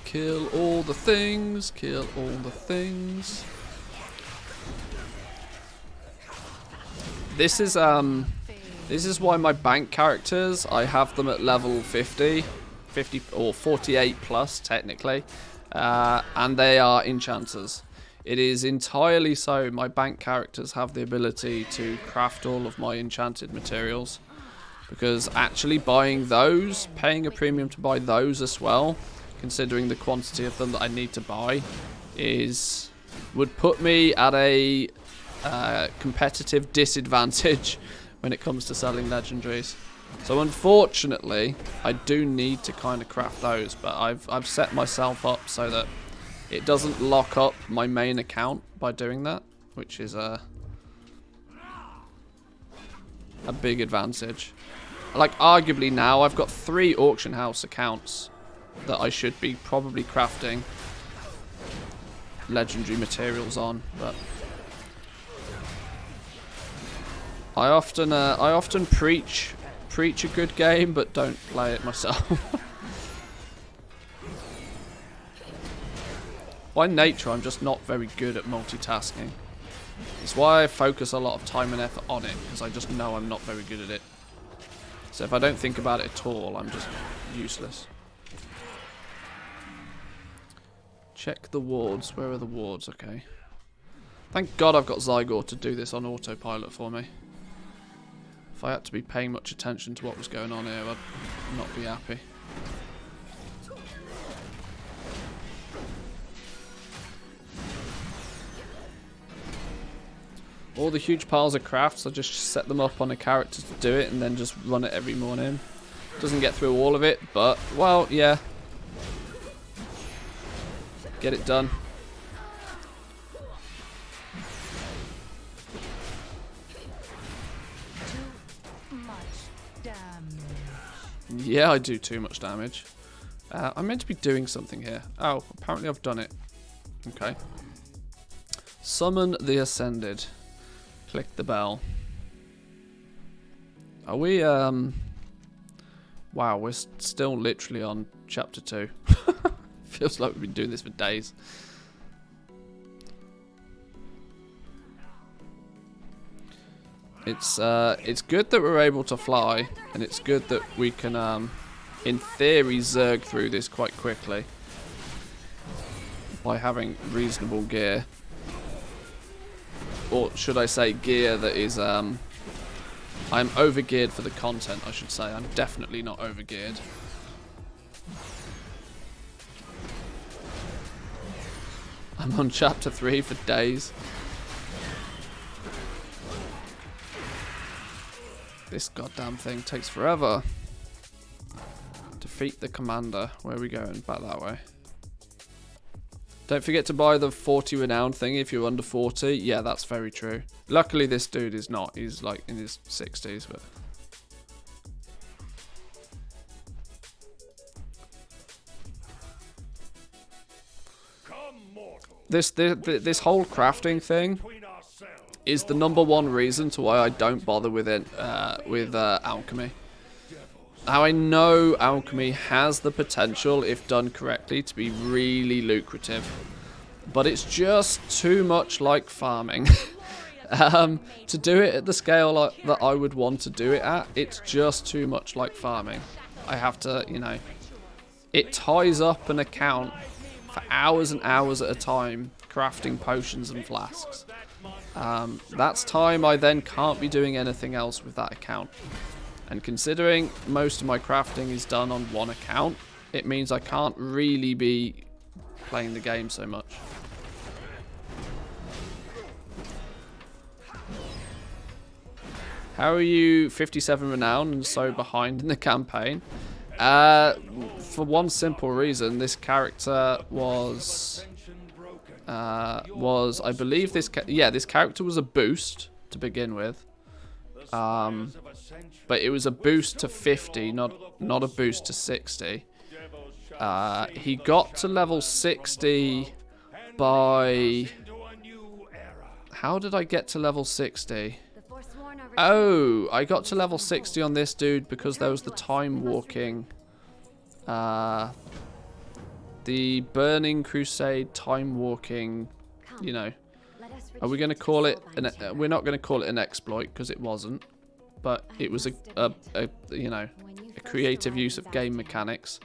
Kill all the things, kill all the things. This is why my bank characters, I have them at level 50 or 48 plus technically, and they are enchanters. It is entirely so my bank characters have the ability to craft all of my enchanted materials, because actually buying those, paying a premium to buy those as well, considering the quantity of them that I need to buy, would put me at a competitive disadvantage when it comes to selling legendaries. So unfortunately, I do need to kind of craft those, but I've set myself up so that it doesn't lock up my main account by doing that, which is a big advantage. Like, arguably now I've got 3 auction house accounts that I should be probably crafting legendary materials on, but I often preach a good game, but don't play it myself. By nature, I'm just not very good at multitasking. It's why I focus a lot of time and effort on it, because I just know I'm not very good at it. So if I don't think about it at all, I'm just useless. Check the wards. Where are the wards? Okay. Thank God I've got Zygor to do this on autopilot for me. If I had to be paying much attention to what was going on here, I'd not be happy. All the huge piles of crafts, I just set them up on a character to do it and then just run it every morning. Doesn't get through all of it, but, well, yeah. Get it done. Too much damage. Yeah, I do too much damage. I'm meant to be doing something here. Oh, apparently I've done it. Okay. Summon the Ascended. Click the bell. Are we, wow, we're still literally on chapter 2. Feels like we've been doing this for days. It's good that we're able to fly, and it's good that we can, in theory, zerg through this quite quickly by having reasonable gear. Or should I say gear that is, I'm over-geared for the content, I should say. I'm definitely not over-geared. I'm on chapter 3 for days. This goddamn thing takes forever. Defeat the commander. Where are we going? Back that way. Don't forget to buy the 40 renown thing if you're under 40. Yeah, that's very true. Luckily, this dude is not. He's like in his 60s, but... This whole crafting thing is the #1 reason to why I don't bother with it, with alchemy. Now, I know alchemy has the potential, if done correctly, to be really lucrative, but it's just too much like farming. To do it at the scale that I would want to do it at, it's just too much like farming. I have to, you know, it ties up an account for hours and hours at a time, crafting potions and flasks. That's time I then can't be doing anything else with that account. And considering most of my crafting is done on one account, it means I can't really be playing the game so much. How are you 57 renown and so behind in the campaign? For one simple reason, this character was I believe this character was a boost to begin with, but it was a boost to 50, not a boost to 60. He got to level 60 by... How did I get to level 60? Oh, I got to level 60 on this dude because there was the time walking. The Burning Crusade time walking, you know. Are we going to call it we're not going to call it an exploit because it wasn't, but it was a you know, a creative use of game mechanics.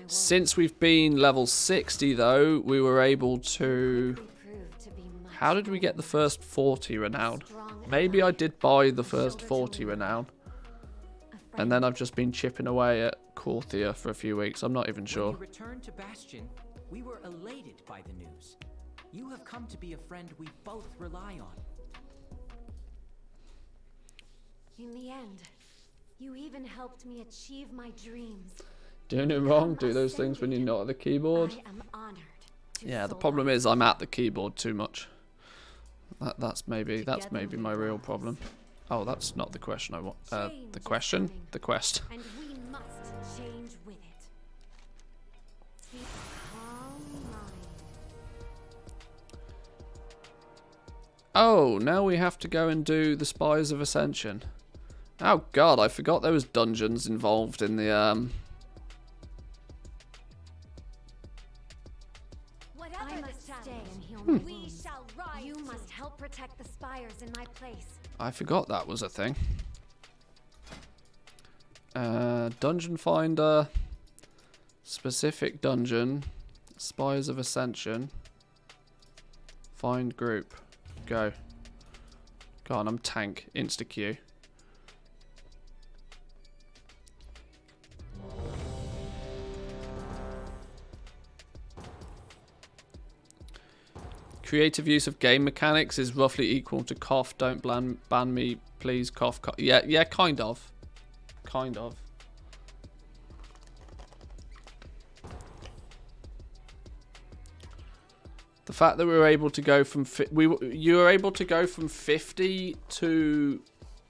Since we've been level 60 though, we were able to... How did we get the first 40 renown? Maybe I did buy the first 40 renown. And then I've just been chipping away at Corthia for a few weeks. I'm not even sure. When you returned to Bastion, we were elated by the news. You have come to be a friend we both rely on. In the end, you even helped me achieve my dreams. Doing it wrong, do those things when you're not at the keyboard. I am honored. Yeah, the problem is I'm at the keyboard too much. That's maybe my real problem. Oh, that's not the question I want. The question? The quest. And we must change with it. Keep a calm mind. Oh, now we have to go and do the Spies of Ascension. Oh god, I forgot there was dungeons involved in the I must stay and heal my wounds. You must help protect the spires in my place. I forgot that was a thing. Dungeon Finder, specific dungeon, Spies of Ascension, find group, go. Go on, I'm tank, insta-Q. Creative use of game mechanics is roughly equal to cough. Don't ban me, please. Cough, cough. Yeah, kind of. Kind of. The fact that we were able to go from you were able to go from 50 to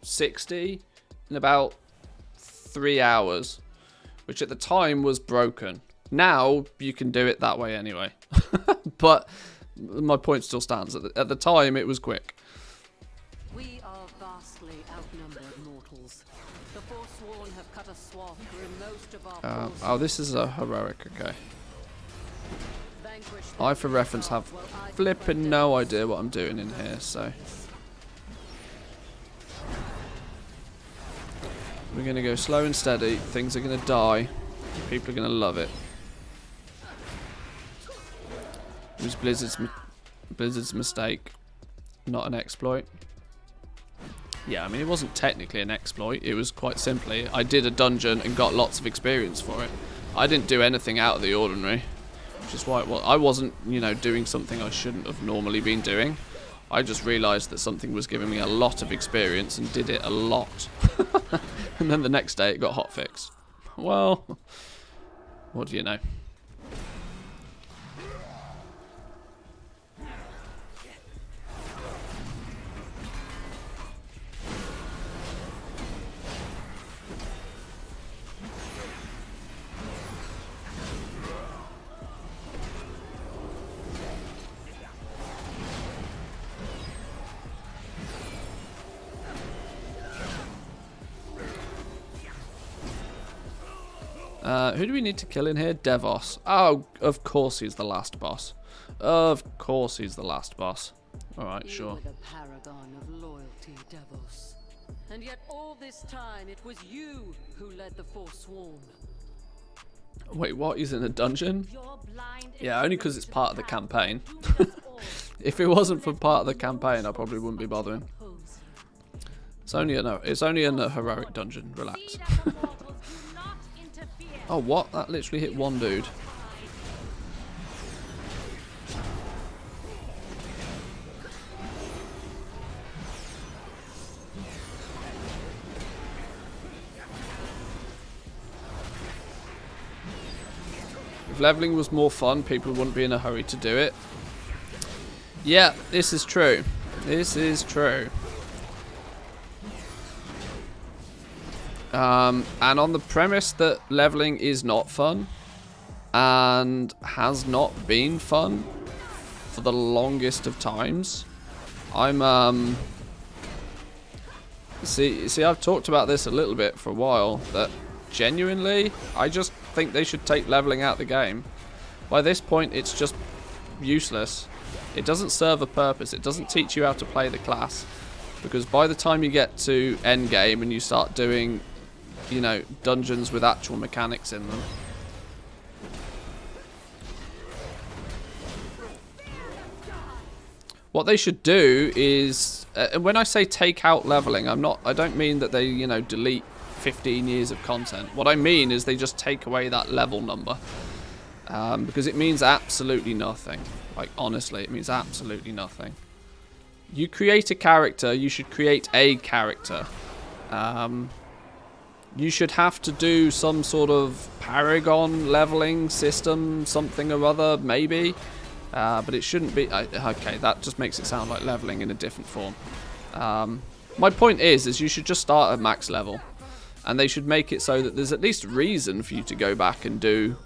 60 in about 3 hours, which at the time was broken. Now you can do it that way anyway, but. My point still stands. At the time, it was quick. We are vastly outnumbered mortals. The Forsworn have cut a swath through most of our forces. Oh, this is a heroic, okay. Vanquish I, for reference, have flipping no idea what I'm doing in here, so... We're going to go slow and steady. Things are going to die. People are going to love it. It was Blizzard's mistake, not an exploit. Yeah, I mean, it wasn't technically an exploit. It was quite simply, I did a dungeon and got lots of experience for it. I didn't do anything out of the ordinary, which is why I wasn't, you know, doing something I shouldn't have normally been doing. I just realised that something was giving me a lot of experience and did it a lot. And then the next day it got hotfixed. Well, What do you know? Who do we need to kill in here? Devos. Oh, of course he's the last boss. Of course he's the last boss. Alright, You sure. were the paragon of loyalty, Devos. And yet all this time it was you who led the Forsworn. Wait, what? He's in a dungeon? You're blind. Yeah, only because it's part of the campaign. If it wasn't for part of the campaign, I probably wouldn't be bothering. It's only in a heroic dungeon. Relax. Oh, what? That literally hit one dude. If leveling was more fun, people wouldn't be in a hurry to do it. Yeah, this is true. This is true. And on the premise that leveling is not fun and has not been fun for the longest of times, I'm see I've talked about this a little bit for a while, that genuinely I just think they should take leveling out of the game. By this point it's just useless. It doesn't serve a purpose. It doesn't teach you how to play the class, because by the time you get to end game and you start doing, you know, dungeons with actual mechanics in them, what they should do is, and when I say take out leveling, I don't mean that they, you know, delete 15 years of content. What I mean is they just take away that level number, because it means absolutely nothing. Like, honestly, it means absolutely nothing. You create a character, you should create a character. You should have to do some sort of paragon leveling system, something or other, maybe. But it shouldn't be... okay, that just makes it sound like leveling in a different form. My point is you should just start at max level. And they should make it so that there's at least reason for you to go back and do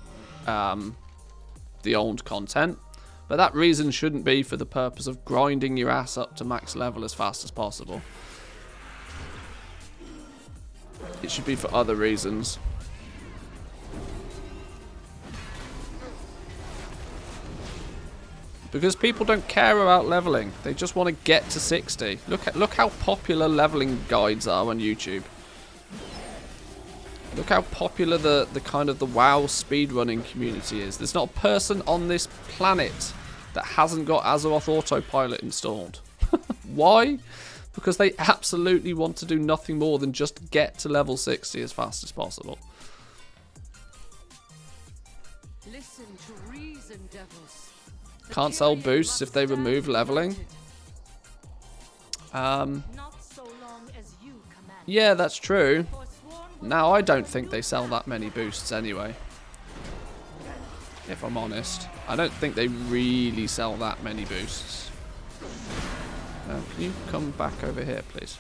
the old content. But that reason shouldn't be for the purpose of grinding your ass up to max level as fast as possible. It should be for other reasons. Because people don't care about leveling. They just want to get to 60. Look how popular leveling guides are on YouTube. Look how popular the kind of the WoW speedrunning community is. There's not a person on this planet that hasn't got Azeroth Autopilot installed. Why? Because they absolutely want to do nothing more than just get to level 60 as fast as possible. Listen to reason, Devos. Can't sell boosts if they remove leveling. Not so long as you command. Yeah, that's true. Forsworn Now, I don't think they sell that many boosts anyway. If I'm honest. I don't think they really sell that many boosts. Can you come back over here, please?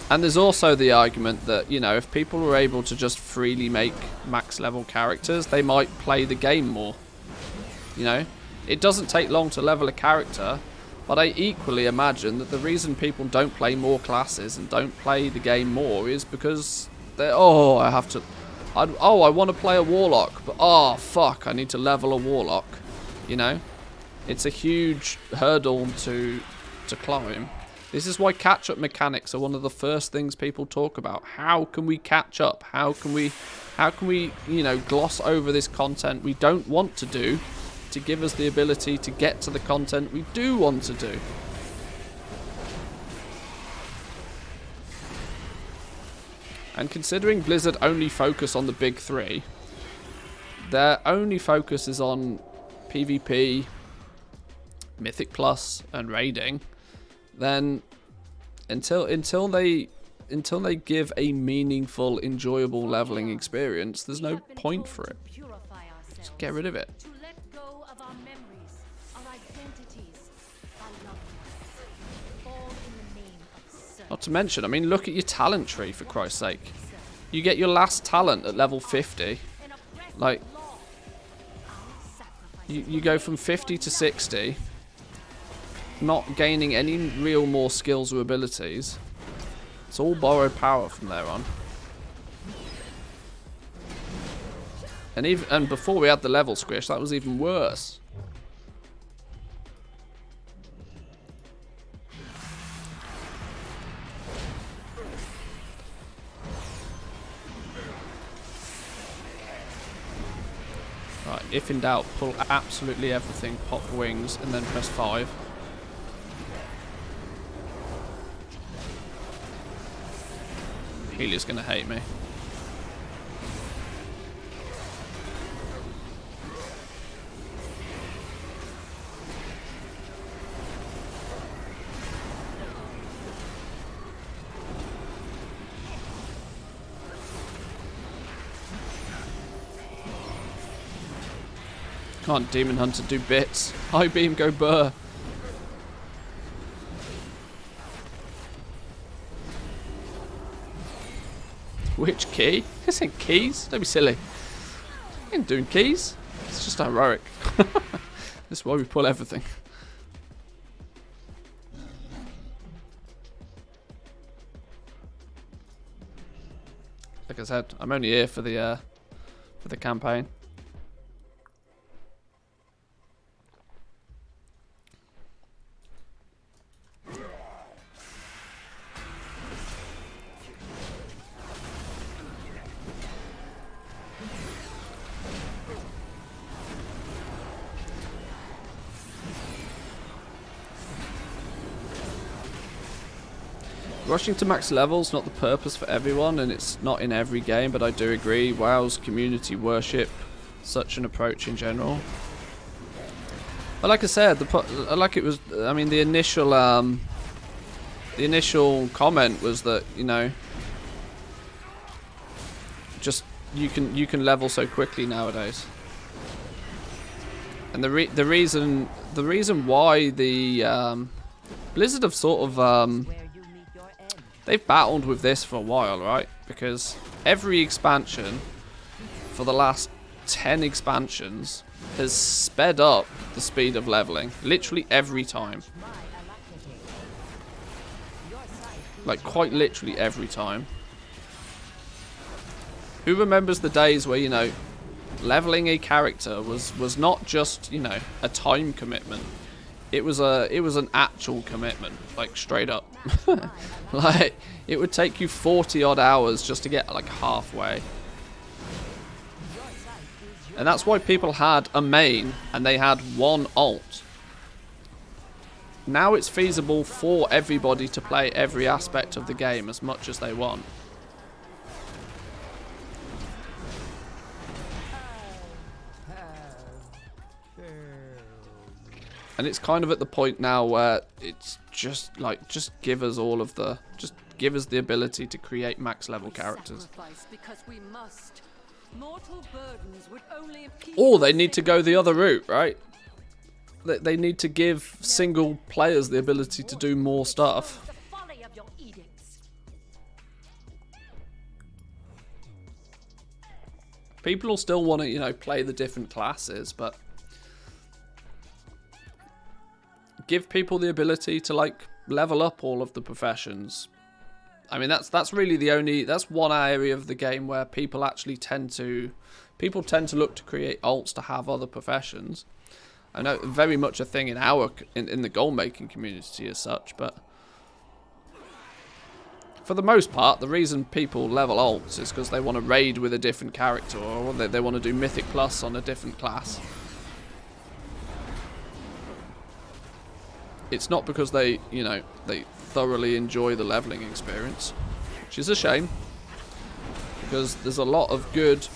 And there's also the argument that, you know, if people were able to just freely make max level characters, they might play the game more. You know? It doesn't take long to level a character, but I equally imagine that the reason people don't play more classes and don't play the game more is because they're, oh, I have to... I want to play a warlock, but oh, fuck, I need to level a warlock. You know? It's a huge hurdle to climb. This is why catch-up mechanics are one of the first things people talk about. How can we catch up? How can we, you know, gloss over this content we don't want to do to give us the ability to get to the content we do want to do? And considering Blizzard only focus on the big three, their only focus is on PvP, Mythic Plus, and raiding, then until they they give a meaningful, enjoyable leveling experience, there's no point for it. Just get rid of it. To let go of our memories, our identities, our loved ones, all in the name of service. Not to mention, I mean, look at your talent tree, for Christ's sake. You get your last talent at level 50. Like, you go from 50 to 60, not gaining any real more skills or abilities. It's all borrowed power from there on. And before we had the level squish, that was even worse. Right, if in doubt, pull absolutely everything, pop wings, and then press 5. Healy's gonna hate me. Can't Demon Hunter do bits? High beam, go burr. Which key? This ain't keys. Don't be silly. I ain't doing keys. It's just heroic. This is why we pull everything. Like I said, I'm only here for the campaign. Rushing to max levels not the purpose for everyone, and it's not in every game, but I do agree WoW's community worship such an approach in general. But like I said, the initial comment was that, you know, just you can level so quickly nowadays. And the reason why the Blizzard have sort of they've battled with this for a while, right? Because every expansion for the last 10 expansions has sped up the speed of leveling. Literally every time. Like, quite literally every time. Who remembers the days where, you know, leveling a character was not just, you know, a time commitment. It was an actual commitment, like straight up. Like, it would take you 40 odd hours just to get like halfway. And that's why people had a main and they had one ult. Now it's feasible for everybody to play every aspect of the game as much as they want. And it's kind of at the point now where it's just like, just give us the ability to create max level characters. Or they need to go the other route, right? They need to give single players the ability to do more stuff. People will still want to, you know, play the different classes, but give people the ability to, like, level up all of the professions. I mean, that's really that's one area of the game where people actually tend to look to create alts to have other professions. I know very much a thing in the goal making community as such, but for the most part, the reason people level alts is because they want to raid with a different character, or they want to do Mythic Plus on a different class. It's not because they thoroughly enjoy the leveling experience, which is a shame, because there's a lot of good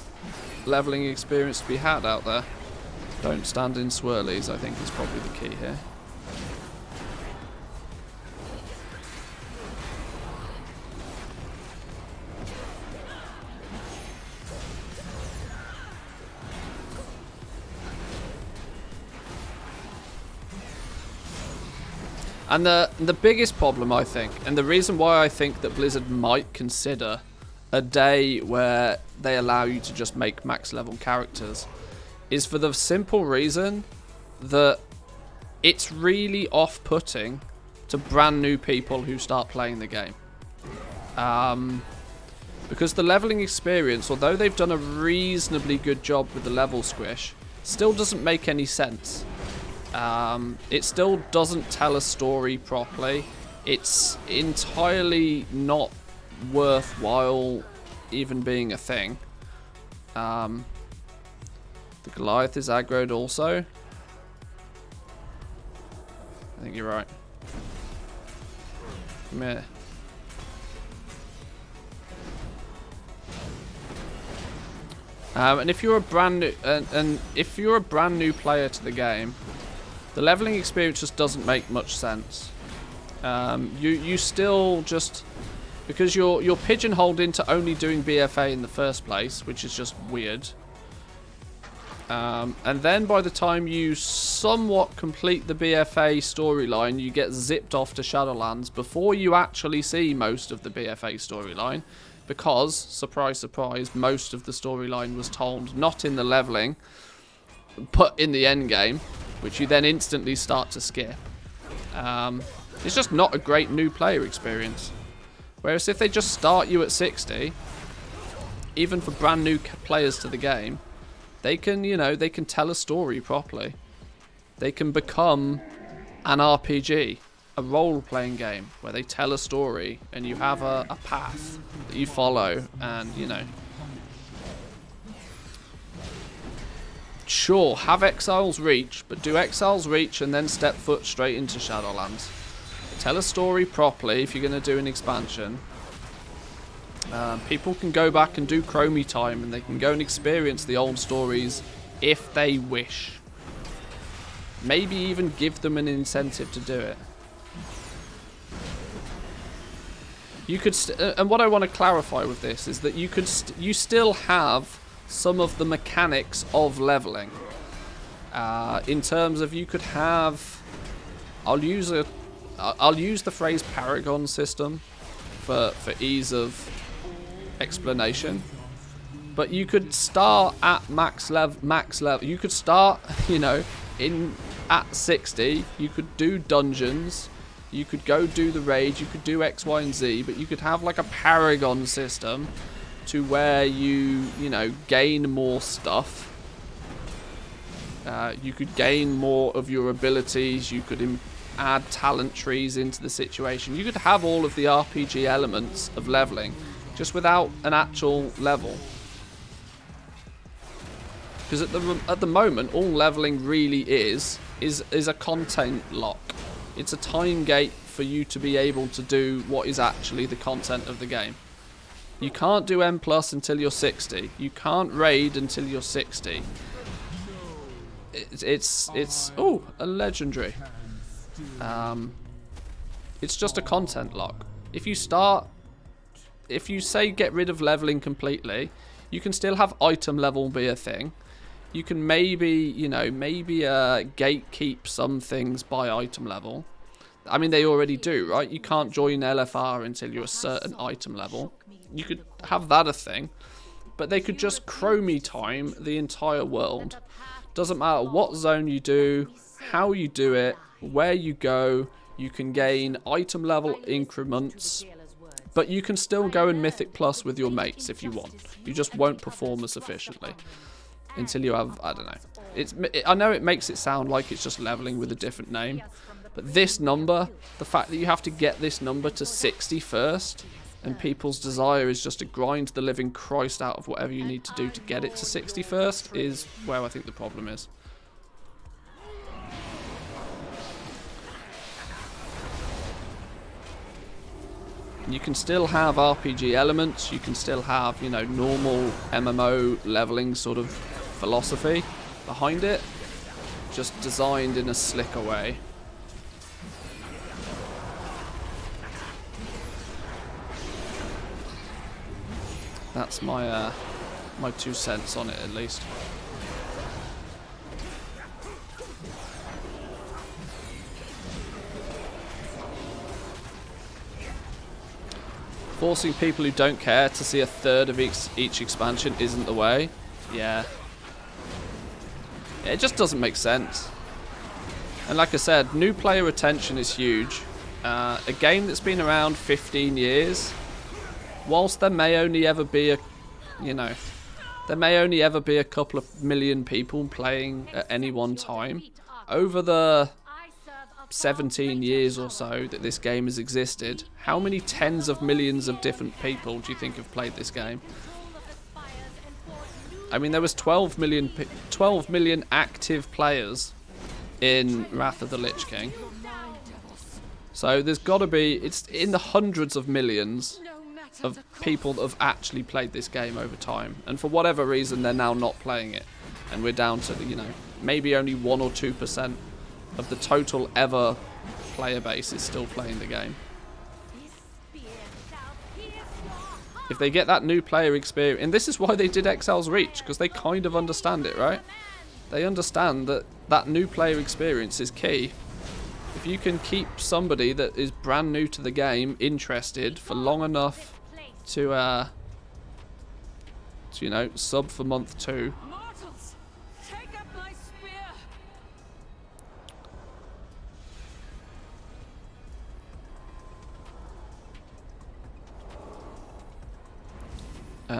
leveling experience to be had out there. Don't stand in swirlies, I think, is probably the key here. And the biggest problem, I think, and the reason why I think that Blizzard might consider a day where they allow you to just make max level characters, is for the simple reason that it's really off-putting to brand new people who start playing the game. Because the leveling experience, although they've done a reasonably good job with the level squish, still doesn't make any sense. It still doesn't tell a story properly. It's entirely not worthwhile even being a thing. The Goliath is aggroed also. I think you're right. Come here. And if you're a brand new and if you're a brand new player to the game, the leveling experience just doesn't make much sense. You still just, because you're pigeonholed into only doing BFA in the first place, which is just weird. And then by the time you somewhat complete the BFA storyline, you get zipped off to Shadowlands before you actually see most of the BFA storyline. Because, surprise, surprise, most of the storyline was told not in the leveling, but in the end game, which you then instantly start to skip. It's just not a great new player experience. Whereas if they just start you at 60, even for brand new players to the game, they can, you know, they can tell a story properly. They can become an RPG, a role-playing game, where they tell a story and you have a path that you follow, and, you know. Sure, have Exile's Reach, but do Exile's Reach and then step foot straight into Shadowlands. Tell a story properly if you're going to do an expansion. People can go back and do Chromie time, and they can go and experience the old stories if they wish. Maybe even give them an incentive to do it. You could, and what I want to clarify with this is that you still have some of the mechanics of leveling. In terms of, you could have, I'll use the phrase Paragon system for ease of explanation. But you could start at max level. You could start, you know, at 60. You could do dungeons. You could go do the raid. You could do X, Y, and Z. But you could have like a Paragon system to where you know, gain more stuff. You could gain more of your abilities. You could add talent trees into the situation. You could have all of the RPG elements of leveling, just without an actual level. Because at the moment, all leveling really is a content lock. It's a time gate for you to be able to do what is actually the content of the game. You can't do M+ until you're 60. You can't raid until you're 60. It's oh, a legendary. It's just a content lock. If you say get rid of leveling completely, you can still have item level be a thing. You can maybe, you know, gatekeep some things by item level. I mean, they already do, right? You can't join LFR until you're a certain item level. You could have that a thing. But they could just Chromie time the entire world. Doesn't matter what zone you do, how you do it, where you go. You can gain item level increments. But you can still go in Mythic Plus with your mates if you want. You just won't perform as efficiently. Until you have, I don't know. I know it makes it sound like it's just leveling with a different name. But this number, the fact that you have to get this number to 60 first, and people's desire is just to grind the living Christ out of whatever you need to do to get it to 60 first, is where I think the problem is. You can still have RPG elements, you can still have, you know, normal MMO leveling sort of philosophy behind it, just designed in a slicker way. That's my my 2 cents on it, at least. Forcing people who don't care to see a third of each expansion isn't the way. Yeah. It just doesn't make sense. And like I said, new player retention is huge. A game that's been around 15 years, whilst there may only ever be a, there may only ever be a couple of million people playing at any one time, over the 17 years or so that this game has existed, how many tens of millions of different people do you think have played this game? I mean, there was 12 million active players in Wrath of the Lich King. So there's got to be, it's in the hundreds of millions of people that have actually played this game over time. And for whatever reason, they're now not playing it. And we're down to, maybe only 1 or 2% of the total ever player base is still playing the game. If they get that new player experience, and this is why they did Exile's Reach, because they kind of understand it, right? They understand that that new player experience is key. If you can keep somebody that is brand new to the game interested for long enough to sub for month 2. Mortals, take up my spear.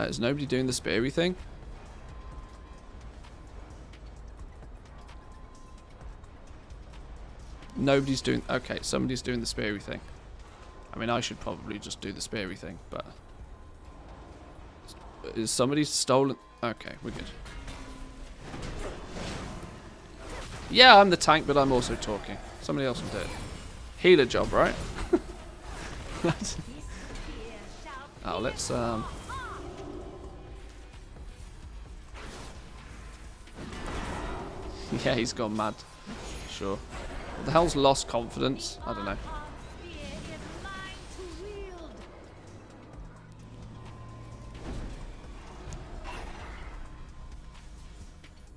Is nobody doing the speary thing? Nobody's doing... Okay, somebody's doing the speary thing. I mean, I should probably just do the speary thing, but... Is somebody stolen... Okay, we're good. Yeah, I'm the tank, but I'm also talking. Somebody else will do it. Healer job, right? Oh, let's... Yeah, he's gone mad. Sure. What the hell's lost confidence? I don't know.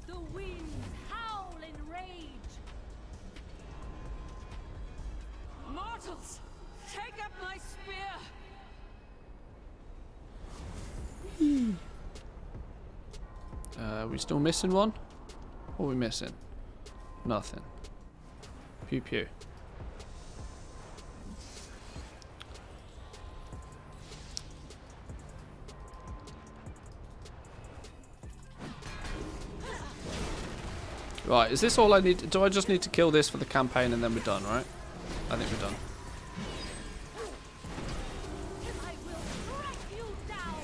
The winds howl in rage. Mortals, take up my spear. Are we still missing one? What are we missing? Nothing. Pew pew. Right, is this all I need? Do I just need to kill this for the campaign and then we're done, right? I think we're done. I will track you down.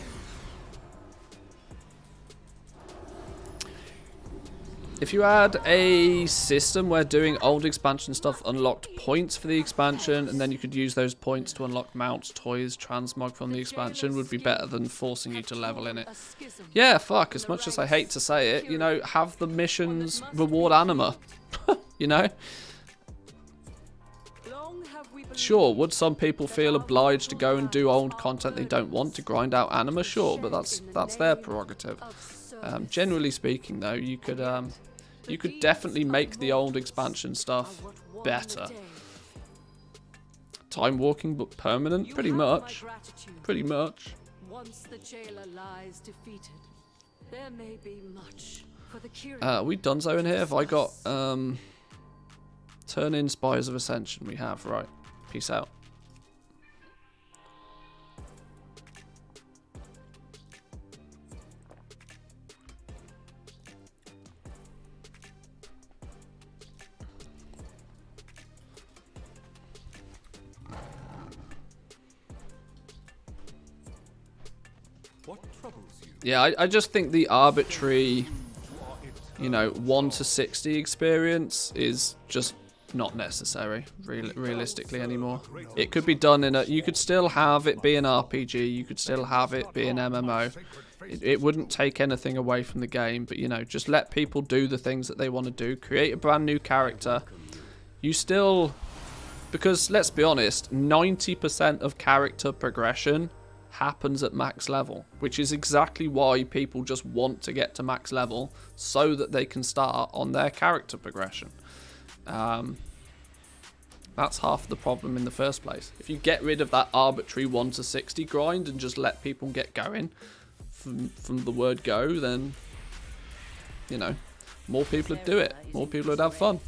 If you had a system where doing old expansion stuff unlocked points for the expansion, and then you could use those points to unlock mounts, toys, transmog from the expansion, would be better than forcing you to level in it. Yeah, fuck, as much as I hate to say it, have the missions reward anima. Sure, would some people feel obliged to go and do old content they don't want to grind out anima? Sure, but that's their prerogative. Generally speaking, though, you could definitely make the old expansion stuff better. Time walking, but permanent, pretty much. Pretty much. Once the jailer lies defeated, there may be much for the curious. Are we donezo in here? Have I got turn in Spires of Ascension? We have, right. Peace out. What troubles you? Yeah, I just think the arbitrary, 1 to 60 experience is just not necessary, realistically, anymore. It could be done in a... You could still have it be an RPG, you could still have it be an MMO. It wouldn't take anything away from the game, but, just let people do the things that they want to do. Create a brand new character. You still... Because, let's be honest, 90% of character progression happens at max level, which is exactly why people just want to get to max level so that they can start on their character progression. That's half the problem in the first place. If you get rid of that arbitrary 1 to 60 grind and just let people get going from the word go, then, you know, more people would do it. More people would have fun.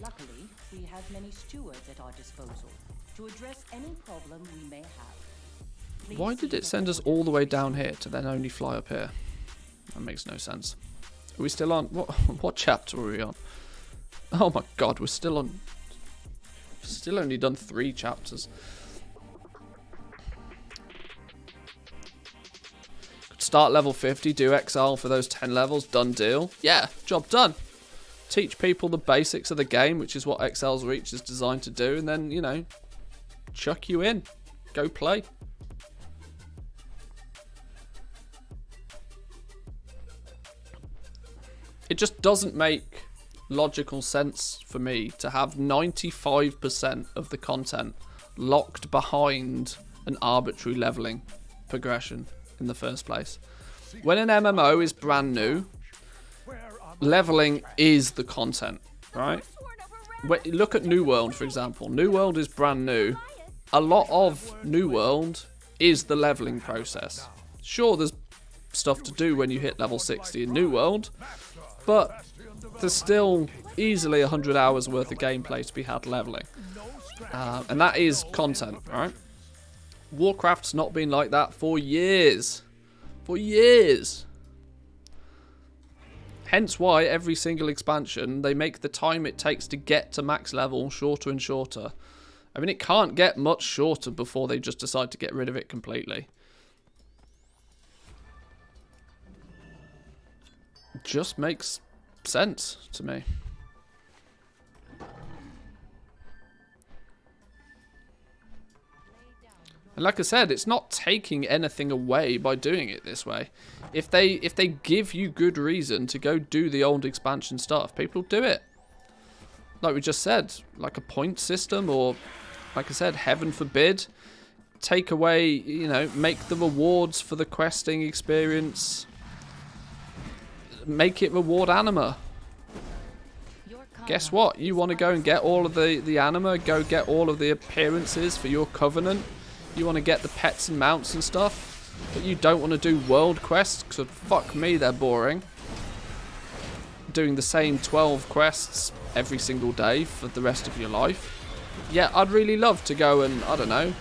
Luckily, we have many stewards at our disposal to address any problem we may have. Please Why did see it the send us order. all the way down here to then only fly up here? That makes no sense. Are we still on? What chapter are we on? Oh my god, we're still on. Still only done 3 chapters. Could start level 50, do exile for those 10 levels, done deal. Yeah, job done. Teach people the basics of the game, which is what Exile's Reach is designed to do, and then, you know, chuck you in. Go play. It just doesn't make logical sense for me to have 95% of the content locked behind an arbitrary leveling progression in the first place. When an MMO is brand new, leveling is the content, right? Look at New World, for example. New World is brand new. A lot of New World is the leveling process. Sure, there's stuff to do when you hit level 60 in New World, but there's still easily 100 hours worth of gameplay to be had leveling. And that is content, right? Warcraft's not been like that for years. For years. Hence why every single expansion, they make the time it takes to get to max level shorter and shorter. I mean, it can't get much shorter before they just decide to get rid of it completely. It just makes sense to me. And like I said, it's not taking anything away by doing it this way. If they give you good reason to go do the old expansion stuff, people do it. Like we just said, like a point system, or like I said, heaven forbid, take away, you know, make the rewards for the questing experience, make it reward anima. Guess what? You want to go and get all of the anima, go get all of the appearances for your covenant. You want to get the pets and mounts and stuff, but you don't want to do world quests, because fuck me, they're boring. Doing the same 12 quests every single day for the rest of your life. Yeah, I'd really love to go and, I don't know,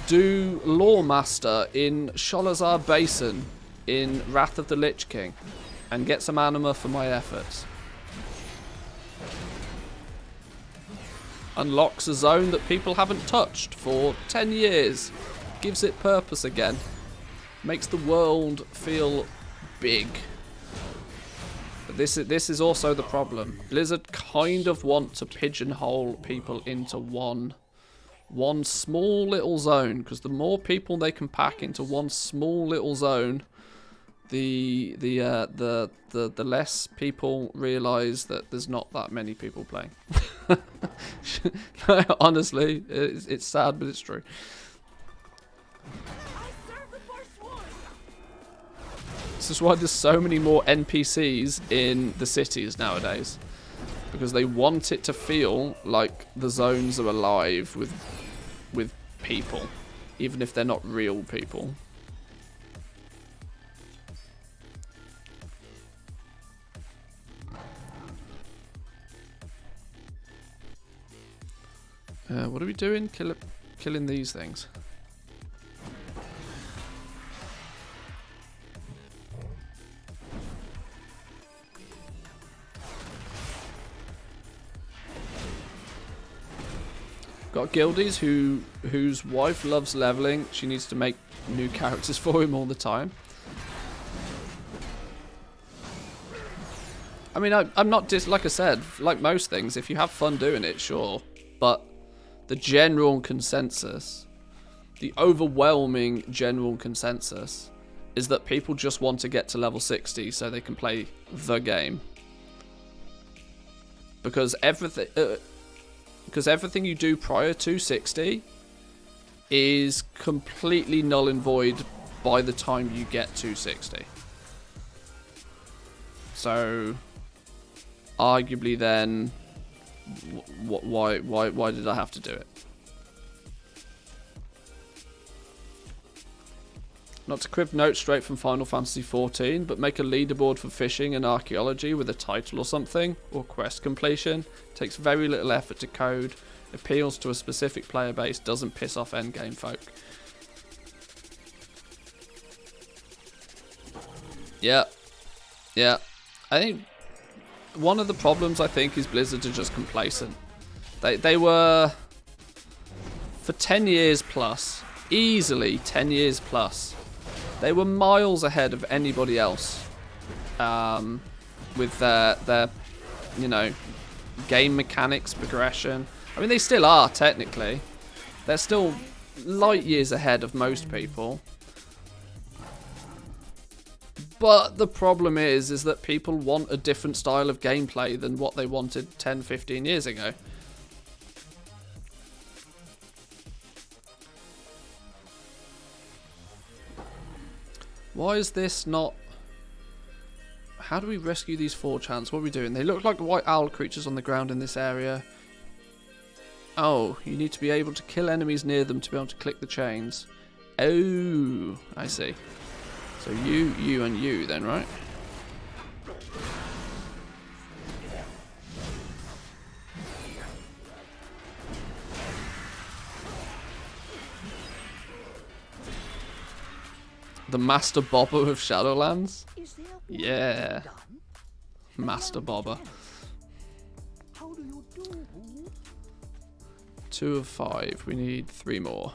do Lore Master in Sholazar Basin in Wrath of the Lich King and get some anima for my efforts. Unlocks a zone that people haven't touched for 10 years. Gives it purpose again. Makes the world feel big. But this is also the problem. Blizzard kind of want to pigeonhole people into one small little zone, because the more people they can pack into one small little zone, the less people realize that there's not that many people playing. Honestly, it's sad, but it's true. This is why there's so many more NPCs in the cities nowadays, because they want it to feel like the zones are alive with people, even if they're not real people. What are we doing? Killing these things. Got guildies whose wife loves leveling. She needs to make new characters for him all the time. I mean, I'm not like I said, like most things, if you have fun doing it, sure. But the general consensus, the overwhelming general consensus, is that people just want to get to level 60 so they can play the game. Because everything you do prior to 60 is completely null and void by the time you get to 60. So, arguably then, why did I have to do it? Not to crib notes straight from Final Fantasy XIV, but make a leaderboard for fishing and archaeology with a title or something, or quest completion. Takes very little effort to code, appeals to a specific player base, doesn't piss off endgame folk. Yeah. Yeah. I think one of the problems, I think, is Blizzard are just complacent. They were, for 10 years plus, easily 10 years plus, they were miles ahead of anybody else with their, you know, game mechanics, progression. I mean, they still are, technically. They're still light years ahead of most people. But the problem is that people want a different style of gameplay than what they wanted 10, 15 years ago. Why is this not... How do we rescue these 4chans? What are we doing? They look like white owl creatures on the ground in this area. Oh, you need to be able to kill enemies near them to be able to click the chains. Oh, I see. So you, and you then, right? The Master Bobber of Shadowlands? Yeah. Master Bobber. 2 of 5. We need 3 more.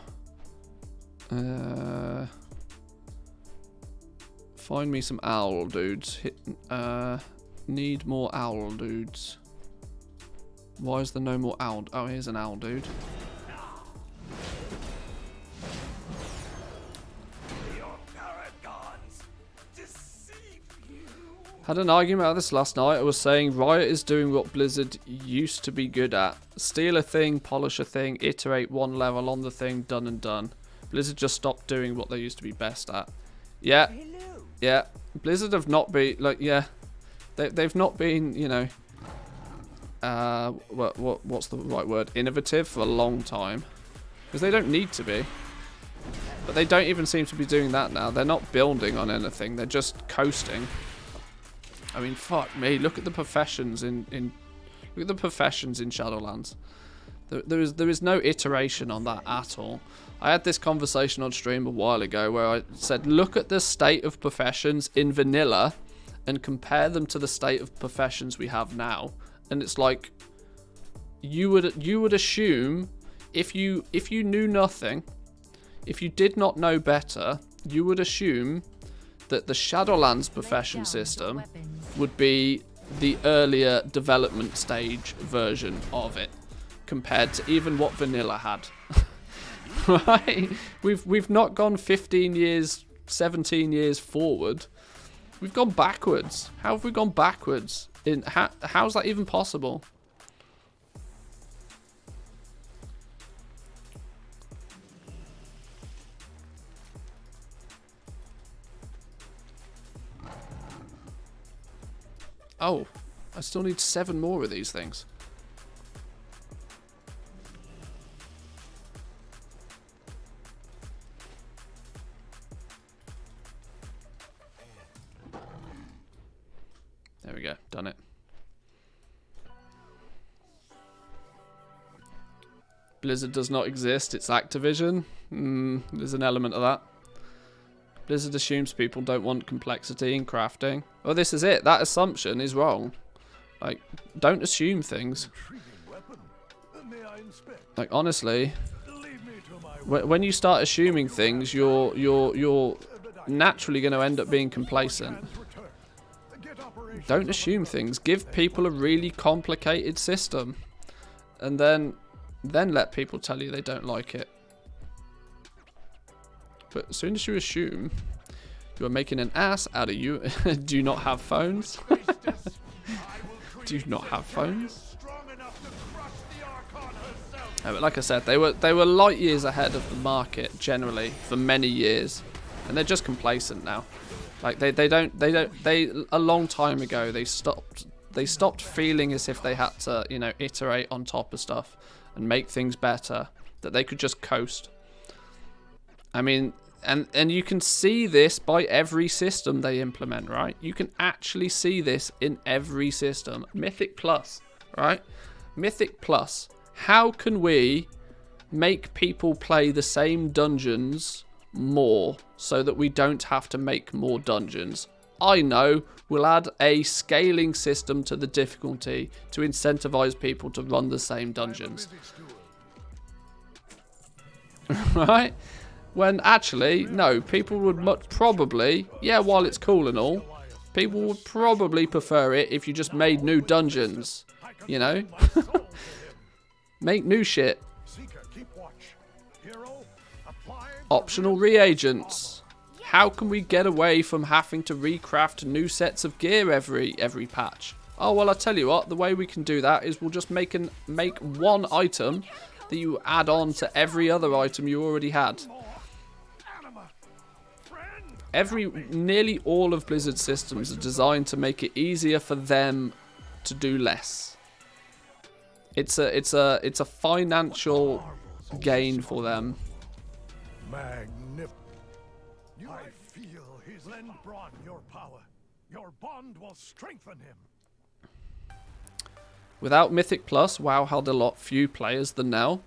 Find me some owl dudes. Need more owl dudes. Why is there no more owl? Oh, here's an owl dude. Had an argument about this last night. I was saying Riot is doing what Blizzard used to be good at. Steal a thing, polish a thing, iterate one level on the thing, done and done. Blizzard just stopped doing what they used to be best at. Yeah. Yeah. Blizzard have not been, like, yeah. They've not been, you know, what's the right word? Innovative for a long time. Because they don't need to be. But they don't even seem to be doing that now. They're not building on anything. They're just coasting. I mean, fuck me. Look at the professions in look at the professions in Shadowlands. There is no iteration on that at all. I had this conversation on stream a while ago where I said, look at the state of professions in vanilla and compare them to the state of professions we have now. And it's like you would assume if you knew nothing, if you did not know better, you would assume that the Shadowlands profession system would be the earlier development stage version of it compared to even what vanilla had. Right? We've not gone 15 years, 17 years forward. We've gone backwards. How have we gone backwards? How's that even possible? Oh, I still need 7 more of these things. There we go, done it. Blizzard does not exist, it's Activision. There's an element of that. Blizzard assumes people don't want complexity in crafting. Well, this is it. That assumption is wrong. Like, don't assume things. Like, honestly, when you start assuming things, you're naturally going to end up being complacent. Don't assume things. Give people a really complicated system, and then let people tell you they don't like it. But as soon as you assume you are making an ass out of you, do you not have phones? Do you not have phones? But like I said, they were light years ahead of the market generally for many years, and they're just complacent now. Like they a long time ago they stopped They stopped feeling as if they had to, you know, iterate on top of stuff and make things better, that they could just coast. I mean, and you can see this by every system they implement, right? You can actually see this in every system. Mythic Plus, right? Mythic Plus. How can we make people play the same dungeons more so that we don't have to make more dungeons? I know, we'll add a scaling system to the difficulty to incentivize people to run the same dungeons. Right? When actually, no, people would much probably, yeah, while it's cool and all, people would probably prefer it if you just made new dungeons, you know? Make new shit. Optional reagents. How can we get away from having to recraft new sets of gear every patch? Oh, well, I tell you what, the way we can do that is we'll just make one item that you add on to every other item you already had. Nearly all of Blizzard's systems are designed to make it easier for them to do less. It's a financial gain for them. Magnificent. I feel his lend Braun your power. Your bond will strengthen him. Without Mythic Plus, WoW had a lot few players than now.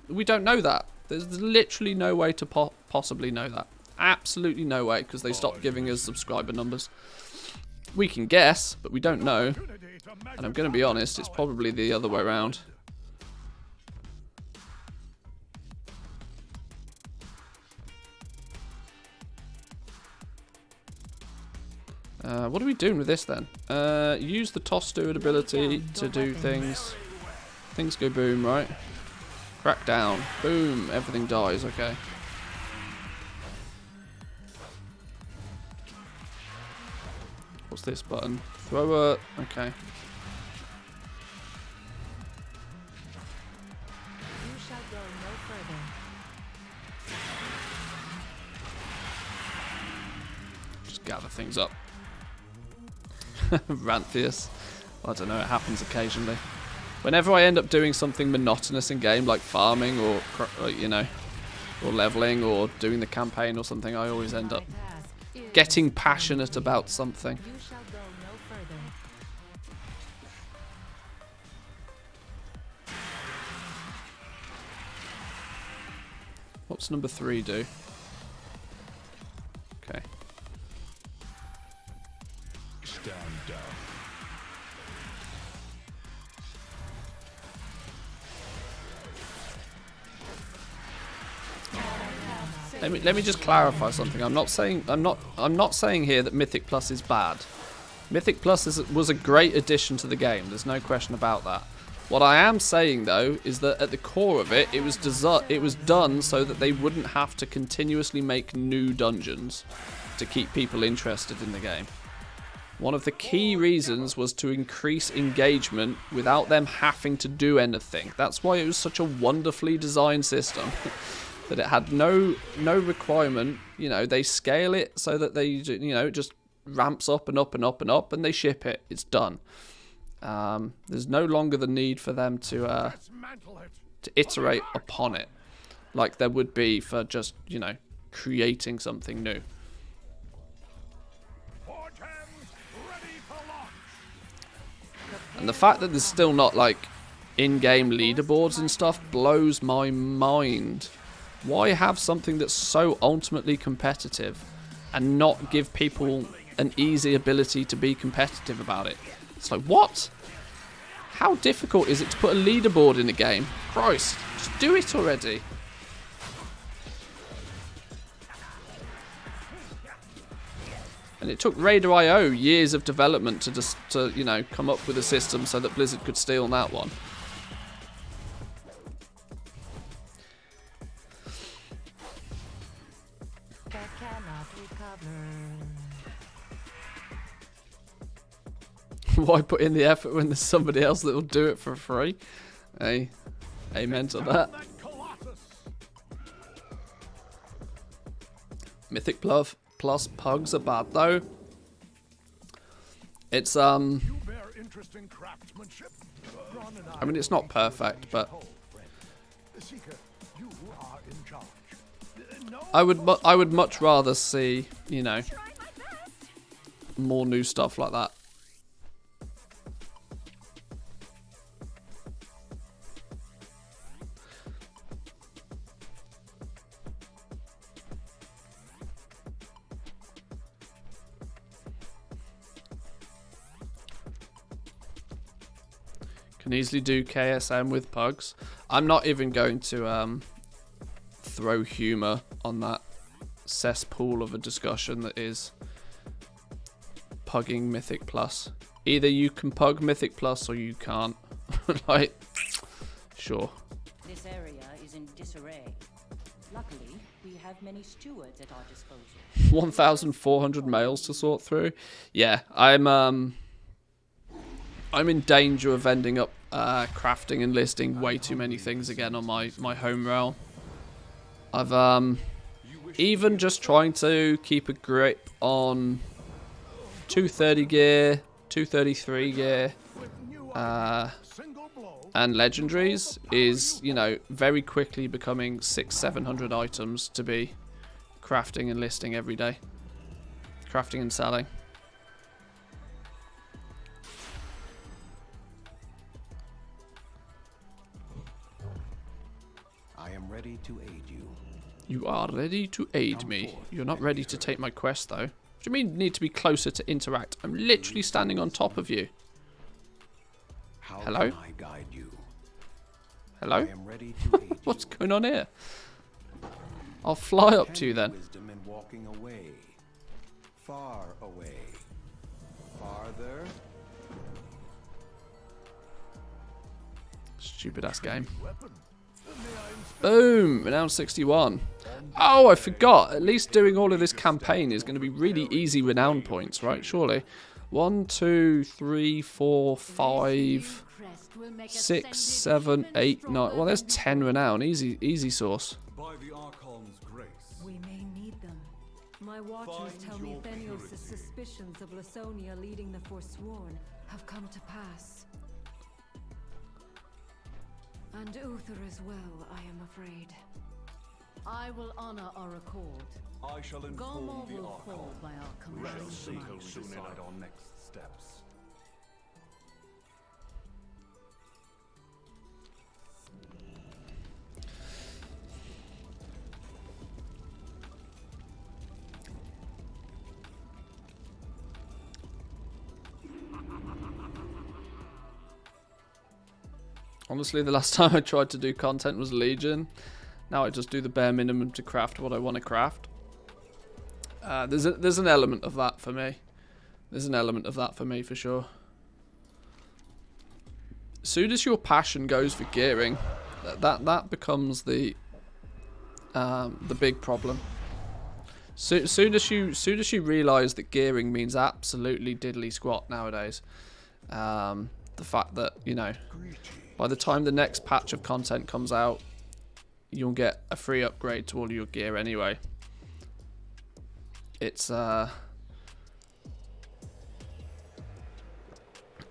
We don't know that. There's literally no way to possibly know that. Absolutely no way, because they stopped giving us subscriber numbers. We can guess, but we don't know. And I'm going to be honest, it's probably the other way around. What are we doing with this then? Use the toss steward ability to do things. Things go boom, right? Crack down. Boom. Everything dies. Okay. What's this button? Throw a... Okay. You shall go no further. Just gather things up. Ranthius. I don't know, it happens occasionally. Whenever I end up doing something monotonous in game, like farming or you know, or leveling or doing the campaign or something, I always end up getting passionate about something. You shall go no further. What's number 3 do? Okay. Stand down. Let me just clarify something. I'm not saying here that Mythic Plus is bad. Mythic Plus was a great addition to the game. There's no question about that. What I am saying though is that at the core of it, it was done so that they wouldn't have to continuously make new dungeons to keep people interested in the game. One of the key reasons was to increase engagement without them having to do anything. That's why it was such a wonderfully designed system. That it had no requirement. You know, they scale it so that they, you know, it just ramps up and up and up and up, and they ship it. It's done. There's no longer the need for them to iterate upon it, like there would be for just, you know, creating something new. And the fact that there's still not like in-game leaderboards and stuff blows my mind. Why have something that's so ultimately competitive and not give people an easy ability to be competitive about it? It's like, what? How difficult is it to put a leaderboard in a game? Christ, just do it already. And it took Raider.io years of development to you know, come up with a system so that Blizzard could steal that one. Why put in the effort when there's somebody else that will do it for free? Hey, amen to that. Mythic Plus pugs are bad though. It's interesting craftsmanship. Bron and I mean, it's not will teach you perfect, ancient but hold, friend. Seeker, you are in charge. No I would much rather see, you know, more new stuff like that. Can easily do KSM with pugs. I'm not even going to throw humour on that cesspool of a discussion that is pugging Mythic Plus. Either you can pug Mythic Plus or you can't. Like, sure. This area is in disarray. Luckily, we have many stewards at our disposal. 1,400 mails to sort through. Yeah, I'm in danger of ending up crafting and listing way too many things again on my home realm. I've even just trying to keep a grip on 230 gear, 233 gear, and legendaries is, you know, very quickly becoming 600-700 items to be crafting and listing every day. Crafting and selling. I am ready to aid you. You are ready to aid me. You're not ready to take my quest, though. What do you mean need to be closer to interact? I'm literally standing on top of you. How Hello? can I guide you? Hello? I am ready to aid you. What's going on here? I'll fly up to you then. Wisdom in walking away. Far away. Farther. Stupid ass game. Boom! Renown 61. Oh, I forgot. At least doing all of this campaign is going to be really easy renown points, right? Surely. 1, 2, 3, 4, 5, 6, 7, 8, 9. Well, there's 10 renown. Easy source. By the Archon's grace. We may need them. My watchers Find tell me your Thenios' purity. suspicions of Lasonia leading the Forsworn have come to pass. And Uther as well, I am afraid. I will honor our accord. I shall inform Gormor the will Archon. fall by our We shall command. see who decide our next steps. Honestly, the last time I tried to do content was Legion. Now I just do the bare minimum to craft what I want to craft. There's an element of that for me. There's an element of that for me for sure. As soon as your passion goes for gearing, that becomes the big problem. Soon as you realise that gearing means absolutely diddly squat nowadays, the fact that, you know, by the time the next patch of content comes out, you'll get a free upgrade to all your gear anyway. It's and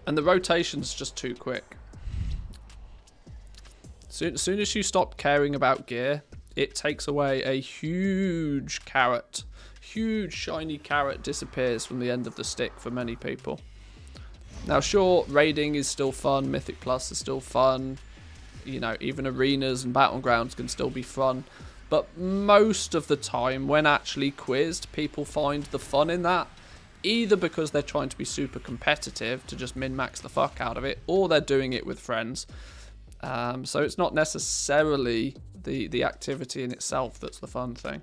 the rotation's just too quick. Soon as you stop caring about gear, it takes away a huge carrot. Huge shiny carrot disappears from the end of the stick for many people. Now, sure, raiding is still fun, Mythic Plus is still fun, you know, even arenas and battlegrounds can still be fun, but most of the time, when actually quizzed, people find the fun in that, either because they're trying to be super competitive to just min-max the fuck out of it, or they're doing it with friends. So it's not necessarily the activity in itself that's the fun thing.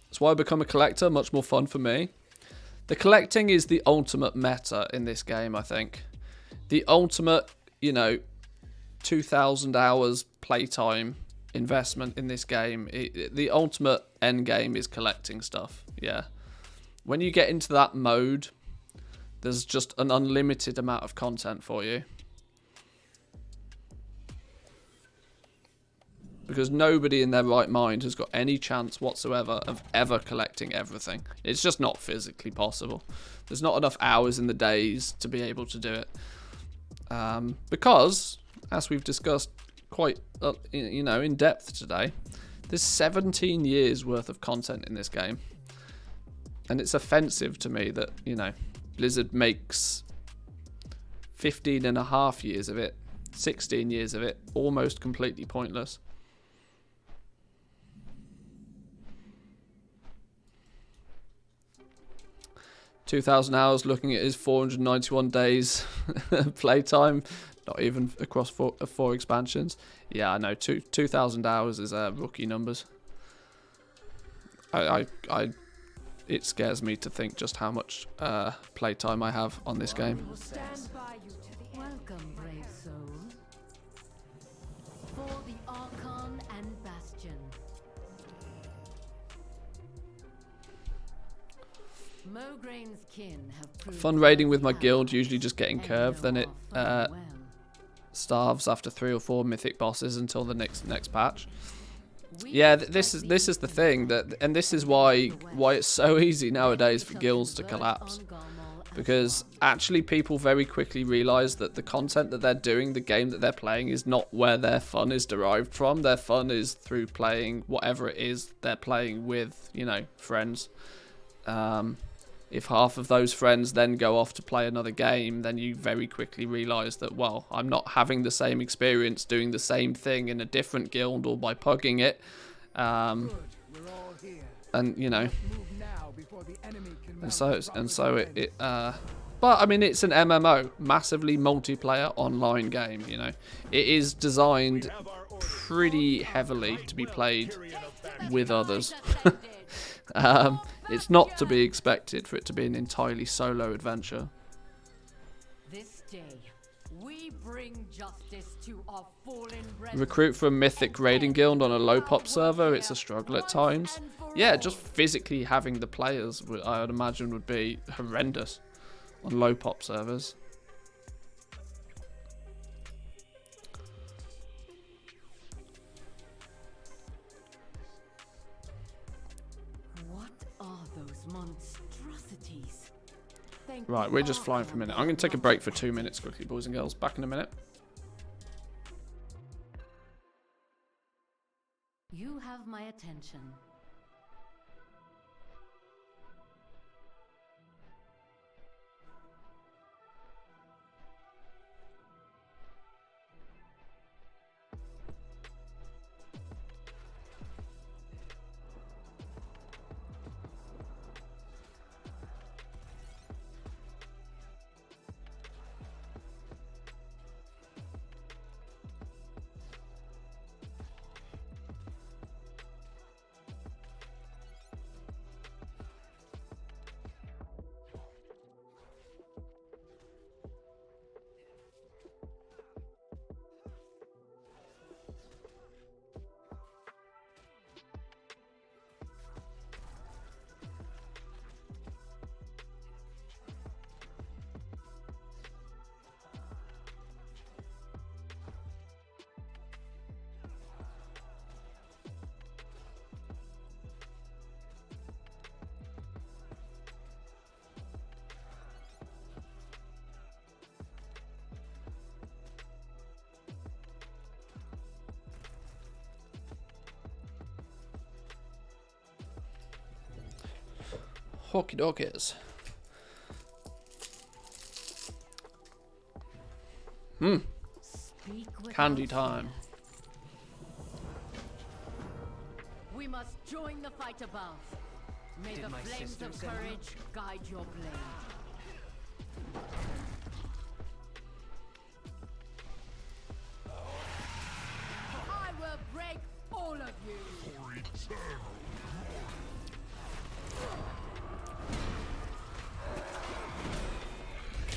That's why I become a collector, much more fun for me. The collecting is the ultimate meta in this game, I think. The ultimate, you know, 2,000 hours playtime investment in this game. The ultimate end game is collecting stuff, yeah. When you get into that mode, there's just an unlimited amount of content for you. because nobody in their right mind has got any chance whatsoever of ever collecting everything. It's just not physically possible. There's not enough hours in the days to be able to do it. Because, as we've discussed quite, in depth today, there's 17 years worth of content in this game. And it's offensive to me that, Blizzard makes 15.5 years of it, 16 years of it, almost completely pointless. $2,000 hours looking at his 491 days playtime, not even across four expansions. Yeah, I know, 2,000 hours is rookie numbers. It scares me to think just how much playtime I have on this game. Welcome, brave soul. For the Archon and Bastion. Mograin's kin have proved Fun raiding with my guild, usually just getting curved, then it starves after 3 or 4 mythic bosses until the next patch. Yeah, this is the thing, and this is why it's so easy nowadays for guilds to collapse. Because actually people very quickly realise that the content that they're doing, the game that they're playing, is not where their fun is derived from. Their fun is through playing whatever it is they're playing with, friends. If half of those friends then go off to play another game, then you very quickly realise that, well, I'm not having the same experience doing the same thing in a different guild or by pugging it. And, but I mean, it's an MMO, massively multiplayer online game, It is designed pretty heavily to be played with others. It's not to be expected for it to be an entirely solo adventure. This day, we bring justice to our fallen brethren. Recruit for a mythic raiding guild on a low pop server, it's a struggle at times. Yeah, just physically having the players, I would imagine, would be horrendous on low pop servers. Monstrosities. Right, we're just flying for a minute. I'm going to take a break for 2 minutes quickly, boys and girls. Back in a minute. You have my attention. Hockey dokies. Candy time. We must join the fight above. May the flames of courage guide your blade. I will break all of you.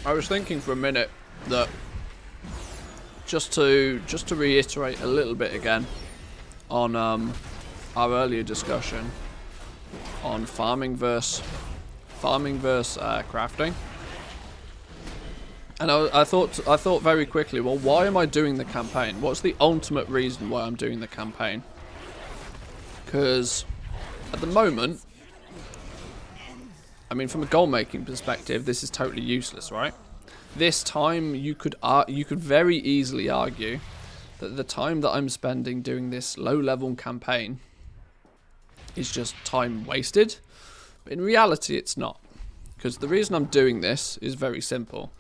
I was thinking for a minute that just to reiterate a little bit again on our earlier discussion on farming versus crafting. And I thought very quickly, well, why am I doing the campaign? What's the ultimate reason why I'm doing the campaign? Because at the moment, I mean, from a goal-making perspective, this is totally useless, right? This time, you could very easily argue that the time that I'm spending doing this low-level campaign is just time wasted. But in reality, it's not. Because the reason I'm doing this is very simple.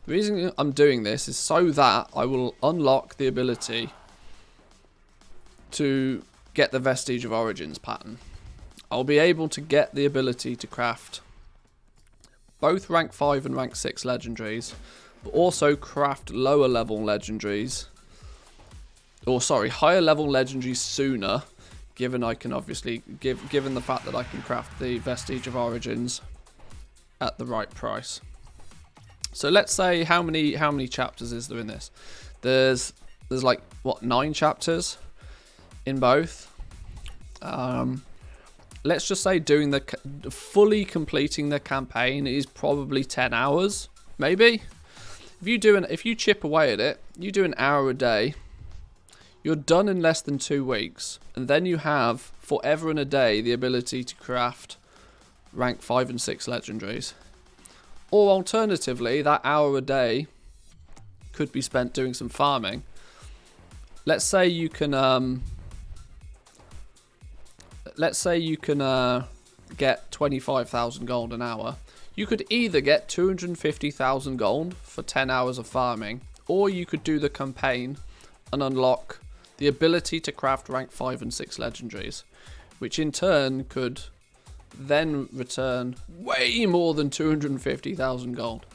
The reason I'm doing this is so that I will unlock the ability to get the Vestige of Origins pattern. I'll be able to get the ability to craft both rank 5 and rank 6 legendaries, but also craft lower level legendaries, or sorry, higher level legendaries sooner, given I can obviously, given the fact that I can craft the Vestige of Origins at the right price. So let's say how many chapters is there in this? There's like what, 9 chapters in both. Let's just say doing fully completing the campaign is probably 10 hours, maybe. If you chip away at it, you do an hour a day, you're done in less than 2 weeks, and then you have forever and a day the ability to craft rank 5 and 6 legendaries. Or alternatively, that hour a day could be spent doing some farming. Let's say you can get 25,000 gold an hour. You could either get 250,000 gold for 10 hours of farming, or you could do the campaign and unlock the ability to craft rank 5 and 6 legendaries, which in turn could then return way more than 250,000 gold.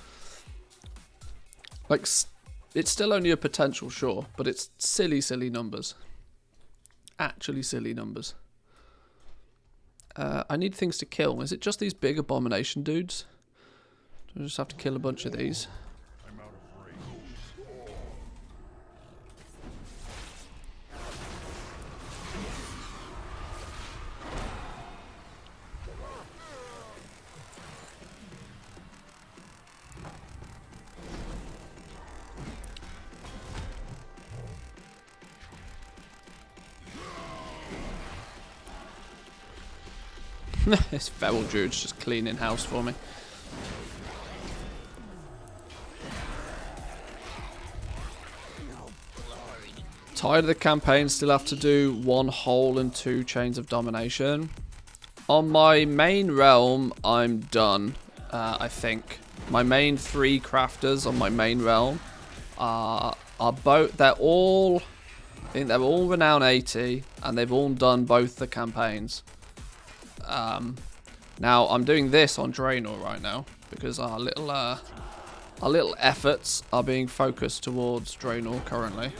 Like, it's still only a potential, sure, but it's silly numbers. Actually silly numbers. I need things to kill. Is it just these big abomination dudes? Do I just have to kill a bunch of these? This feral dude's just cleaning house for me. Tired of the campaign, still have to do 1 hole and 2 chains of domination. On my main realm, I'm done, I think. My main 3 crafters on my main realm are both, they're all renown 80, and they've all done both the campaigns. Now I'm doing this on Draenor right now because our little efforts are being focused towards Draenor currently.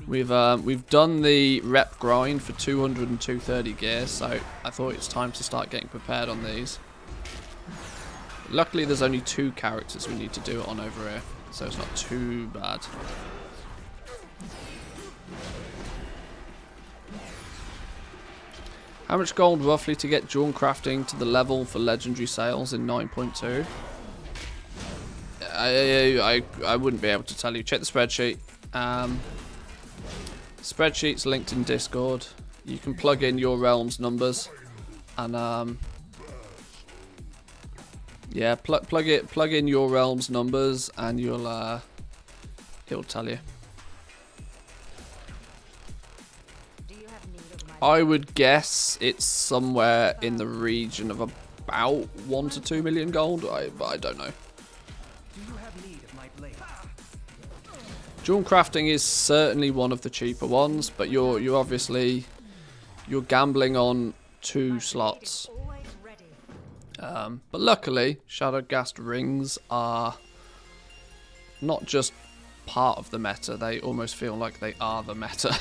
We've done the rep grind for 200 and 230 gear, so I thought it's time to start getting prepared on these. Luckily there's only 2 characters we need to do it on over here, so it's not too bad. How much gold roughly to get Dawn crafting to the level for legendary sales in 9.2? I wouldn't be able to tell you. Check the spreadsheet. Spreadsheet's linked in Discord. You can plug in your realm's numbers, and yeah, plug in your realm's numbers, and it'll tell you. I would guess it's somewhere in the region of about 1 to 2 million gold, but I don't know. Dawn crafting is certainly one of the cheaper ones, but you're gambling on 2 slots. But luckily, Shadowgast rings are not just part of the meta; they almost feel like they are the meta.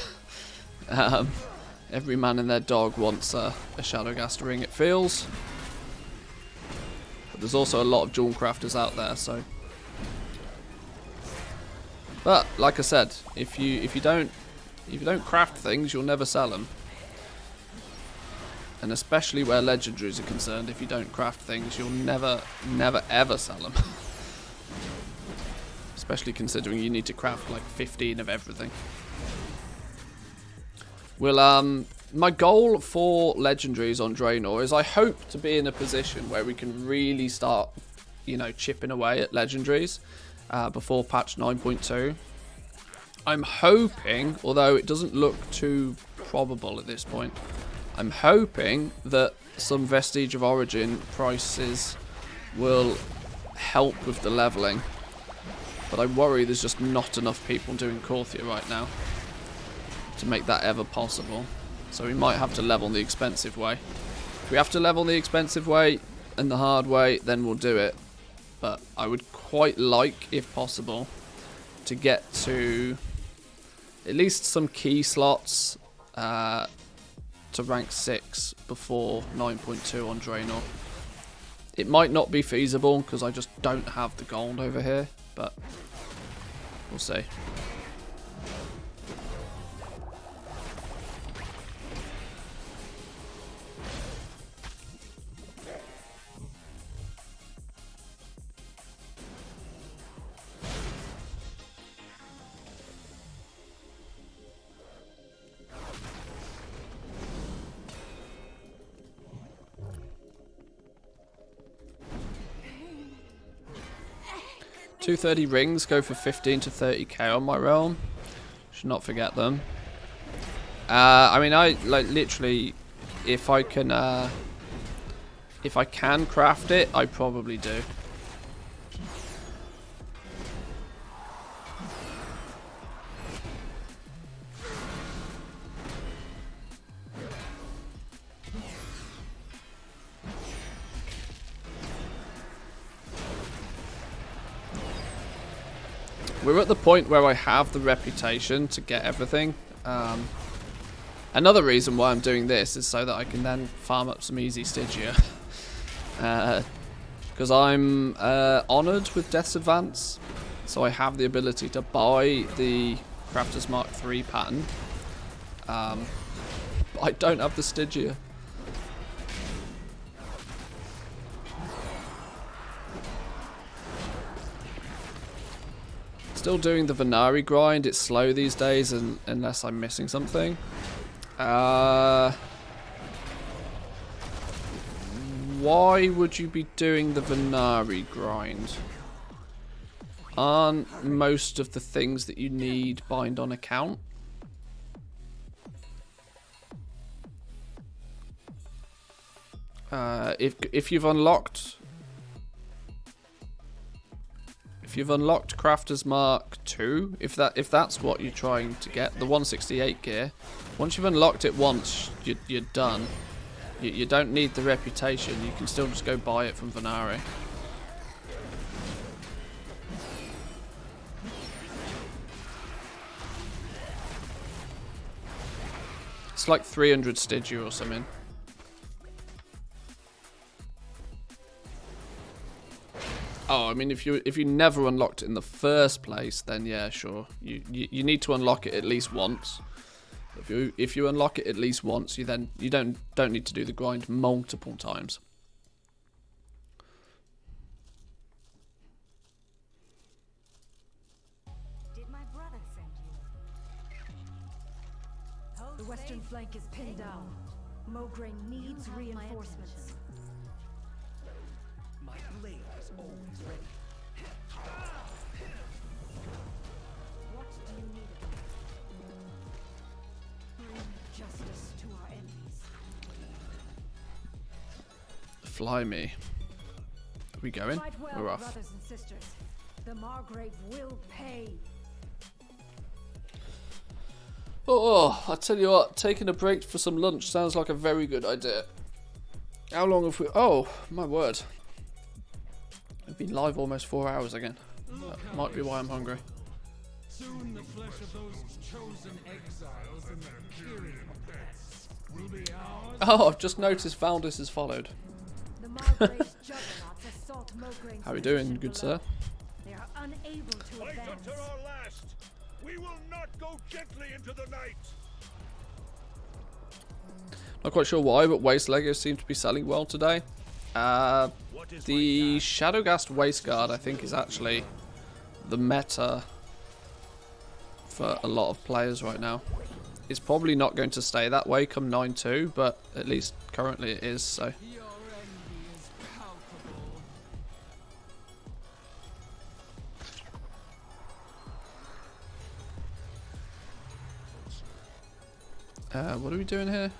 Every man and their dog wants a Shadowgast ring, it feels. But there's also a lot of Dawn crafters out there, so. But like I said, if you don't craft things, you'll never sell them. And especially where legendaries are concerned, if you don't craft things, you'll never ever sell them. especially considering you need to craft like 15 of everything. We'll my goal for legendaries on Draenor is I hope to be in a position where we can really start, you know, chipping away at legendaries before patch 9.2. I'm hoping, although it doesn't look too probable at this point, I'm hoping that some Vestige of Origin prices will help with the leveling. But I worry there's just not enough people doing Korthia right now to make that ever possible. So we might have to level the expensive way. If we have to level the expensive way and the hard way, then we'll do it. But I would quite like, if possible, to get to at least some key slots to rank 6 before 9.2 on Draenor. It might not be feasible because I just don't have the gold over here, but we'll see. $230 rings go for 15 to 30k on my realm. Should not forget them. I mean, I like literally, if I can craft it, I probably do. We're at the point where I have the reputation to get everything. Another reason why I'm doing this is so that I can then farm up some easy Stygia. Because I'm honoured with Death's Advance, so I have the ability to buy the Crafter's Mark III pattern. But I don't have the Stygia. Still doing the Venari grind. It's slow these days, and unless I'm missing something. Why would you be doing the Venari grind? Aren't most of the things that you need bind on account? If you've unlocked Crafter's Mark II, if that's what you're trying to get, the 168 gear, once you've unlocked it once, you're done. You don't need the reputation. You can still just go buy it from Venari. It's like 300 Stygia or something. Oh, I mean, if you never unlocked it in the first place, then yeah, sure. You need to unlock it at least once. If you unlock it at least once, you don't need to do the grind multiple times. Did my brother send you? The western flank is pinned down. Mograine needs reinforcements. My blade is always ready. What do you need of me? Bring justice to our enemies. Fly me. Are we going? Fight well, We're off. brothers and sisters. The Margrave will pay. Oh, I tell you what, taking a break for some lunch sounds like a very good idea. How long have we... Oh, my word. I've been live almost 4 hours again. That might be why I'm hungry. Soon the flesh of those chosen exiles and the Kyrian pets will be ours. Oh, I've just noticed Valdis has followed. The Margrave's juggernauts assault Mograine's How are we doing, position good below. sir? They are unable to Fight advance. until our last. We will not go gently into the night. Not quite sure why, but Waste Legos seem to be selling well today. The Shadowgast Waste Guard, I think, is actually the meta for a lot of players right now. It's probably not going to stay that way come 9.2, but at least currently it is, so. Your envy is palpable. What are we doing here?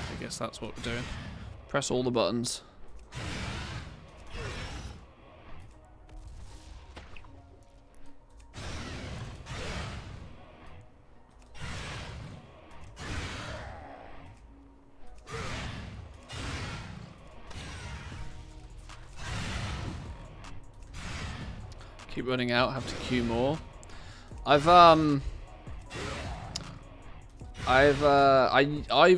I guess that's what we're doing. Press all the buttons. Keep running out, have to queue more. I've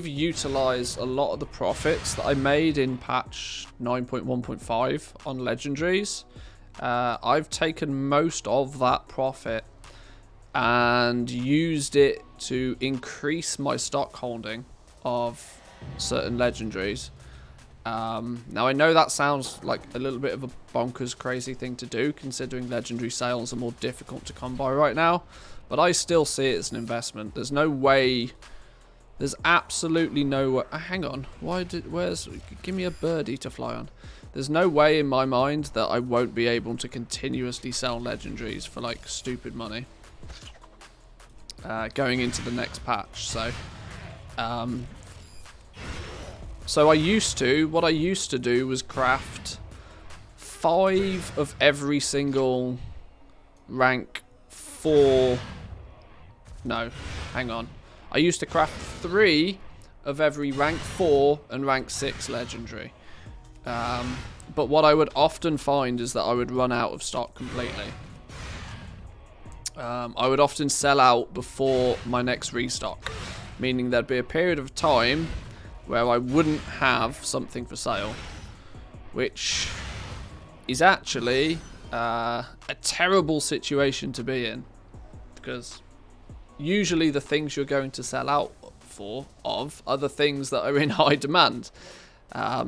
utilized a lot of the profits that I made in patch 9.1.5 on legendaries. I've taken most of that profit and used it to increase my stock holding of certain legendaries. Now I know that sounds like a little bit of a bonkers crazy thing to do, considering legendary sales are more difficult to come by right now, but I still see it as an investment. There's no way, there's absolutely no way. Hang on, give me a birdie to fly on. There's no way in my mind that I won't be able to continuously sell legendaries for like stupid money going into the next patch. So what I used to do was craft 5 of every single rank 4. No, hang on. I used to craft 3 of every rank 4 and rank 6 legendary. But what I would often find is that I would run out of stock completely. I would often sell out before my next restock, meaning there'd be a period of time where I wouldn't have something for sale, which is actually a terrible situation to be in, because usually the things you're going to sell out are the things that are in high demand.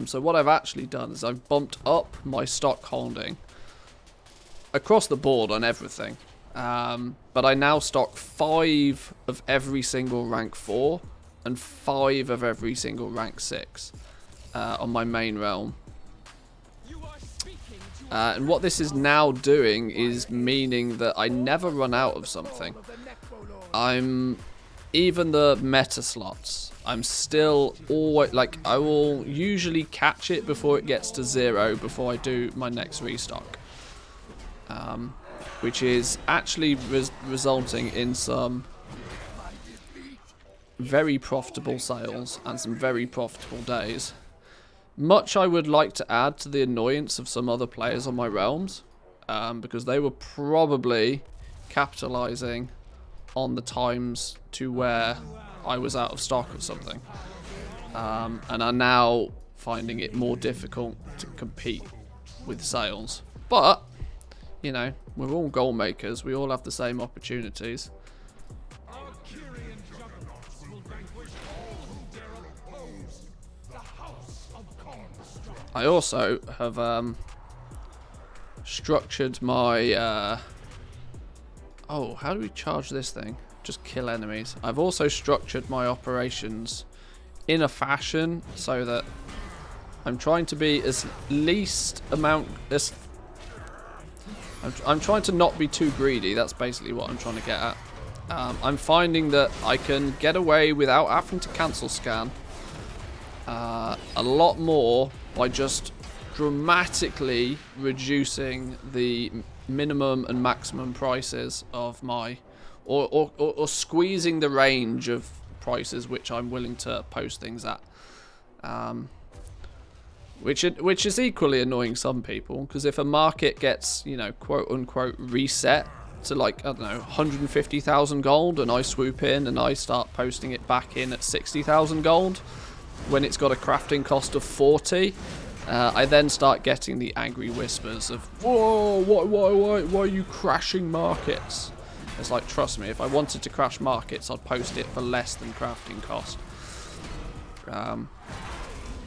So what I've actually done is I've bumped up my stock holding across the board on everything, but I now stock 5 of every single rank 4 and 5 of every single rank 6 on my main realm. And what this is now doing is meaning that I never run out of something. Even the meta slots, I'm still always, like, I will usually catch it before it gets to 0 before I do my next restock. Which is actually resulting in some very profitable sales and some very profitable days. Much I would like to add to the annoyance of some other players on my realms, because they were probably capitalizing on the times to where I was out of stock of something, and are now finding it more difficult to compete with sales. But, you know, we're all goal makers, we all have the same opportunities. I also have structured my oh, how do we charge this thing? Just kill enemies. I've also structured my operations in a fashion so that I'm trying to be as least amount as I'm trying to not be too greedy. That's basically what I'm trying to get at. I'm finding that I can get away without having to cancel scan a lot more by just dramatically reducing the minimum and maximum prices of my, or squeezing the range of prices which I'm willing to post things at, which is equally annoying some people, because if a market gets, you know, quote unquote reset to like, I don't know, 150,000 gold, and I swoop in and I start posting it back in at 60,000 gold when it's got a crafting cost of 40, I then start getting the angry whispers of, whoa, why are you crashing markets? It's like, trust me, if I wanted to crash markets, I'd post it for less than crafting cost.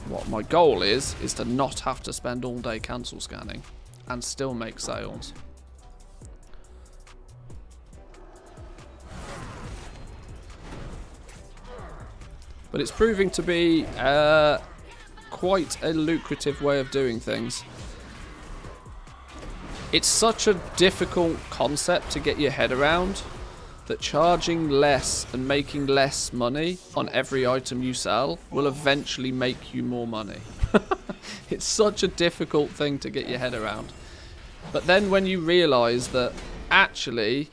What my goal is to not have to spend all day cancel scanning and still make sales. But it's proving to be quite a lucrative way of doing things. It's such a difficult concept to get your head around that charging less and making less money on every item you sell will eventually make you more money. It's such a difficult thing to get your head around. But then when you realise that actually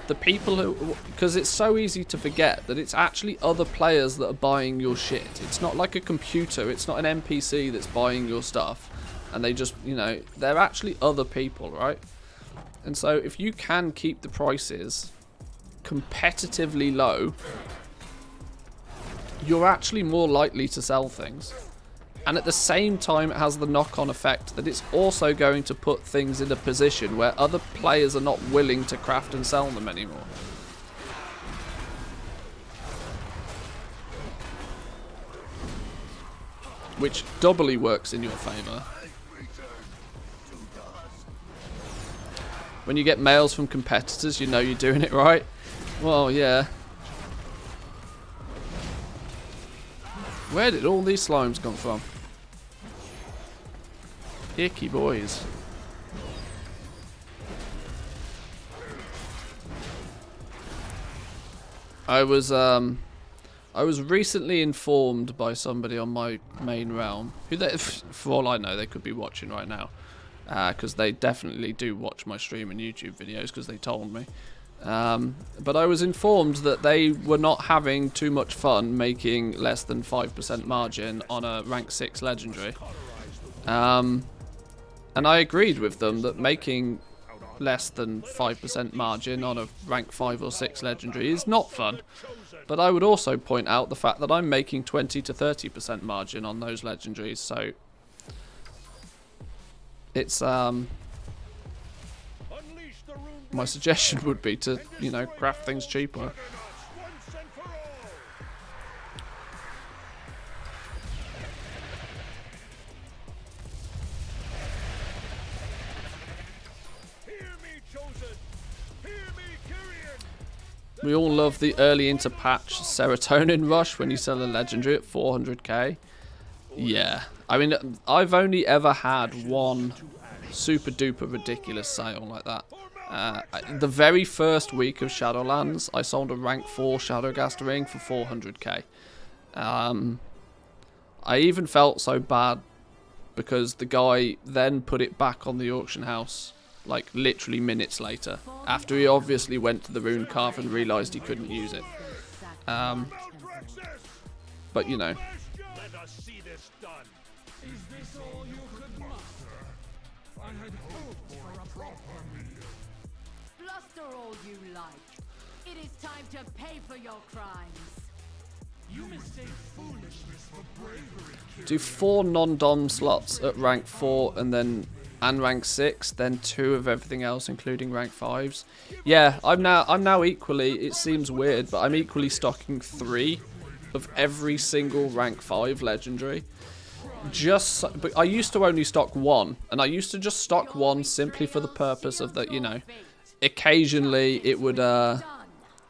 the people who... Because it's so easy to forget that it's actually other players that are buying your shit. It's not like a computer, it's not an NPC that's buying your stuff. And they just, you know, they're actually other people, right? And so if you can keep the prices competitively low, you're actually more likely to sell things. And at the same time, it has the knock-on effect that it's also going to put things in a position where other players are not willing to craft and sell them anymore. Which doubly works in your favour. When you get mails from competitors, you know you're doing it right. Well, yeah. Where did all these slimes come from? Icky boys. I was recently informed by somebody on my main realm, who they, for all I know, they could be watching right now, because they definitely do watch my stream and YouTube videos because they told me. But I was informed that they were not having too much fun making less than 5% margin on a rank 6 legendary. And I agreed with them that making less than 5% margin on a rank 5 or 6 legendary is not fun. But I would also point out the fact that I'm making 20 to 30% margin on those legendaries, so it's my suggestion would be to, you know, craft things cheaper. We all love the early into patch serotonin rush when you sell a legendary at 400k. Yeah, I mean, I've only ever had one super duper ridiculous sale like that. The very first week of Shadowlands, I sold a rank 4 Shadowgast ring for 400k. I even felt so bad because the guy then put it back on the auction house, like literally minutes later, after he obviously went to the rune carve and realised he couldn't use it. But you know. Bluster all you like. It is time to pay for your crimes. You mistake foolishness for bravery. Do 4 non-dom slots at rank 4 and rank 6, then 2 of everything else, including rank 5s. Yeah, I'm now equally, it seems weird, but I'm equally stocking 3 of every single rank 5 legendary. But I used to only stock 1, and I used to just stock 1 simply for the purpose of that, you know, occasionally it would,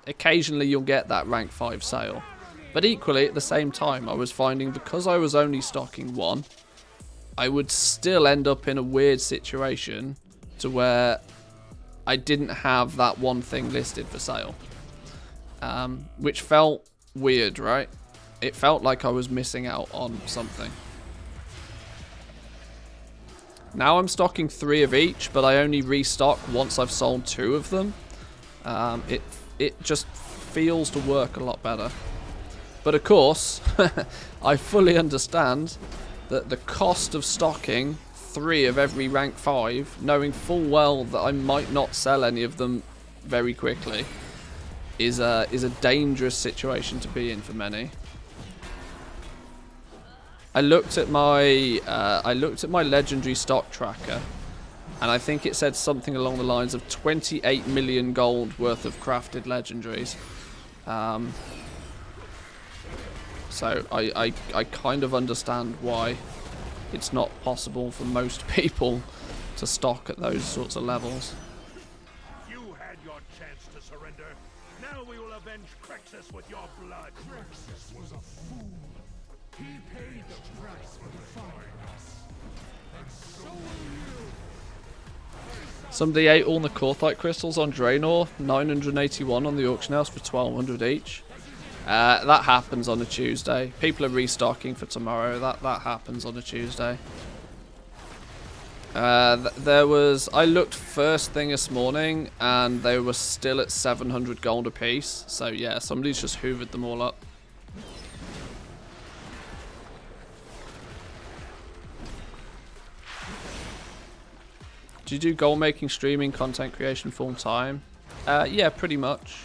occasionally you'll get that rank 5 sale. But equally, at the same time, I was finding because I was only stocking 1, I would still end up in a weird situation to where I didn't have that one thing listed for sale. Which felt weird, right? It felt like I was missing out on something. Now I'm stocking 3 of each, but I only restock once I've sold 2 of them. It just feels to work a lot better. But of course, I fully understand that the cost of stocking 3 of every rank 5, knowing full well that I might not sell any of them very quickly is a dangerous situation to be in for many. I looked at my legendary stock tracker, and I think it said something along the lines of 28 million gold worth of crafted legendaries. So I kind of understand why it's not possible for most people to stock at those sorts of levels. You had your chance to surrender. Now we will avenge Crexus with your blood. Crexus was a fool. He paid the price for defying us. And so will you. Somebody ate all the Corthite crystals on Draenor, 981 on the auction house for 1200 each. That happens on a Tuesday. People are restocking for tomorrow. That happens on a Tuesday. I looked first thing this morning, and they were still at 700 gold apiece. So yeah, somebody's just hoovered them all up. Do you do goal making, streaming, content creation full time? Yeah, pretty much.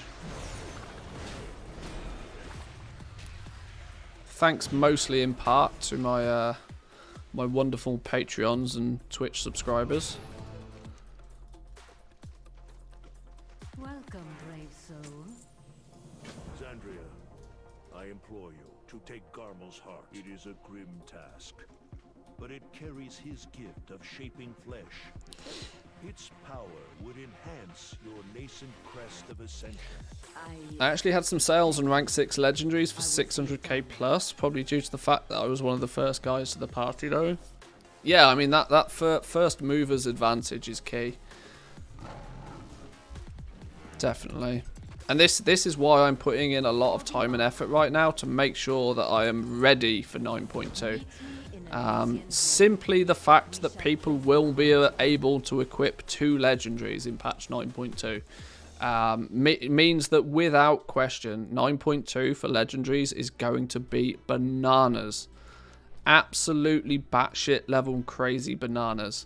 Thanks mostly in part to my my wonderful Patreons and Twitch subscribers. Welcome, brave soul. Xandria, I implore you to take Garmel's heart. It is a grim task, but it carries his gift of shaping flesh. Its power would enhance your nascent crest of ascension. I actually had some sales on rank 6 legendaries for 600k plus, probably due to the fact that I was one of the first guys to the party though. Yeah, I mean that first mover's advantage is key. Definitely. And this is why I'm putting in a lot of time and effort right now to make sure that I am ready for 9.2. Simply the fact that people will be able to equip 2 legendaries in patch 9.2 means that without question 9.2 for legendaries is going to be bananas. Absolutely batshit level crazy bananas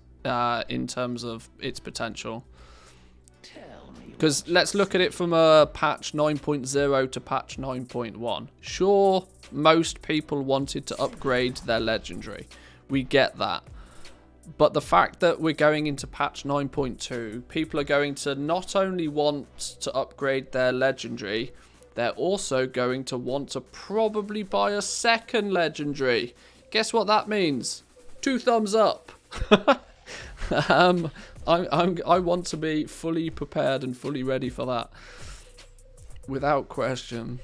in terms of its potential. Because let's look at it from a patch 9.0 to patch 9.1. Sure, most people wanted to upgrade their legendary. We get that. But the fact that we're going into patch 9.2, people are going to not only want to upgrade their legendary, they're also going to want to probably buy a second legendary. Guess what that means? 2 thumbs up. I want to be fully prepared and fully ready for that. Without question.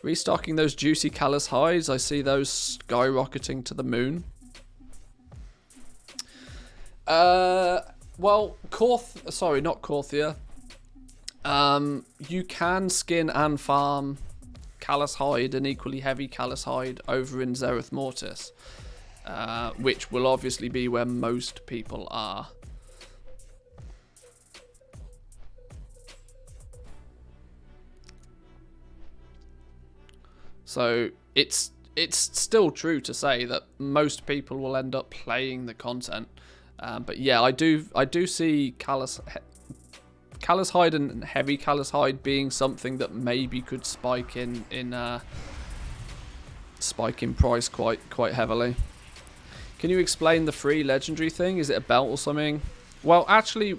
Restocking those juicy callus hides. I see those skyrocketing to the moon. Well, sorry, not Korthia. You can skin and farm callus hide and equally heavy callus hide over in Zereth Mortis. Which will obviously be where most people are. So it's still true to say that most people will end up playing the content. But yeah, I do see callus hide and heavy callus hide being something that maybe could spike in price quite heavily. Can you explain the free legendary thing? Is it a belt or something? Well, actually,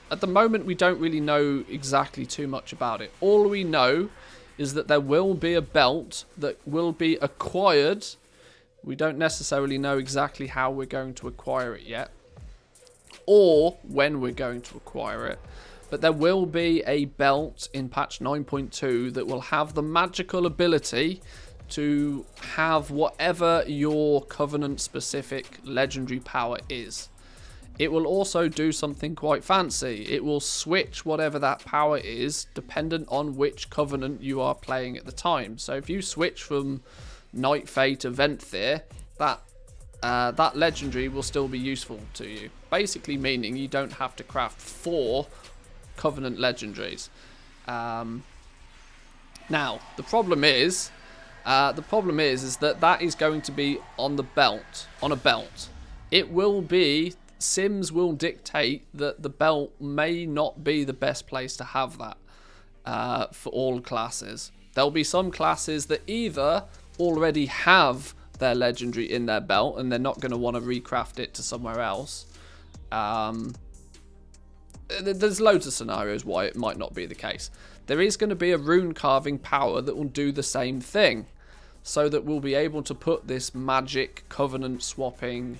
at the moment, we don't really know exactly too much about it. All we know is that there will be a belt that will be acquired. We don't necessarily know exactly how we're going to acquire it yet, or when we're going to acquire it. But there will be a belt in patch 9.2 that will have the magical ability to have whatever your Covenant specific legendary power is. It will also do something quite fancy. It will switch whatever that power is dependent on which Covenant you are playing at the time. So if you switch from Night Fae to Venthyr, that legendary will still be useful to you. Basically meaning you don't have to craft 4 Covenant legendaries. Now, the problem is that is going to be on the belt, on a belt. It will be Sims will dictate that the belt may not be the best place to have that for all classes. There'll be some classes that either already have their legendary in their belt and they're not going to want to recraft it to somewhere else. There's loads of scenarios why it might not be the case. There is going to be a rune carving power that will do the same thing, so that we'll be able to put this magic covenant swapping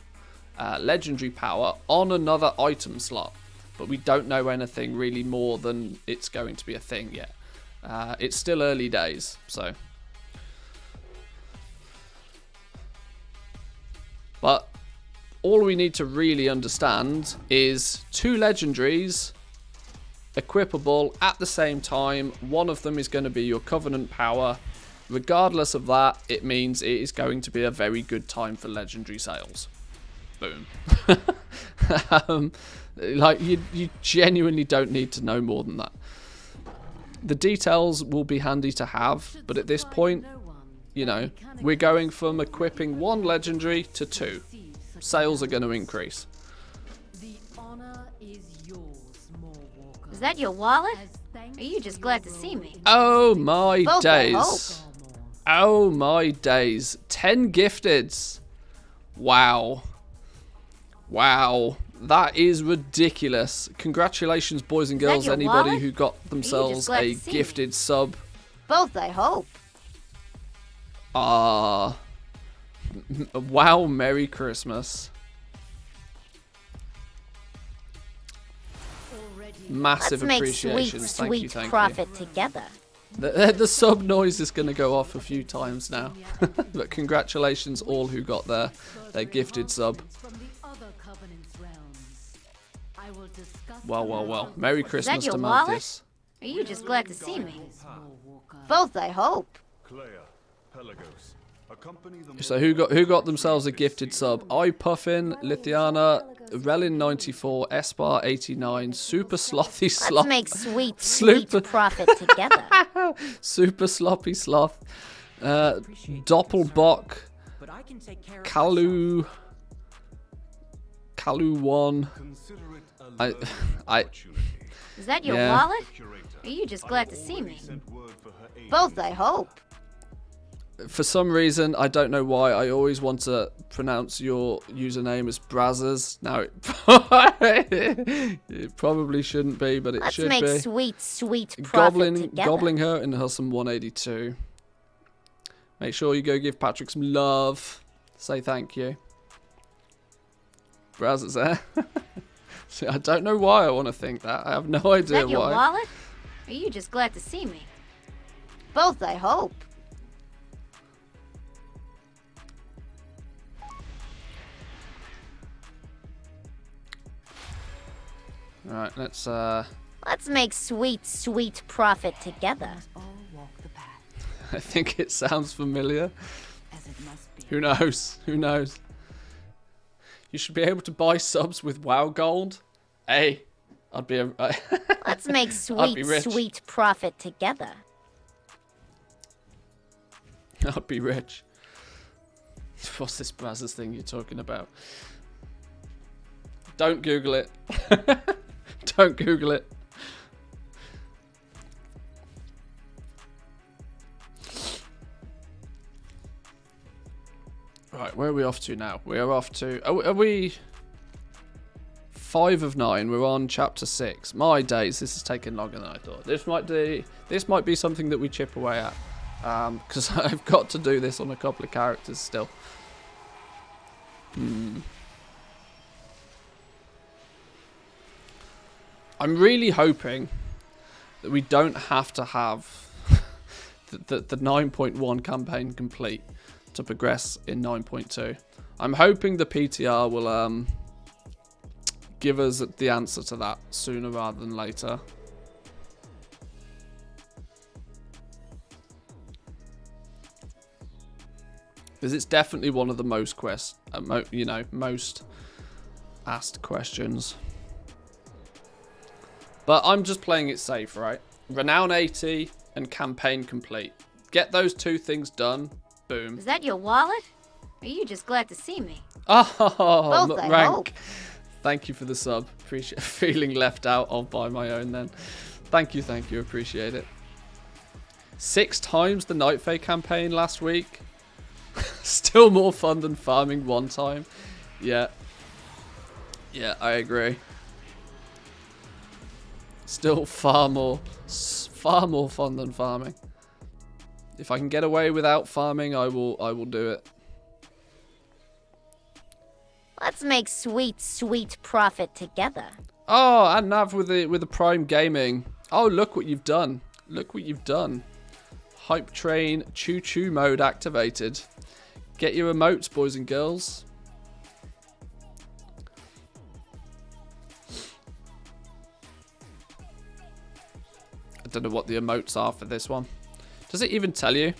legendary power on another item slot, but we don't know anything really more than it's going to be a thing yet. It's still early days, so. But all we need to really understand is 2 legendaries equipable at the same time. One of them is going to be your covenant power. Regardless of that, it means it is going to be a very good time for legendary sales. Boom. Like, you genuinely don't need to know more than that. The details will be handy to have, but at this point, you know, we're going from equipping 1 legendary to 2. Sales are going to increase. The honor is yours, Warwalker. Is that your wallet? Are you just glad to see me? Oh my Both, I hope. days. Oh my days. 10 gifteds. Wow. Wow. That is ridiculous. Congratulations, boys and girls, your anybody wallet? who got themselves glad a to see gifted sub. Both, I hope. Ah. Wow, Merry Christmas. Massive Let's make appreciations. sweet, Thank you, sweet thank profit you. together. The sub noise is going to go off a few times now. But congratulations all who got their gifted sub. From the other Covenant's realms. I will discuss Well, well, well. Merry Christmas your to wallet? Mantis. Are you just glad to see me? Warwalker. Both, I hope. Clea, Pelagos, accompany the So who got themselves a gifted sub? iPuffin, Lithiana, Relin94, Espar 89, Super Slothy Let's Sloth, make sweet, Slooper- sweet profit together. Super Sloppy Sloth, Doppelbock, But I can take care of Kalu 1. Consider it a learning I opportunity. Is that your Yeah. wallet? Curator, Are you just glad to see me? sent word for her aid. Both, I hope. For some reason, I don't know why, I always want to pronounce your username as Brazzers. Now, it probably shouldn't be, but it Let's should make be. sweet, sweet profit together. Gobbling her and Hussom 182. Make sure you go give Patrick some love. Say thank you. Brazzers there. See, I don't know why I want to think that. I have no Is idea that your why. wallet? Are you just glad to see me? Both, I hope. Alright, let's Let's make sweet, sweet profit together. All walk the path, I think it sounds familiar. as it must be. Who knows? Who knows? You should be able to buy subs with WoW Gold. Hey, I'd be a... Let's make be sweet, rich. sweet profit together. I'd be rich. What's this Brazzers thing you're talking about? Don't Google it. Don't Google it. Right, where are we off to now? We are off to... Are we... 5 of 9. We're on chapter 6. My days, this is taking longer than I thought. This might be something that we chip away at. Because I've got to do this on a couple of characters still. I'm really hoping that we don't have to have the 9.1 campaign complete to progress in 9.2. I'm hoping the PTR will give us the answer to that sooner rather than later. Because it's definitely one of the most most asked questions. But I'm just playing it safe, right? Renown 80 and campaign complete. Get those 2 things done. Boom. Is that your wallet? Are you just glad to see me? Oh, Both, I rank. hope. Thank you for the sub. Appreciate feeling left out all by my own then. Thank you, appreciate it. 6 times the Night Fae campaign last week. Still more fun than farming one time. Yeah. Yeah, I agree. Still far more fun than farming. If I can get away without farming, I will do it. Let's make sweet, sweet profit together. Oh, and Nav with the Prime Gaming. Oh, look what you've done. Look what you've done. Hype Train Choo Choo mode activated. Get your emotes, boys and girls. I don't know what the emotes are for this one. Does it even tell you?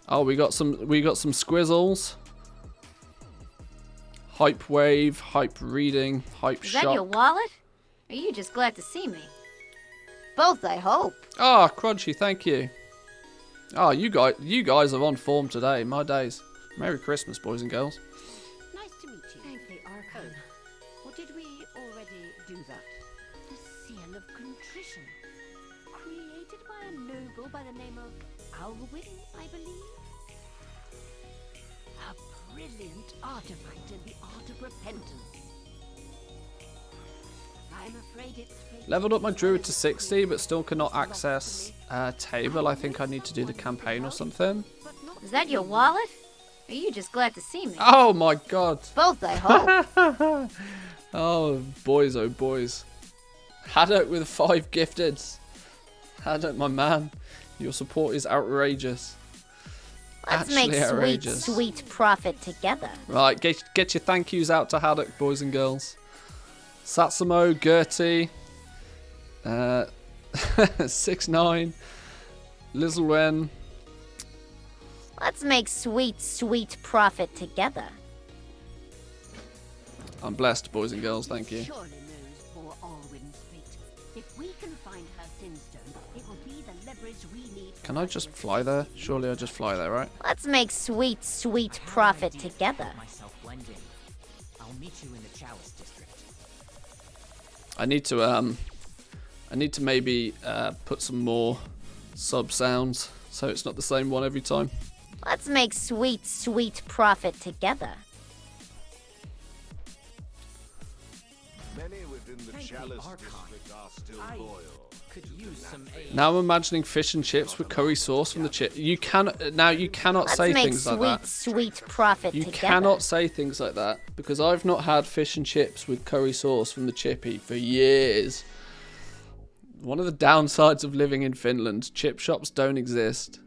Oh, we got some squizzles. Hype wave, hype reading, hype Is shock. that your wallet? Or are you just glad to see me? Both, I hope. Ah, Crunchy, thank you. Oh, you guys are on form today. My days. Merry Christmas, boys and girls. Nice to meet you. Thank the Archon. Or did we already do that? The Seal of Contrition. Created by a noble by the name of Alwyn, I believe. A brilliant artifact in the art of repentance. I'm afraid it's Leveled up my druid to 60, but still cannot access table. I think I need to do the campaign or something. Is that your wallet? Or are you just glad to see me? Oh my god. Both, I hope. Oh, boys, oh boys. Haddock with 5 gifteds. Haddock, my man. Your support is outrageous. Let's Actually make outrageous. sweet, sweet profit together. Right, get your thank yous out to Haddock, boys and girls. Satsumo, Gertie, 6ix9ine, Lizzlewen. Let's make sweet, sweet profit together. I'm blessed, boys and girls, thank you. surely knows poor Alwyn's fate. If we can find her sinstone, it will be the leverage we need. Can I just fly there? Surely I just fly there, right? Let's make sweet, sweet profit together. Myself blend in. I'll meet you in the Chalice district. I need to maybe put some more sub sounds so it's not the same one every time. Let's make sweet, sweet profit together. Many within the Chalice district are still loyal. Could use some aid. Now I'm imagining fish and chips with curry sauce from the chip. You cannot Let's say make things like that. sweet, sweet profit You together. cannot say things like that because I've not had fish and chips with curry sauce from the chippy for years. One of the downsides of living in Finland, chip shops don't exist.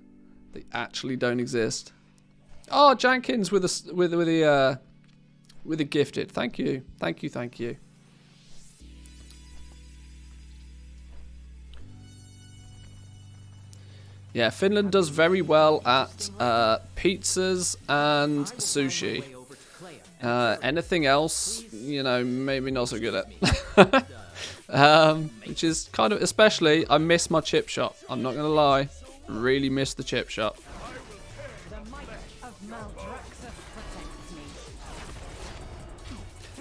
They actually don't exist. Oh, Jenkins with a gifted. Thank you. Thank you. Thank you. Yeah, Finland does very well at pizzas and sushi. Anything else, you know, maybe not so good at. Which is kind of, especially, I miss my chip shop. I'm not going to lie. Really miss the chip shop.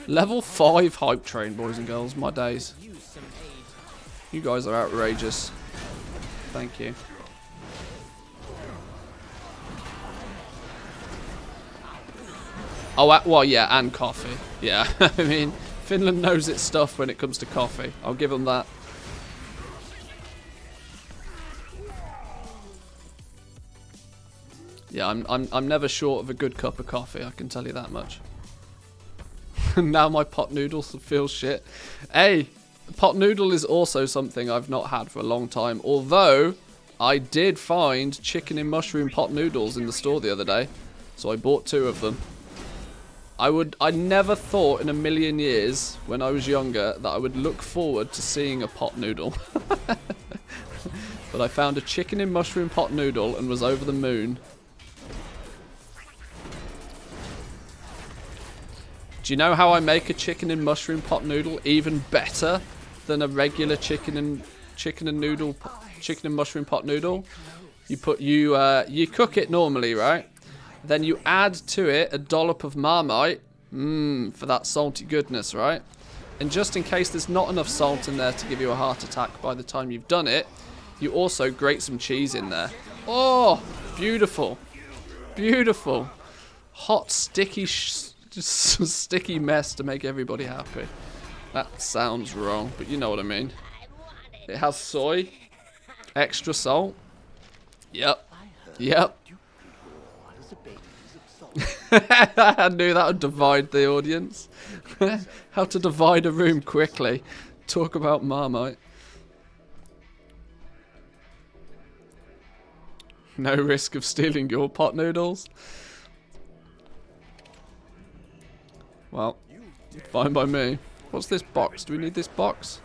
Level 5 hype train, boys and girls. My days. You guys are outrageous. Thank you. Oh, well, yeah, and coffee. Yeah, I mean, Finland knows its stuff when it comes to coffee. I'll give them that. Yeah, I'm never short of a good cup of coffee, I can tell you that much. Now my pot noodles feel shit. Hey, pot noodle is also something I've not had for a long time, although I did find chicken and mushroom pot noodles in the store the other day, so I bought 2 of them. I never thought in a million years when I was younger that I would look forward to seeing a pot noodle. But I found a chicken and mushroom pot noodle and was over the moon. Do you know how I make a chicken and mushroom pot noodle even better than a regular chicken and mushroom pot noodle? You cook it normally, right? Then you add to it a dollop of Marmite For that salty goodness, right? And just in case there's not enough salt in there to give you a heart attack by the time you've done it, you also grate some cheese in there. Oh, beautiful. Beautiful. Hot, sticky, sticky mess to make everybody happy. That sounds wrong, but you know what I mean. It has soy, extra salt. Yep. Yep. I knew that would divide the audience. How to divide a room quickly. Talk about Marmite. No risk of stealing your pot noodles. Well, fine by me. What's this box? Do we need this box?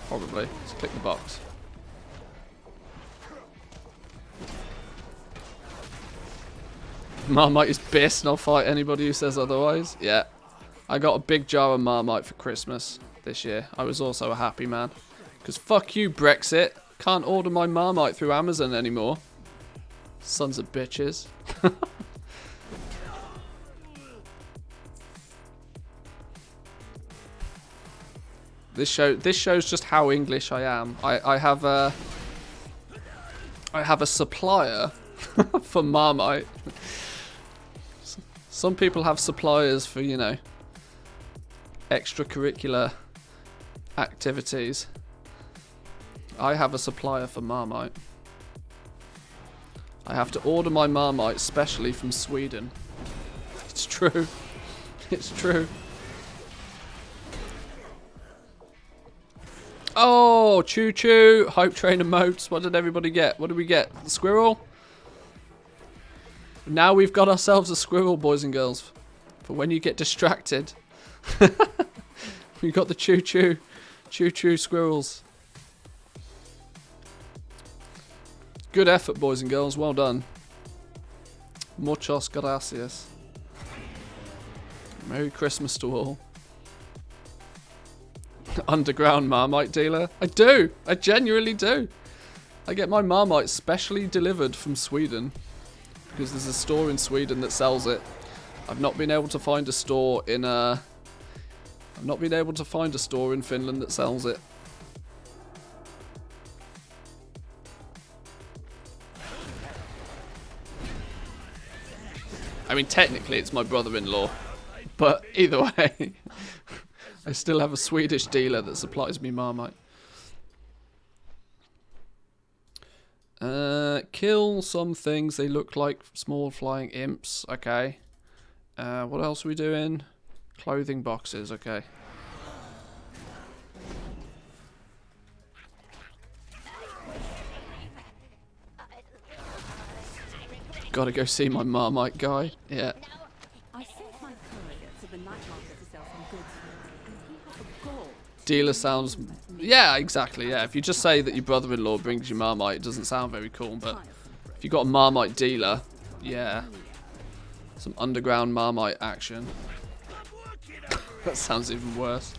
Probably. Let's click the box. Marmite is best and I'll fight anybody who says otherwise. Yeah. I got a big jar of Marmite for Christmas this year. I was also a happy man. Because fuck you, Brexit. Can't order my Marmite through Amazon anymore. Sons of bitches. This shows just how English I am. I have a supplier for Marmite. Some people have suppliers for, you know, extracurricular activities. I have a supplier for Marmite. I have to order my Marmite specially from Sweden. It's true. It's true. Oh, choo choo. Hype train emotes. What did everybody get? What did we get? The squirrel? Now we've got ourselves a squirrel, boys and girls. For when you get distracted. We got the choo choo. Choo choo squirrels. Good effort, boys and girls. Well done. Muchos gracias. Merry Christmas to all. Underground Marmite dealer. I do. I genuinely do. I get my Marmite specially delivered from Sweden. Because there's a store in Sweden that sells it. I've not been able to find a store in I've not been able to find a store in Finland that sells it. I mean, technically it's my brother-in-law, but either way, I still have a Swedish dealer that supplies me Marmite. Kill some things. They look like small flying imps. Okay. What else are we doing? Clothing boxes. Okay. Gotta go see my Marmite guy. Yeah. I sent my courier to the night market to sell some goods, and he has a gall. Dealer sounds... Yeah, exactly, yeah. If you just say that your brother-in-law brings you Marmite, it doesn't sound very cool, but if you got a Marmite dealer, yeah. Some underground Marmite action. That sounds even worse.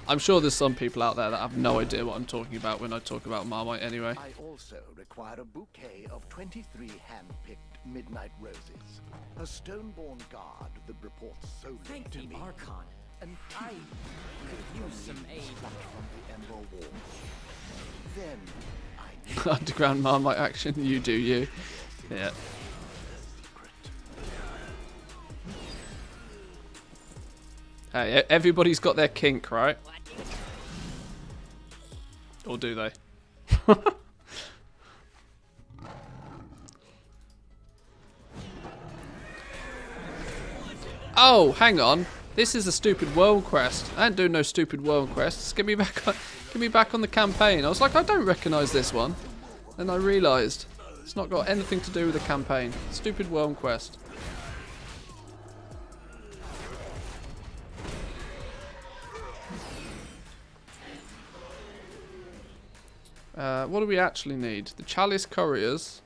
I'm sure there's some people out there that have no idea what I'm talking about when I talk about Marmite anyway. I also require a bouquet of 23 hand-picked midnight roses. A stoneborn guard that reports solely Thank to you, me. Archon. And I could use some aid. From the Ember Wall. Then I Underground Marmite action, you do you. Yeah. Hey, everybody's got their kink, right? Or do they? Oh, hang on. This is a stupid world quest. I ain't doing no stupid world quests. Get me back on the campaign. I was like, I don't recognise this one. Then I realised it's not got anything to do with the campaign. Stupid world quest. What do we actually need? The Chalice Couriers.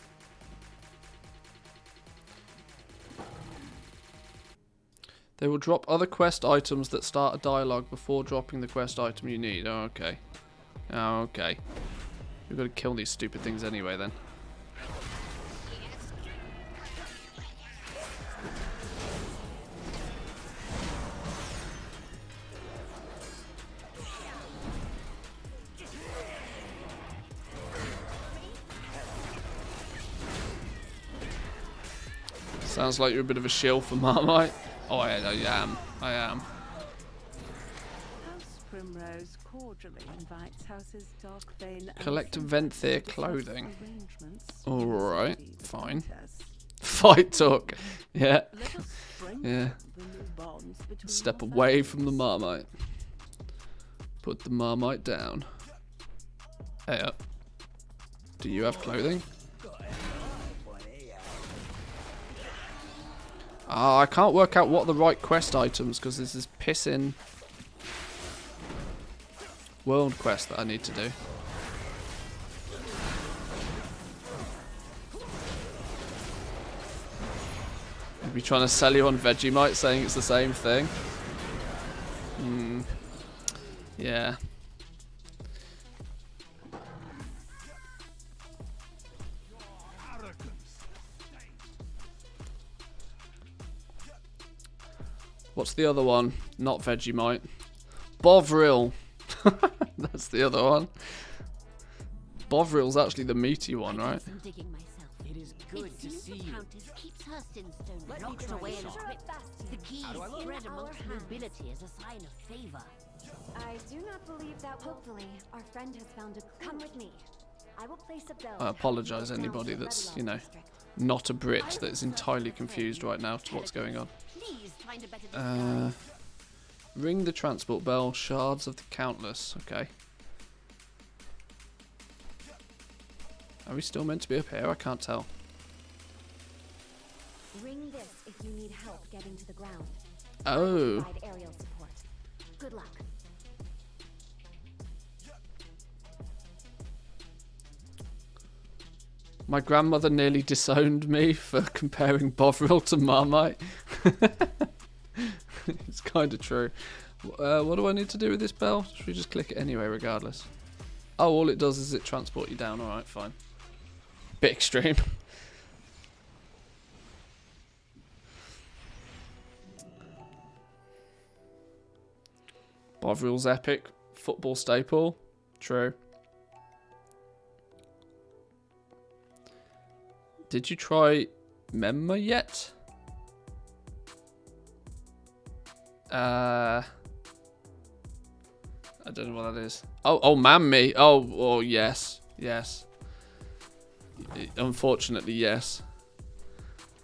They will drop other quest items that start a dialogue before dropping the quest item you need. Oh, okay. Oh, okay. We've got to kill these stupid things anyway then. Sounds like you're a bit of a shill for Marmite. Oh, I am. I am. House Primrose cordially invites Houses Darkbane and Collect Syntax Venthyr to discuss clothing. arrangements Alright, in the fine. contest. Fight talk. Yeah. Let us strengthen Yeah. the new bonds between Step our away families. from the Marmite. Put the Marmite down. Hey up. Do you have clothing? I can't work out what are the right quest items because this is pissing world quest that I need to do. Maybe trying to sell you on Vegemite saying it's the same thing. Yeah. What's the other one? Not Vegemite. Bovril. That's the other one. Bovril's actually the meaty one, right? Some digging myself. It is good to see you. Countess keeps her sinstone Let me locked try away in this a on. crypt. The key How do I is look? spread amongst nobility as a sign of favor. I do not believe that. Hopefully, our friend has found a clue. Come with me. I will place a bell. I apologise anybody that's, you know, not a Brit that's entirely confused right now to what's going on. Please find a better Ring the transport bell, shards of the countless. Okay. Are we still meant to be up here? I can't tell. Ring this if you need help getting to the ground. Oh. Provide aerial support. Good luck. My grandmother nearly disowned me for comparing Bovril to Marmite. It's kind of true. What do I need to do with this bell? Should we just click it anyway, regardless? Oh, all it does is it transport you down. Alright, fine. Bit extreme. Bovril's epic. Football staple. True. Did you try Memma yet? I don't know what that is. Oh, Mammy. Oh, yes. Yes. Unfortunately, yes.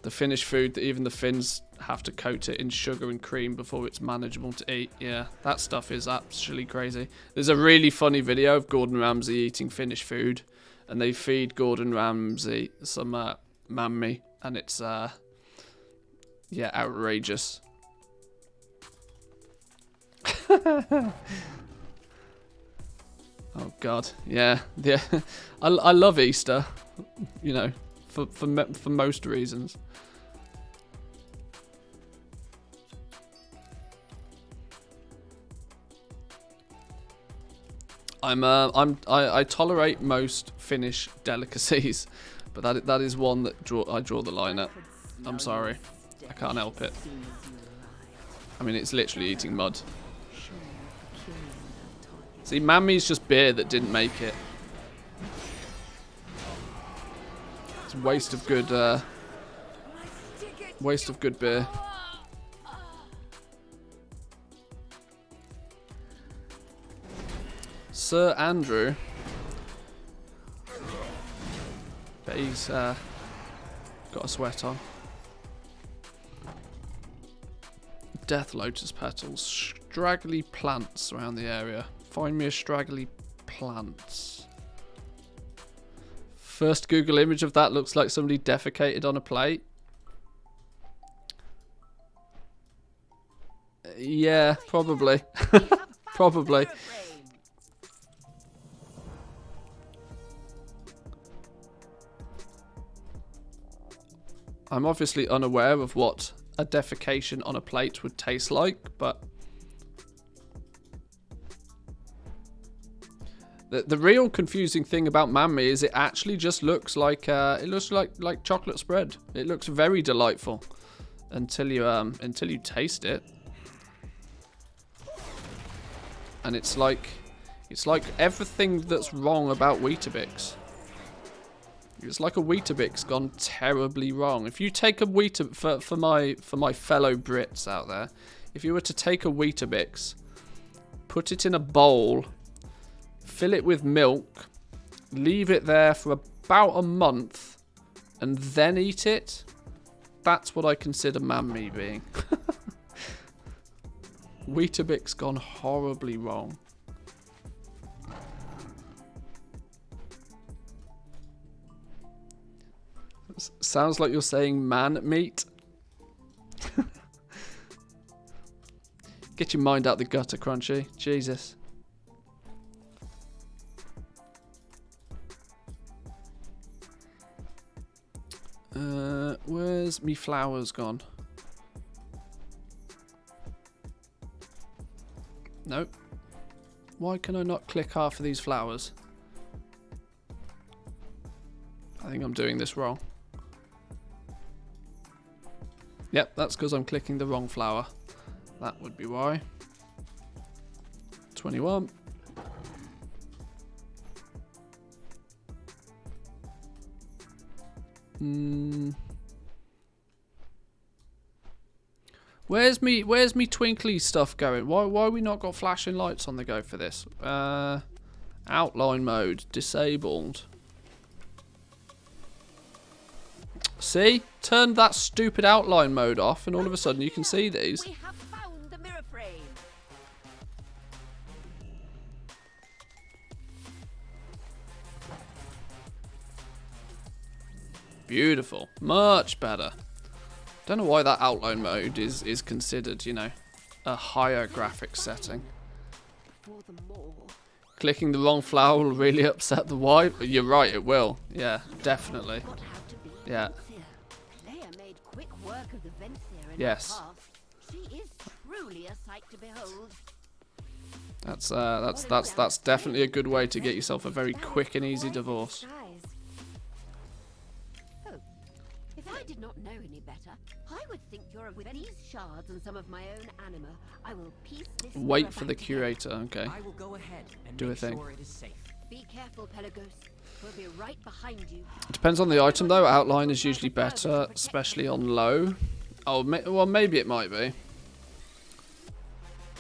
The Finnish food that even the Finns have to coat it in sugar and cream before it's manageable to eat. Yeah, that stuff is absolutely crazy. There's a really funny video of Gordon Ramsay eating Finnish food, and they feed Gordon Ramsay some Mammy, and it's yeah, outrageous. Oh God, yeah. I love Easter, you know, for most reasons. I tolerate most Finnish delicacies, but that is one that I draw the line at. I'm sorry, I can't help it. I mean, it's literally eating mud. See, Mammy's just beer that didn't make it. It's a waste of good beer. Sir Andrew. Bet he's got a sweat on. Death lotus petals. Straggly plants around the area. Find me a straggly plants. First Google image of that looks like somebody defecated on a plate. Yeah, probably. Probably. I'm obviously unaware of what a defecation on a plate would taste like, but the real confusing thing about Mammy is it actually just looks like like chocolate spread. It looks very delightful until you taste it, and it's like everything that's wrong about Weetabix. It's like a Weetabix gone terribly wrong. If you take a Weetabix, for my fellow Brits out there, if you were to take a Weetabix, put it in a bowl, fill it with milk, leave it there for about a month, and then eat it, that's what I consider man-me being. Weetabix gone horribly wrong. Sounds like you're saying man meat. Get your mind out the gutter, Crunchy. Jesus. Where's me flowers gone? Nope. Why can I not click half of these flowers? I think I'm doing this wrong. Yep, that's because I'm clicking the wrong flower. That would be why. 21. Where's me twinkly stuff going? Why we not got flashing lights on the go for this? Outline mode disabled. See? Turned that stupid outline mode off and all of a sudden you can see these. We have found the mirror frame. Beautiful. Much better. Don't know why that outline mode is considered, you know, a higher graphics setting. Clicking the wrong flower will really upset the wife. You're right, it will. Yeah, definitely. Yeah. Made quick work of the Venthyr in yes. the past. She is truly a sight to behold. That's definitely a good way to get yourself a very quick and easy divorce. Oh, if I did not know any better, I would think you're with these shards and some of my own anima. I will piece this. Wait for the curator. Okay. I will go ahead and do a make thing. Sure it is safe. Be careful, Pelagos. We'll be right behind you. It depends on the item though. Outline is usually better, especially on low. Oh, well, maybe it might be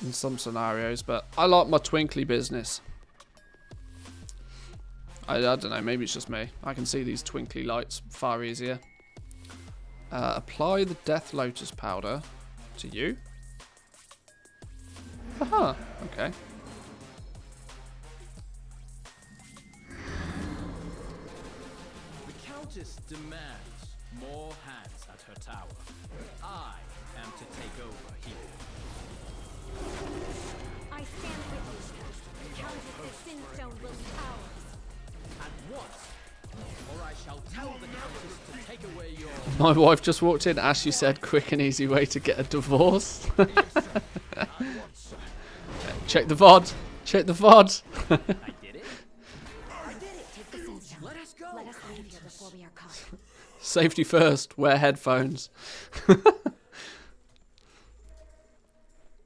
in some scenarios, but I like my twinkly business. I don't know. Maybe it's just me. I can see these twinkly lights far easier. Apply the Death Lotus powder to you. Haha. Okay. Countess demands more hands at her tower. I am to take over here. I stand with you. The Countess' Sinstone will be ours. At once, or I shall tell the Countess to take away your... My wife just walked in. Ashley said, quick and easy way to get a divorce. Check the VOD. Check the VOD. I did it. Let us go. Let us leave here before we are caught. Safety first. Wear headphones.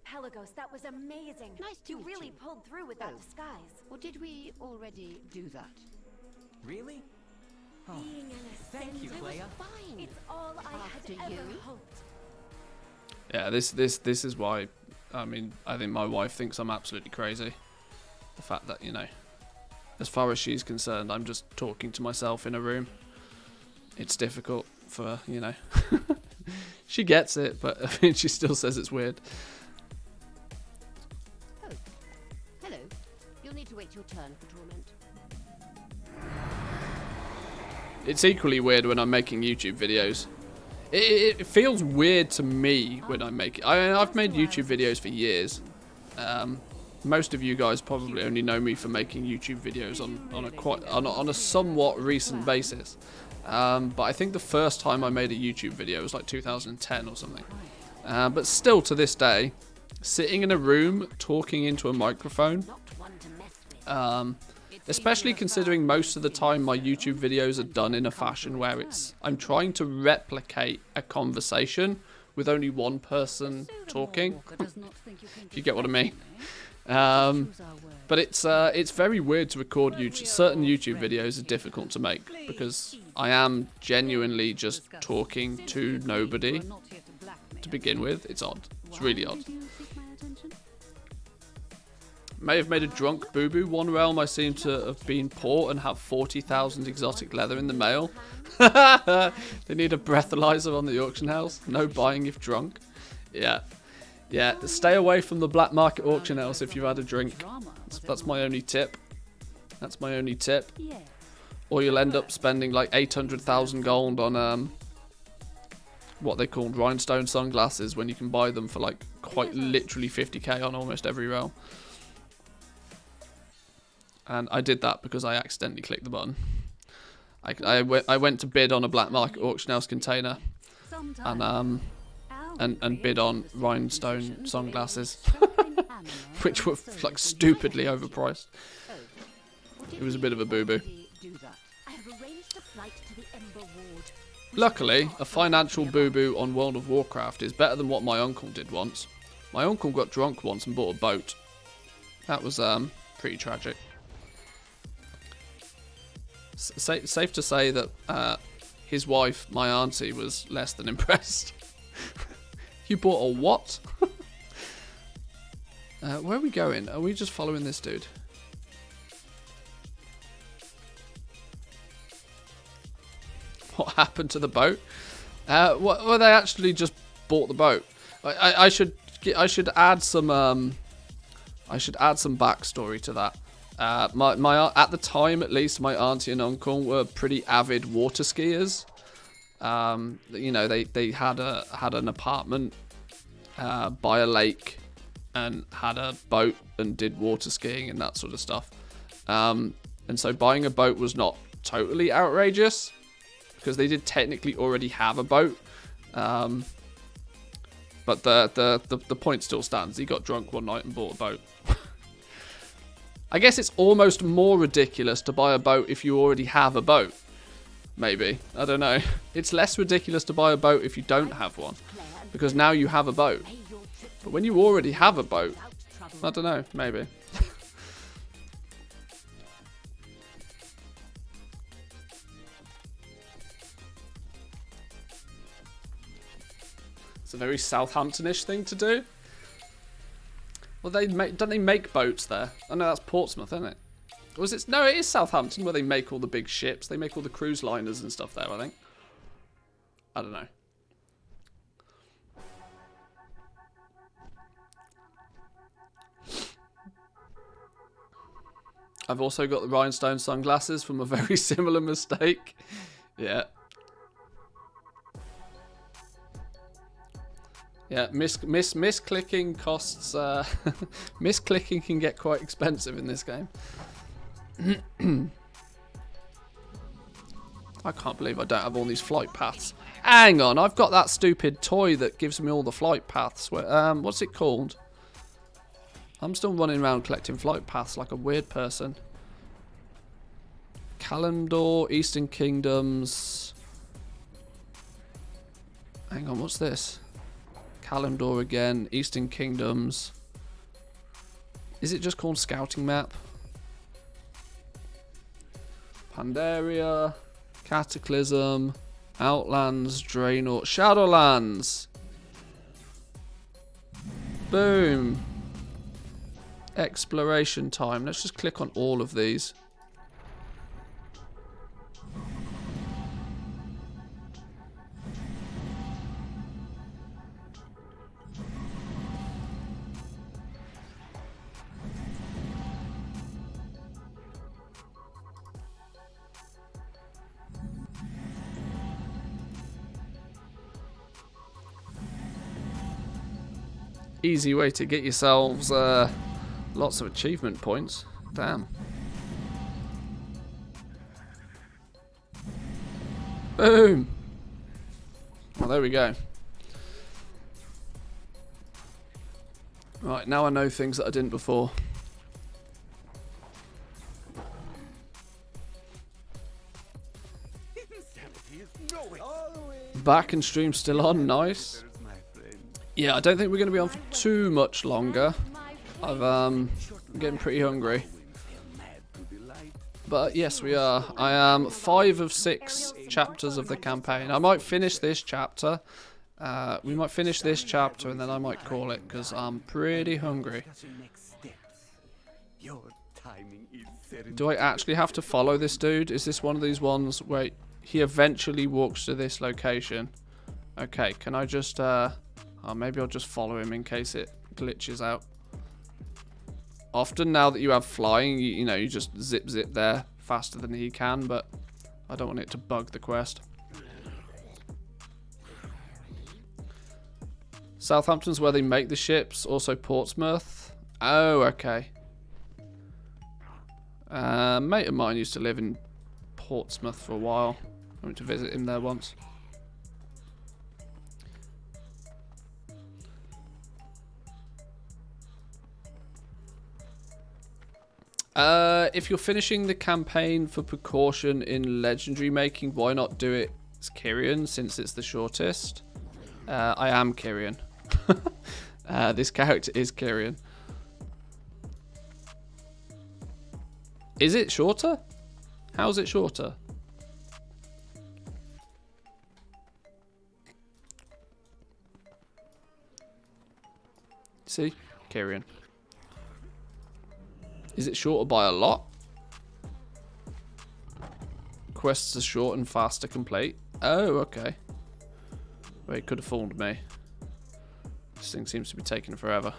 Pelagos, that was amazing. Nice to You meet really you. pulled through with that disguise. Or did we already do that? Really? Oh, Being an thank you, ascendant Clea. was fine. It's all I After had ever you. hoped. Yeah, this is why. I mean, I think my wife thinks I'm absolutely crazy. The fact that, you know, as far as she's concerned, I'm just talking to myself in a room. It's difficult for her, you know. She gets it, but I mean, she still says it's weird. Oh, hello. You'll need to wait your turn for torment. It's equally weird when I'm making YouTube videos. It feels weird to me when I make it. I've made YouTube videos for years. Most of you guys probably only know me for making YouTube videos on a somewhat recent basis. But I think the first time I made a YouTube video was like 2010 or something. But still to this day, sitting in a room talking into a microphone, especially considering most of the time my YouTube videos are done in a fashion where I'm trying to replicate a conversation with only one person talking. If you get what I mean. But it's very weird to record YouTube. Certain YouTube videos are difficult to make because I am genuinely just talking to nobody to begin with. It's odd. It's really odd. May have made a drunk boo-boo. One realm I seem to have been poor and have 40,000 exotic leather in the mail. They need a breathalyzer on the auction house. No buying if drunk. Yeah. Yeah, stay away from the black market auction house if you've had a drink. That's my only tip. That's my only tip. Or you'll end up spending like 800,000 gold on what they call rhinestone sunglasses when you can buy them for like quite literally 50k on almost every realm. And I did that because I accidentally clicked the button. I went to bid on a black market auction house container and bid on rhinestone sunglasses, which were like stupidly overpriced. It was a bit of a boo-boo. Luckily, a financial boo-boo on World of Warcraft is better than what my uncle did once. My uncle got drunk once and bought a boat. That was pretty tragic. Safe to say that his wife, my auntie, was less than impressed. You bought a what? Where are we going? Are we just following this dude? What happened to the boat? Well, they actually just bought the boat. I should add some backstory to that. At the time, at least, my auntie and uncle were pretty avid water skiers. You know, they had an apartment by a lake and had a boat and did water skiing and that sort of stuff. And so buying a boat was not totally outrageous because they did technically already have a boat. But the point still stands. He got drunk one night and bought a boat. I guess it's almost more ridiculous to buy a boat if you already have a boat. Maybe. I don't know. It's less ridiculous to buy a boat if you don't have one. Because now you have a boat. But when you already have a boat, I don't know. Maybe. It's a very Southampton-ish thing to do. Well, don't they make boats there? Oh no, that's Portsmouth, isn't it? Or is it? No, it is Southampton where they make all the big ships. They make all the cruise liners and stuff there, I think. I don't know. I've also got the rhinestone sunglasses from a very similar mistake. Yeah. Yeah, misclicking costs. Misclicking can get quite expensive in this game. I can't believe I don't have all these flight paths. Hang on, I've got that stupid toy that gives me all the flight paths. What's it called? I'm still running around collecting flight paths like a weird person. Kalimdor, Eastern Kingdoms. Hang on, what's this? Kalimdor again, Eastern Kingdoms. Is it just called Scouting Map? Pandaria, Cataclysm, Outlands, Draenor, Shadowlands. Boom. Exploration time. Let's just click on all of these. Easy way to get yourselves lots of achievement points. Damn. Boom. Well, there we go. Right, now I know things that I didn't before. Back and stream still on, nice. Yeah, I don't think we're going to be on for too much longer. I'm getting pretty hungry. But yes, we are. I am 5 of 6 chapters of the campaign. I might finish this chapter. We might finish this chapter and then I might call it because I'm pretty hungry. Do I actually have to follow this dude? Is this one of these ones where he eventually walks to this location? Okay, can I just... oh, maybe I'll just follow him in case it glitches out. Often now that you have flying, you know, you just zip there faster than he can, but I don't want it to bug the quest. Southampton's where they make the ships, also Portsmouth. Oh, okay. A mate of mine used to live in Portsmouth for a while. I went to visit him there once. If you're finishing the campaign for precaution in legendary making, why not do it as Kyrian since it's the shortest? I am Kyrian. This character is Kyrian. Is it shorter? How's it shorter? See? Kyrian. Is it shorter by a lot? Quests are short and fast to complete. Oh, okay. Well, it could have fooled me. This thing seems to be taking forever.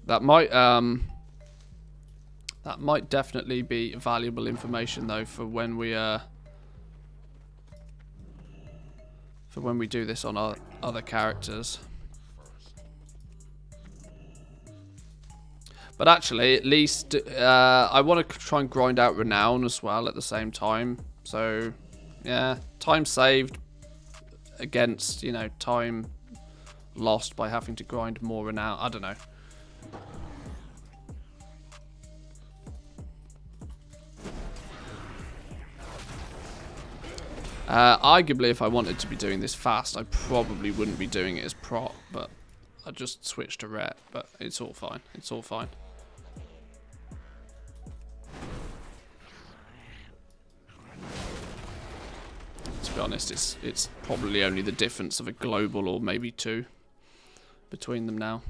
That might definitely be valuable information though for when we do this on our other characters. But actually, at least I want to try and grind out renown as well at the same time. So, yeah, time saved against, you know, time lost by having to grind more renown. I don't know. Arguably, if I wanted to be doing this fast, I probably wouldn't be doing it as prot, but I just switched to ret, but it's all fine. It's all fine. To be honest, it's probably only the difference of a global or maybe 2 between them now.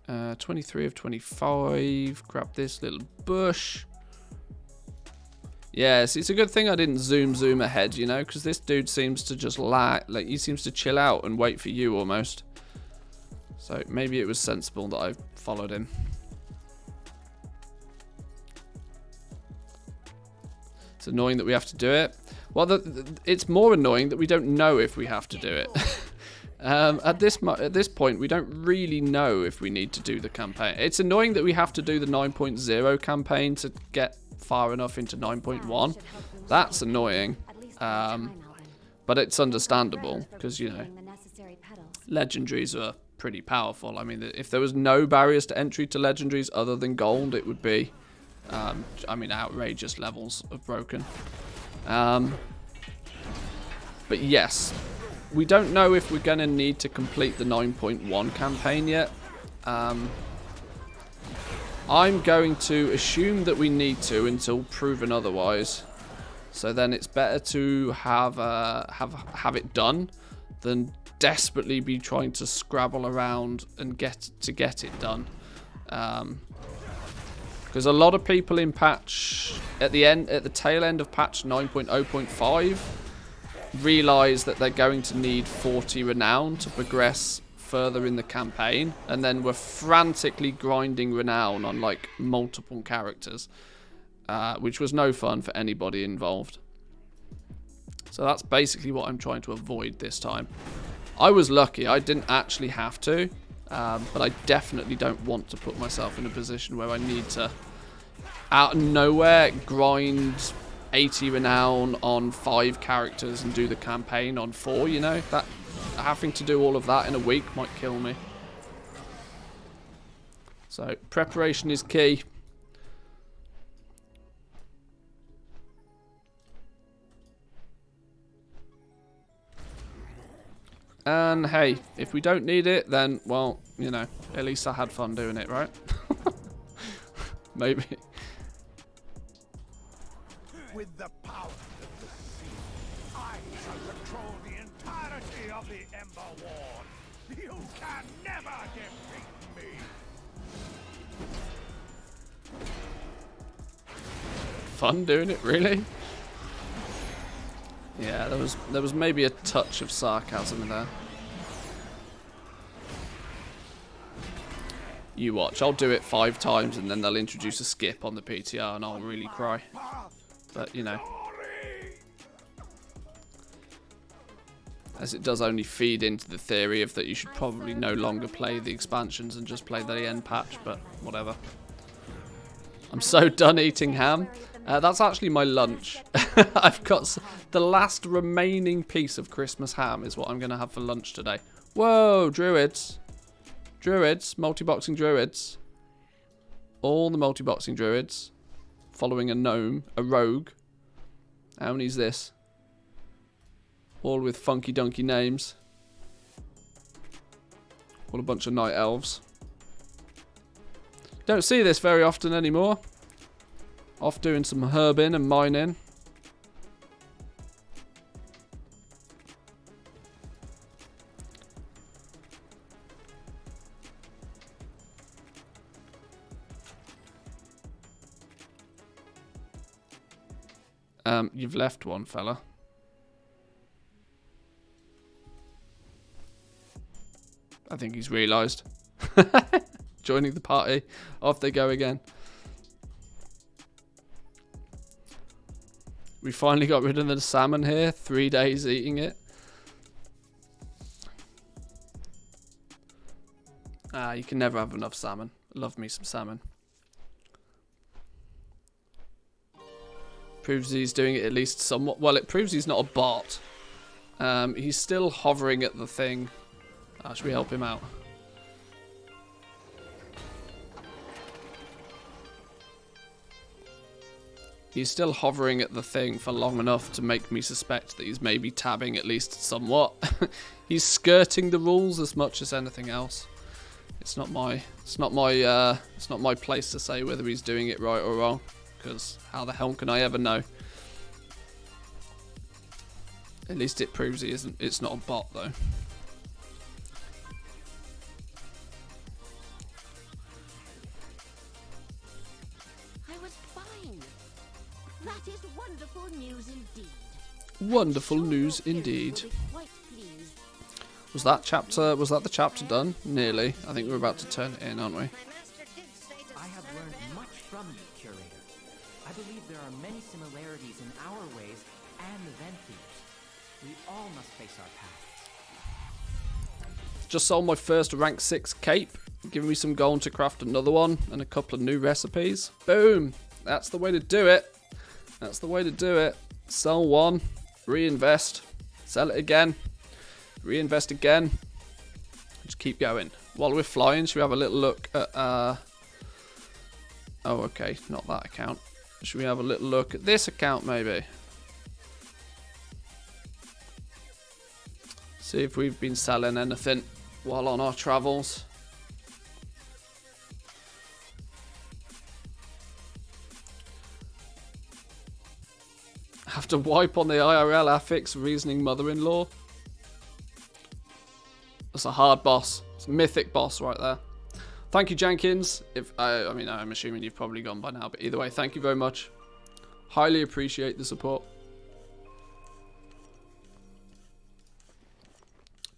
23 of 25. Grab this little bush. Yes, it's a good thing I didn't zoom ahead, you know, because this dude seems to just like he seems to chill out and wait for you almost. So maybe it was sensible that I followed him. It's annoying that we have to do it. Well, it's more annoying that we don't know if we have to do it. At this point, we don't really know if we need to do the campaign. It's annoying that we have to do the 9.0 campaign to get far enough into 9.1. That's annoying. But it's understandable because, you know, legendaries are pretty powerful. I mean, if there was no barriers to entry to legendaries other than gold, it would be, I mean, outrageous levels of broken. But yes, we don't know if we're going to need to complete the 9.1 campaign yet. I'm going to assume that we need to until proven otherwise. So then it's better to have it done than desperately be trying to scrabble around and get it done. Because a lot of people in patch at the tail end of patch 9.0.5 realize that they're going to need 40 renown to progress further in the campaign, and then we're frantically grinding renown on like multiple characters, which was no fun for anybody involved. So that's basically what I'm trying to avoid this time. I was lucky, I didn't actually have to, but I definitely don't want to put myself in a position where I need to out of nowhere grind 80 renown on 5 characters and do the campaign on 4, you know, that having to do all of that in a week might kill me. So preparation is key. And hey, if we don't need it, then, well, you know, at least I had fun doing it, right? Maybe. With the power of the sea, I shall control the entirety of the Ember Ward. You can never defeat me. Fun doing it, really? Yeah, there was maybe a touch of sarcasm in there. You watch, I'll do it 5 times and then they'll introduce a skip on the PTR and I'll really cry. But, you know. As it does only feed into the theory of that you should probably no longer play the expansions and just play the end patch, but whatever. I'm so done eating ham. That's actually my lunch. I've got the last remaining piece of Christmas ham is what I'm going to have for lunch today. Whoa, druids. Druids, multi-boxing druids. All the multi-boxing druids. Following a gnome, a rogue. How many is this? All with funky dunky names. All a bunch of night elves. Don't see this very often anymore. Off doing some herbing and mining. You've left one, fella. I think he's realised. Joining the party. Off they go again. We finally got rid of the salmon here. 3 days eating it. You can never have enough salmon. Love me some salmon. Proves he's doing it at least somewhat. Well, it proves he's not a bot. He's still hovering at the thing. Should we help him out? He's still hovering at the thing for long enough to make me suspect that he's maybe tabbing at least somewhat. He's skirting the rules as much as anything else. It's not my place to say whether he's doing it right or wrong, because how the hell can I ever know? At least it proves he isn't. It's not a bot though. I was fine. That is wonderful news indeed. Wonderful news indeed. Was that the chapter done? Nearly. I think we're about to turn it in, aren't we? I have learned much from you, Curator. I believe there are many similarities in our ways and the Venthirs. We all must face our paths. Just sold my first rank 6 cape, giving me some gold to craft another one and a couple of new recipes. Boom! That's the way to do it. That's the way to do it. Sell one, reinvest, sell it again, reinvest again. Just keep going. While we're flying, should we have a little look at... Oh, okay, not that account. Should we have a little look at this account, maybe? See if we've been selling anything while on our travels. Have to wipe on the IRL affix reasoning mother-in-law. That's a hard boss. It's a mythic boss right there. Thank you, Jenkins. I mean, I'm assuming you've probably gone by now, but either way, thank you very much. Highly appreciate the support.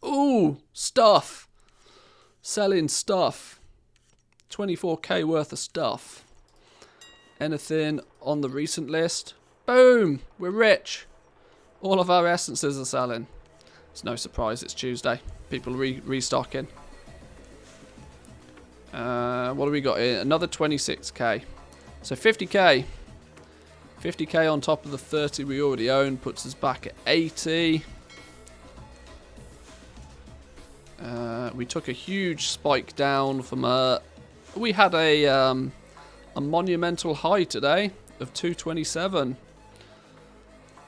Ooh, stuff. Selling stuff. 24k worth of stuff. Anything on the recent list? Boom! We're rich. All of our essences are selling. It's no surprise it's Tuesday. People restocking. What do we got here? Another 26k. So 50k. 50k on top of the 30 we already own puts us back at 80. We took a huge spike down from we had a monumental high today of 227.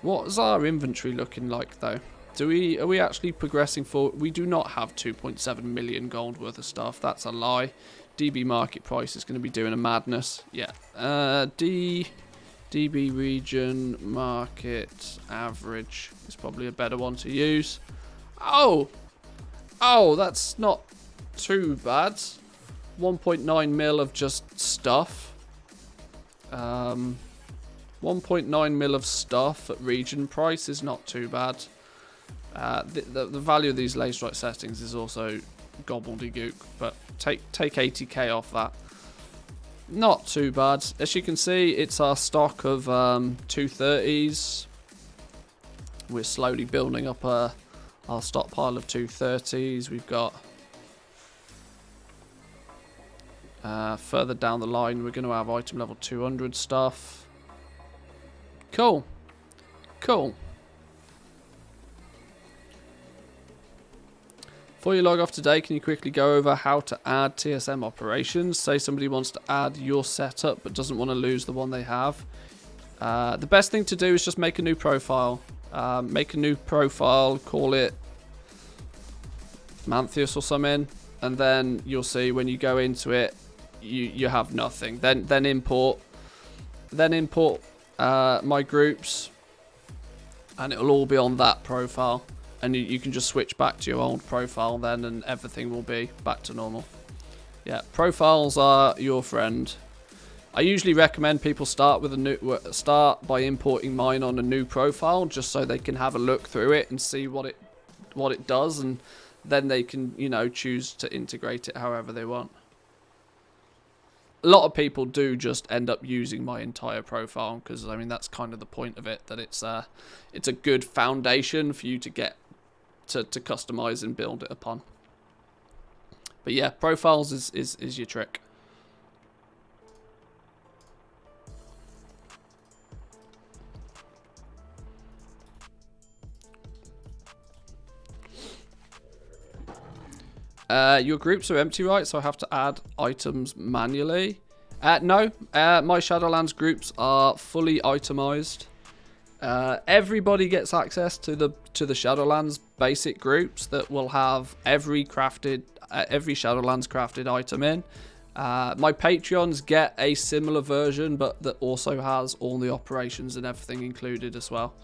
What is our inventory looking like though? Are we actually progressing forward? We do not have 2.7 million gold worth of stuff. That's a lie. DB market price is going to be doing a madness. Yeah. DB region market average is probably a better one to use. Oh, that's not too bad. 1.9 mil of just stuff. 1.9 mil of stuff at region price is not too bad. The value of these laser strike settings is also gobbledygook, but take 80k off that. Not too bad. As you can see, it's our stock of 230s. We're slowly building up our stockpile of 230s. We've got further down the line, we're going to have item level 200 stuff. Cool. Before you log off today, can you quickly go over how to add TSM operations? Say somebody wants to add your setup but doesn't want to lose the one they have. The best thing to do is just make a new profile. Make a new profile, call it Mantheus or something, and then you'll see when you go into it, you have nothing. Then import my groups, and it'll all be on that profile. And you can just switch back to your old profile then, and everything will be back to normal. Yeah, profiles are your friend. I usually recommend people start by importing mine on a new profile, just so they can have a look through it and see what it does, and then they can, you know, choose to integrate it however they want. A lot of people do just end up using my entire profile because, I mean, that's kind of the point of it, that it's a good foundation for you to get to customize and build it upon. But yeah, profiles is your trick. Your groups are empty, right? So I have to add items manually. No, my Shadowlands groups are fully itemized. Everybody gets access to the Shadowlands basic groups that will have every Shadowlands crafted item in. My Patreons get a similar version, but that also has all the operations and everything included as well.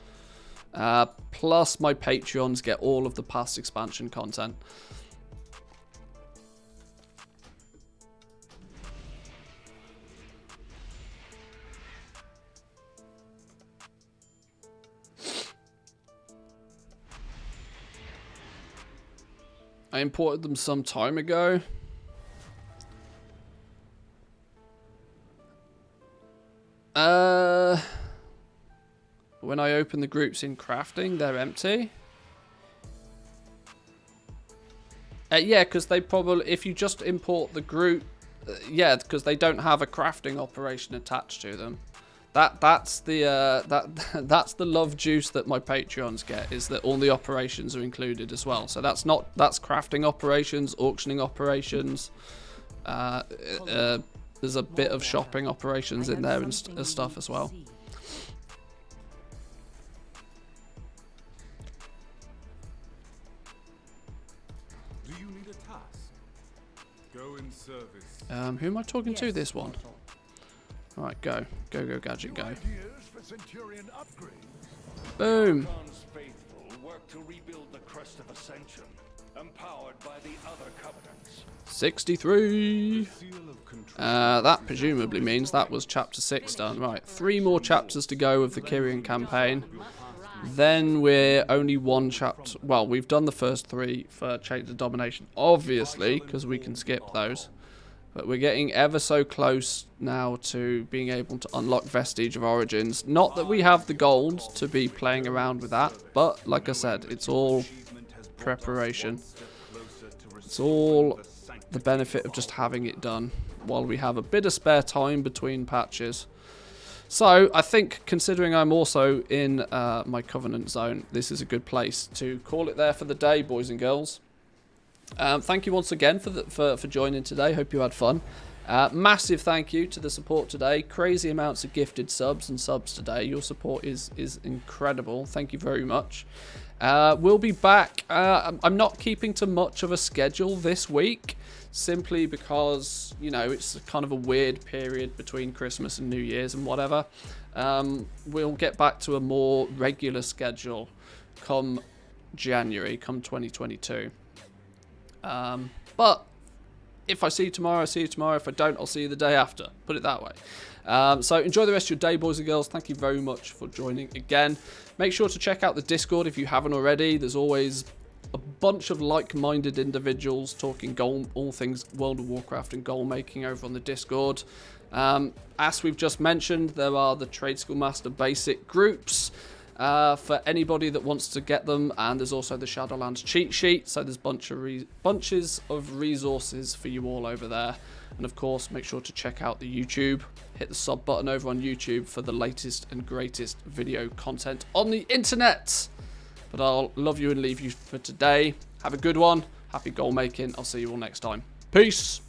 Plus, my Patreons get all of the past expansion content. I imported them some time ago. When I open the groups in crafting, they're empty. Yeah, because they probably, if you just import the group, yeah, because they don't have a crafting operation attached to them. That's the love juice that my Patreons get, is that all the operations are included as well. So that's crafting operations, auctioning operations. There's a bit of shopping operations in there and stuff as well. Do you need a task? Go in service. Who am I talking to? This one. Alright, go, gadget, go. Boom. Work to rebuild the crest of ascension, empowered by the other covenants. 63. That presumably means that was chapter 6 done. Right, 3 more chapters to go of the Kyrian campaign. Then we're only 1 chapter. Well, we've done the first 3 for Chains of Domination, obviously, because we can skip those. But we're getting ever so close now to being able to unlock Vestige of Origins. Not that we have the gold to be playing around with that, but like I said, it's all preparation. It's all the benefit of just having it done while we have a bit of spare time between patches. So I think, considering I'm also in my Covenant zone, this is a good place to call it there for the day, boys and girls. Thank you once again for joining today. Hope you had fun. Massive thank you to the support today. Crazy amounts of gifted subs and subs today. Your support is incredible. Thank you very much. We'll be back. I'm not keeping to much of a schedule this week, simply because, you know, it's kind of a weird period between Christmas and New Year's and whatever. We'll get back to a more regular schedule come January, come 2022. But if I see you tomorrow, I see you tomorrow. If I don't, I'll see you the day after. Put it that way. So enjoy the rest of your day, boys and girls. Thank you very much for joining again. Make sure to check out the Discord if you haven't already. There's always a bunch of like-minded individuals talking all things World of Warcraft and goal making over on the Discord. As we've just mentioned, there are the Trade School Master basic groups for anybody that wants to get them, and there's also the Shadowlands cheat sheet, so there's bunches of resources for you all over there. And of course, make sure to check out the YouTube. Hit the sub button over on YouTube for the latest and greatest video content on the internet. But I'll love you and leave you for today. Have a good one. Happy goal making. I'll see you all next time. Peace.